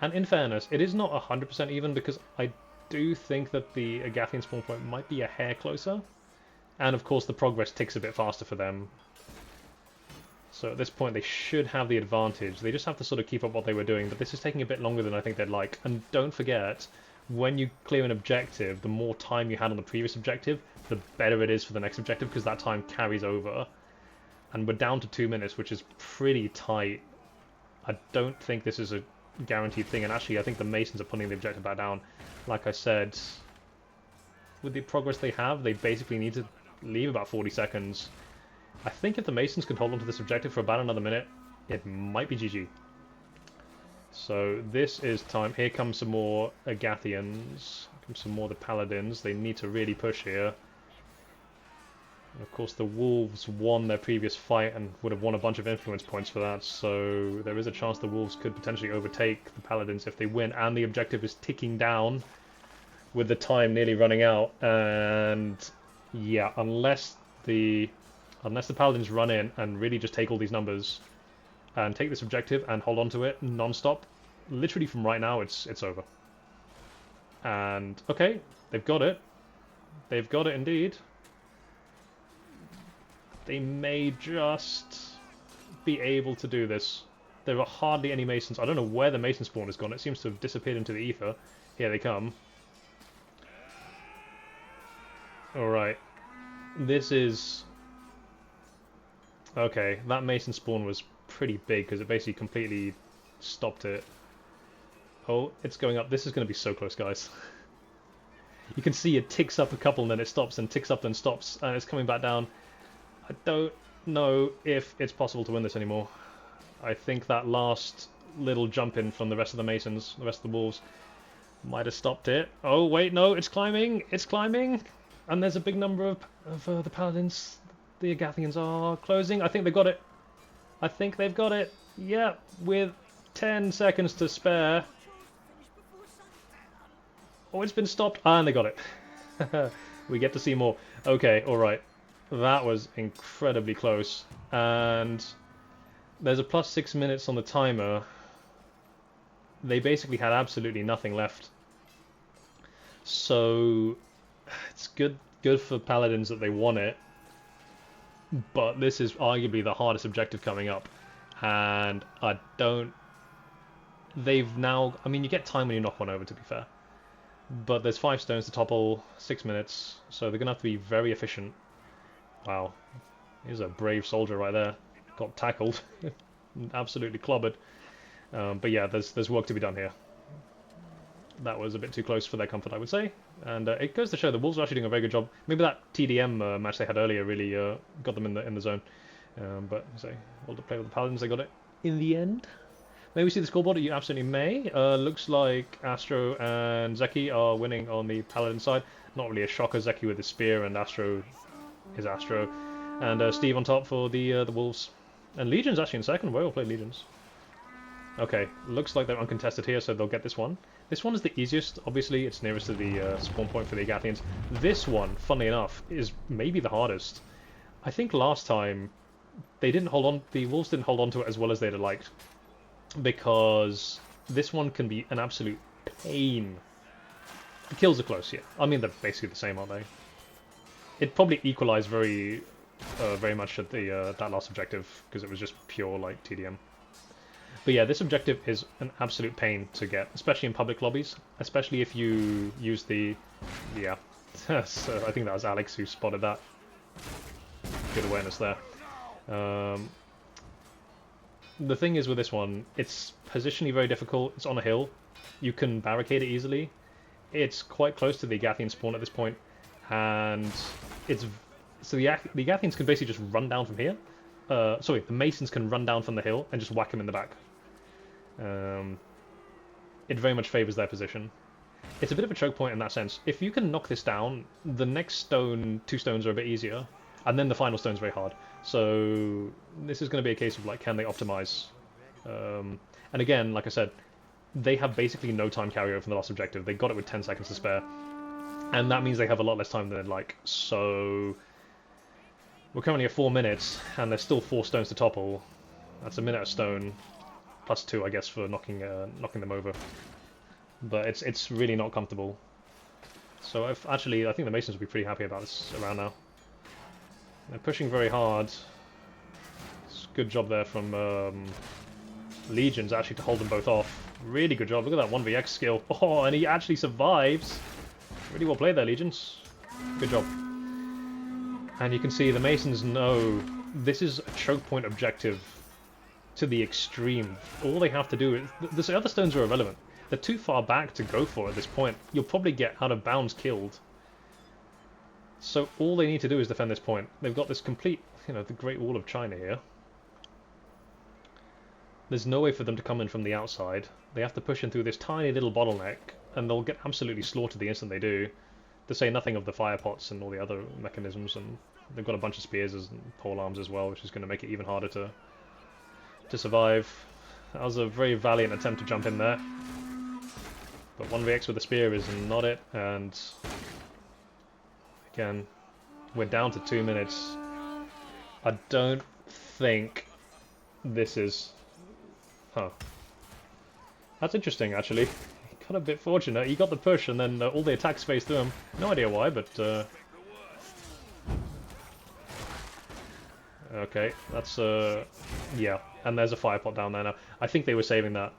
And in fairness, it is not 100% even because I do think that the Agathian spawn point might be a hair closer. And of course the progress ticks a bit faster for them. So at this point they should have the advantage. They just have to sort of keep up what they were doing, but this is taking a bit longer than I think they'd like. And don't forget, when you clear an objective, the more time you had on the previous objective, the better it is for the next objective, because that time carries over. And we're down to 2 minutes, which is pretty tight. I don't think this is a guaranteed thing, and actually I think the Masons are putting the objective back down. Like I said, with the progress they have, they basically need to leave about 40 seconds. I think if the Masons can hold on to this objective for about another minute, it might be GG. So this is time. Here comes some more Agathians. Here comes some more the Paladins. They need to really push here. And of course the Wolves won their previous fight and would have won a bunch of influence points for that, so there is a chance the Wolves could potentially overtake the Paladins if they win, and the objective is ticking down with the time nearly running out. And yeah, unless the Paladins run in and really just take all these numbers and take this objective and hold on to it non-stop, literally from right now it's over. And okay, they've got it. They've got it indeed. They may just be able to do this. There are hardly any Masons. I don't know where the Mason spawn has gone. It seems to have disappeared into the ether. Here they come. Alright. This is... okay, that Mason spawn was pretty big because it basically completely stopped it. Oh, it's going up. This is going to be so close, guys. You can see it ticks up a couple and then it stops, and ticks up and stops, and it's coming back down. I don't know if it's possible to win this anymore. I think that last little jump in from the rest of the Masons, the rest of the Wolves, might have stopped it. Oh, wait, no, it's climbing! It's climbing! And there's a big number of the Paladins. The Agathians are closing. I think they've got it. I think they've got it. Yeah, with 10 seconds to spare. Oh, it's been stopped. And they got it. We get to see more. Okay, alright. That was incredibly close. And there's a plus 6 minutes on the timer. They basically had absolutely nothing left. So it's good for Paladins that they won it. But this is arguably the hardest objective coming up. And I don't... they've now... I mean, you get time when you knock one over, to be fair. But there's 5 stones to topple, 6 minutes. So they're going to have to be very efficient. Wow. Here's a brave soldier right there. Got tackled. Absolutely clobbered. But yeah, there's work to be done here. That was a bit too close for their comfort, I would say. And it goes to show the Wolves are actually doing a very good job. Maybe that TDM match they had earlier really got them in the zone. But say, all to play with the Paladins, they got it in the end. May we see the scoreboard? You absolutely may. Looks like Astro and Zeki are winning on the Paladin side. Not really a shocker. Zeki with the spear, and Astro is Astro. And Steve on top for the Wolves. And Legion's actually in second. Well played, Legions. Okay, looks like they're uncontested here, so they'll get this one. This one is the easiest. Obviously, it's nearest to the spawn point for the Agathians. This one, funnily enough, is maybe the hardest. I think last time they didn't hold on. The Wolves didn't hold on to it as well as they'd have liked, because this one can be an absolute pain. The kills are close, yeah. I mean, they're basically the same, aren't they? It probably equalized very much at the that last objective because it was just pure like TDM. But yeah, this objective is an absolute pain to get, especially in public lobbies, especially if you use the... yeah, so I think that was Alecks who spotted that. Good awareness there. The thing is with this one, it's positionally very difficult. It's on a hill. You can barricade it easily. It's quite close to the Agathian spawn at this point, and it's... so the Agathians can basically just run down from here. Sorry, the Masons can run down from the hill and just whack them in the back. It very much favours their position. It's a bit of a choke point in that sense. If you can knock this down, the next 2 stones are a bit easier, and then the final stone's very hard. So this is going to be a case of like, can they optimise And again, like I said, they have basically no time carryover from the last objective. They got it with 10 seconds to spare. And that means they have a lot less time than they'd like. So we're currently at 4 minutes, and there's still 4 stones to topple. That's a minute a stone, plus 2, I guess, for knocking them over. But it's really not comfortable. So actually, I think the Masons will be pretty happy about this around now. They're pushing very hard. It's a good job there from Legions actually to hold them both off. Really good job. Look at that 1vx skill. Oh, and he actually survives. Really well played there, Legions. Good job. And you can see the Masons know this is a choke point objective to the extreme. All they have to do is... The other stones are irrelevant. They're too far back to go for at this point. You'll probably get out of bounds killed. So all they need to do is defend this point. They've got this complete, the Great Wall of China here. There's no way for them to come in from the outside. They have to push in through this tiny little bottleneck, and they'll get absolutely slaughtered the instant they do. To say nothing of the fire pots and all the other mechanisms, and they've got a bunch of spears and pole arms as well, which is going to make it even harder to survive. That was a very valiant attempt to jump in there. But 1vx with the spear is not it, and again, we're down to 2 minutes. I don't think this is... Huh. That's interesting, actually. He got a bit fortunate. He got the push, and then all the attacks phased through him. No idea why, but... Okay, that's... Yeah, and there's a fire pot down there now. I think they were saving that.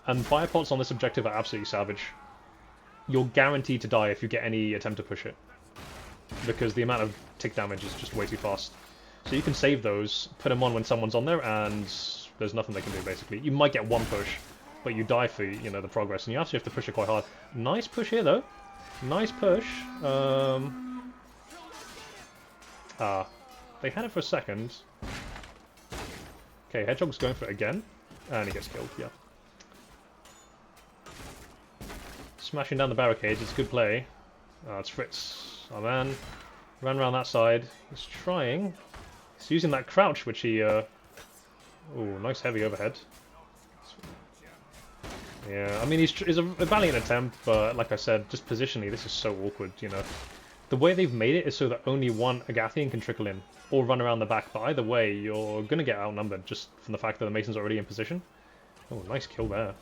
And fire pots on this objective are absolutely savage. You're guaranteed to die if you get any attempt to push it. Because the amount of tick damage is just way too fast. So you can save those, put them on when someone's on there, and there's nothing they can do, basically. You might get one push, but you die for, the progress. And you actually have to push it quite hard. Nice push here, though. Nice push. They had it for a second. Okay, Hedgehog's going for it again. And he gets killed, yeah. Smashing down the barricades, it's good play. It's Fritz. Oh man. Ran around that side. He's trying. He's using that crouch, which he... Oh, nice heavy overhead. Yeah, I mean, it's a valiant attempt, but like I said, just positionally, this is so awkward, The way they've made it is so that only one Agathian can trickle in, or run around the back, but either way, you're going to get outnumbered just from the fact that the Mason's already in position. Oh, nice kill there.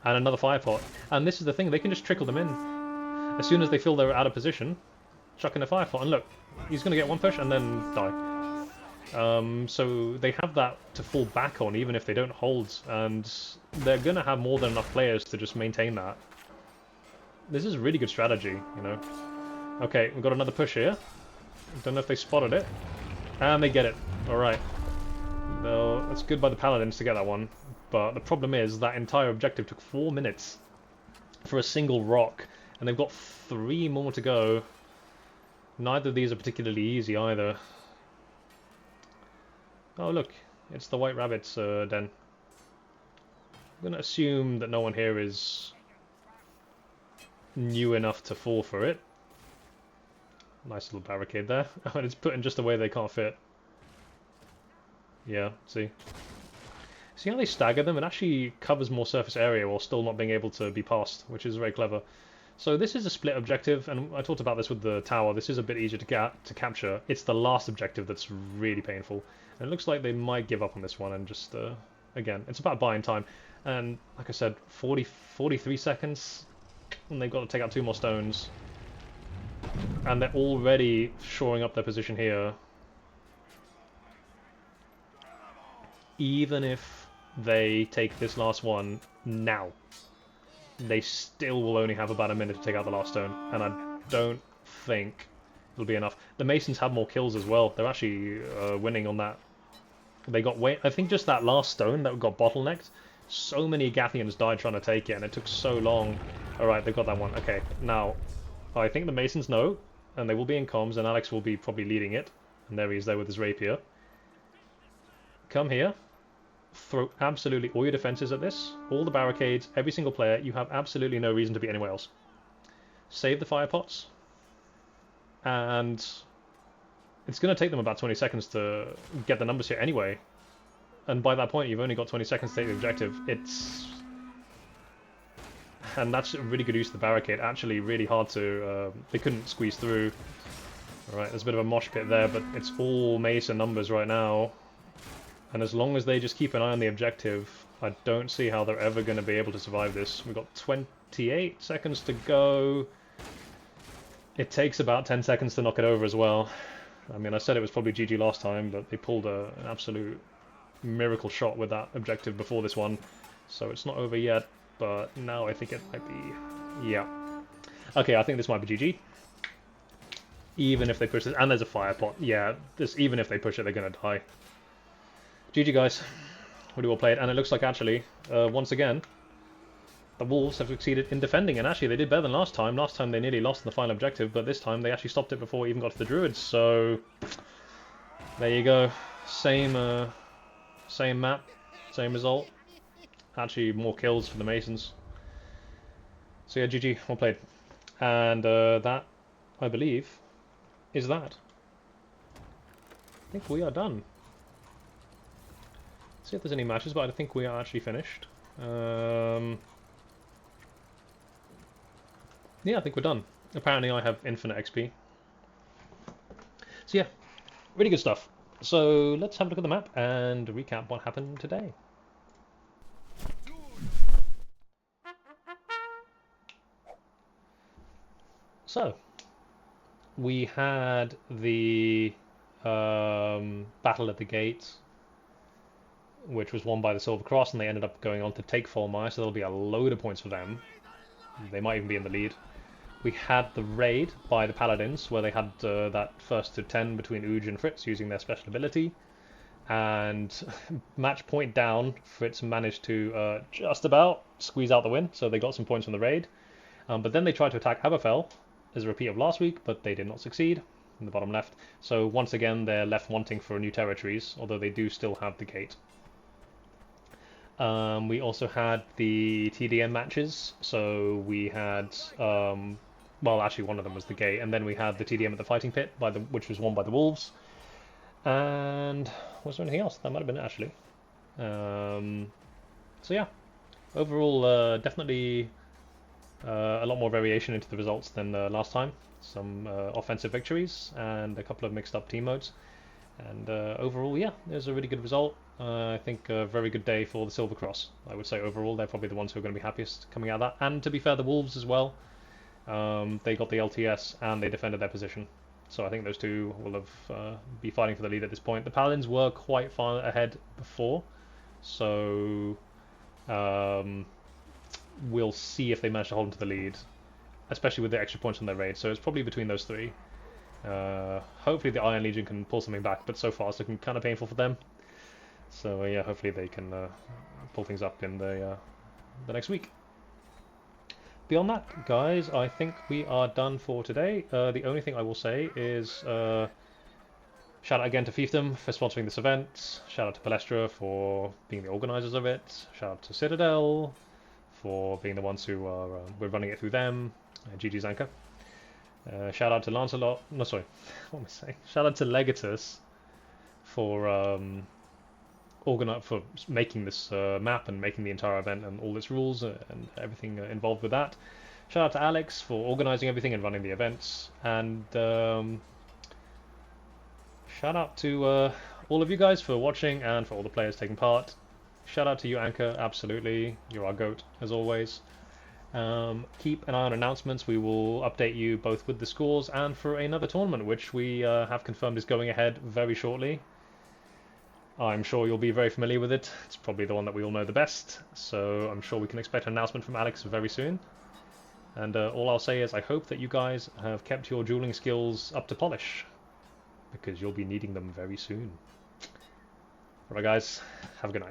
And another fire pot. And this is the thing, they can just trickle them in. As soon as they feel they're out of position, chuck in a fire pot, and look, he's going to get one push and then die. So they have that to fall back on even if they don't hold, and they're going to have more than enough players to just maintain that. This is a really good strategy, Okay, we've got another push here. Don't know if they spotted it. And they get it. Alright. Well, that's good by the Paladins to get that one. But the problem is that entire objective took 4 minutes for a single rock. And they've got 3 more to go. Neither of these are particularly easy either. Oh look, it's the White Rabbit's den. I'm going to assume that no one here is new enough to fall for it. Nice little barricade there. And it's put in just the way they can't fit. Yeah, see? See how they stagger them? It actually covers more surface area while still not being able to be passed, which is very clever. So this is a split objective, and I talked about this with the tower. This is a bit easier to capture. It's the last objective that's really painful. And it looks like they might give up on this one and just, again, it's about buying time. And like I said, 43 seconds, and they've got to take out 2 more stones. And they're already shoring up their position here. Even if they take this last one now, they still will only have about a minute to take out the last stone, and I don't think it'll be enough. The Masons have more kills as well. They're actually winning on that. They got I think just that last stone that got bottlenecked. So many Agathians died trying to take it, and it took so long. Alright, they've got that one. Okay, now, I think the Masons know, and they will be in comms, and Alecks will be probably leading it. And there he is there with his rapier. Come here. Throw absolutely all your defenses at this. All the barricades, every single player. You have absolutely no reason to be anywhere else. Save the fire pots. And it's going to take them about 20 seconds to get the numbers here anyway. and by that point you've only got 20 seconds to take the objective. And that's a really good use of the barricade. Actually, really hard to. They couldn't squeeze through. All right, there's a bit of a mosh pit there, but it's all Mason numbers right now. And as long as they just keep an eye on the objective, I don't see how they're ever going to be able to survive this. We've got 28 seconds to go. It takes about 10 seconds to knock it over as well. I mean, I said it was probably GG last time, but they pulled an absolute miracle shot with that objective before this one. So it's not over yet, but now I think it might be... Yeah. Okay, I think this might be GG. Even if they push it, and there's a fire pot. Yeah, even if they push it, they're going to die. GG, guys. Really well played. And it looks like, actually, once again, the Wolves have succeeded in defending. And actually, they did better than last time. Last time, they nearly lost the final objective, but this time, they actually stopped it before it even got to the Druids. So, there you go. Same map, same result. Actually, more kills for the Masons. So yeah, GG, well played. And that, I believe, is that. I think we are done. See if there's any matches, but I think we are actually finished. Yeah, I think we're done. Apparently I have infinite XP. So yeah, really good stuff. So let's have a look at the map and recap what happened today. So, we had the battle at the gate, which was won by the Silver Cross, and they ended up going on to take Folmire, so there'll be a load of points for them. They might even be in the lead. We had the raid by the Paladins, where they had that first to 10 between Uj and Fritz using their special ability. And match point down, Fritz managed to just about squeeze out the win, so they got some points from the raid. But then they tried to attack Aberfell, as a repeat of last week, but they did not succeed in the bottom left. So once again, they're left wanting for new territories, although they do still have the gate. We also had the TDM matches, so we had, well, actually one of them was the gate, and then we had the TDM at the Fighting Pit, which was won by the Wolves. And was there anything else? That might have been it, actually. So yeah, overall, definitely a lot more variation into the results than last time. Some offensive victories and a couple of mixed up team modes. And overall, yeah, it was a really good result. I think a very good day for the Silver Cross. I would say overall, they're probably the ones who are going to be happiest coming out of that. And to be fair, the Wolves as well. They got the LTS and they defended their position. So I think those two will have be fighting for the lead at this point. The Paladins were quite far ahead before. So we'll see if they manage to hold into the lead, especially with the extra points on their raid. So it's probably between those three. Hopefully the Iron Legion can pull something back, but so far it's looking kind of painful for them. So yeah, hopefully they can pull things up in the next week. Beyond that, guys, I think we are done for today. The only thing I will say is shout out again to Fiefdom for sponsoring this event. Shout out to Palestra for being the organisers of it. Shout out to Citadel for being the ones who are we're running it through them. GG's Anchor. Shout out to Lancelot. No, sorry, what am I saying? Shout out to Legatus for for making this map and making the entire event and all its rules and everything involved with that. Shout out to Alecks for organising everything and running the events. And shout out to all of you guys for watching and for all the players taking part. Shout out to you, Anchor. Absolutely, you're our goat as always. Keep an eye on announcements. We will update you both with the scores and for another tournament, which we have confirmed is going ahead very shortly. I'm sure you'll be very familiar with it. It's probably the one that we all know the best, so I'm sure we can expect an announcement from Alecks very soon. And all I'll say is I hope that you guys have kept your dueling skills up to polish, because you'll be needing them very soon. Alright guys, have a good night.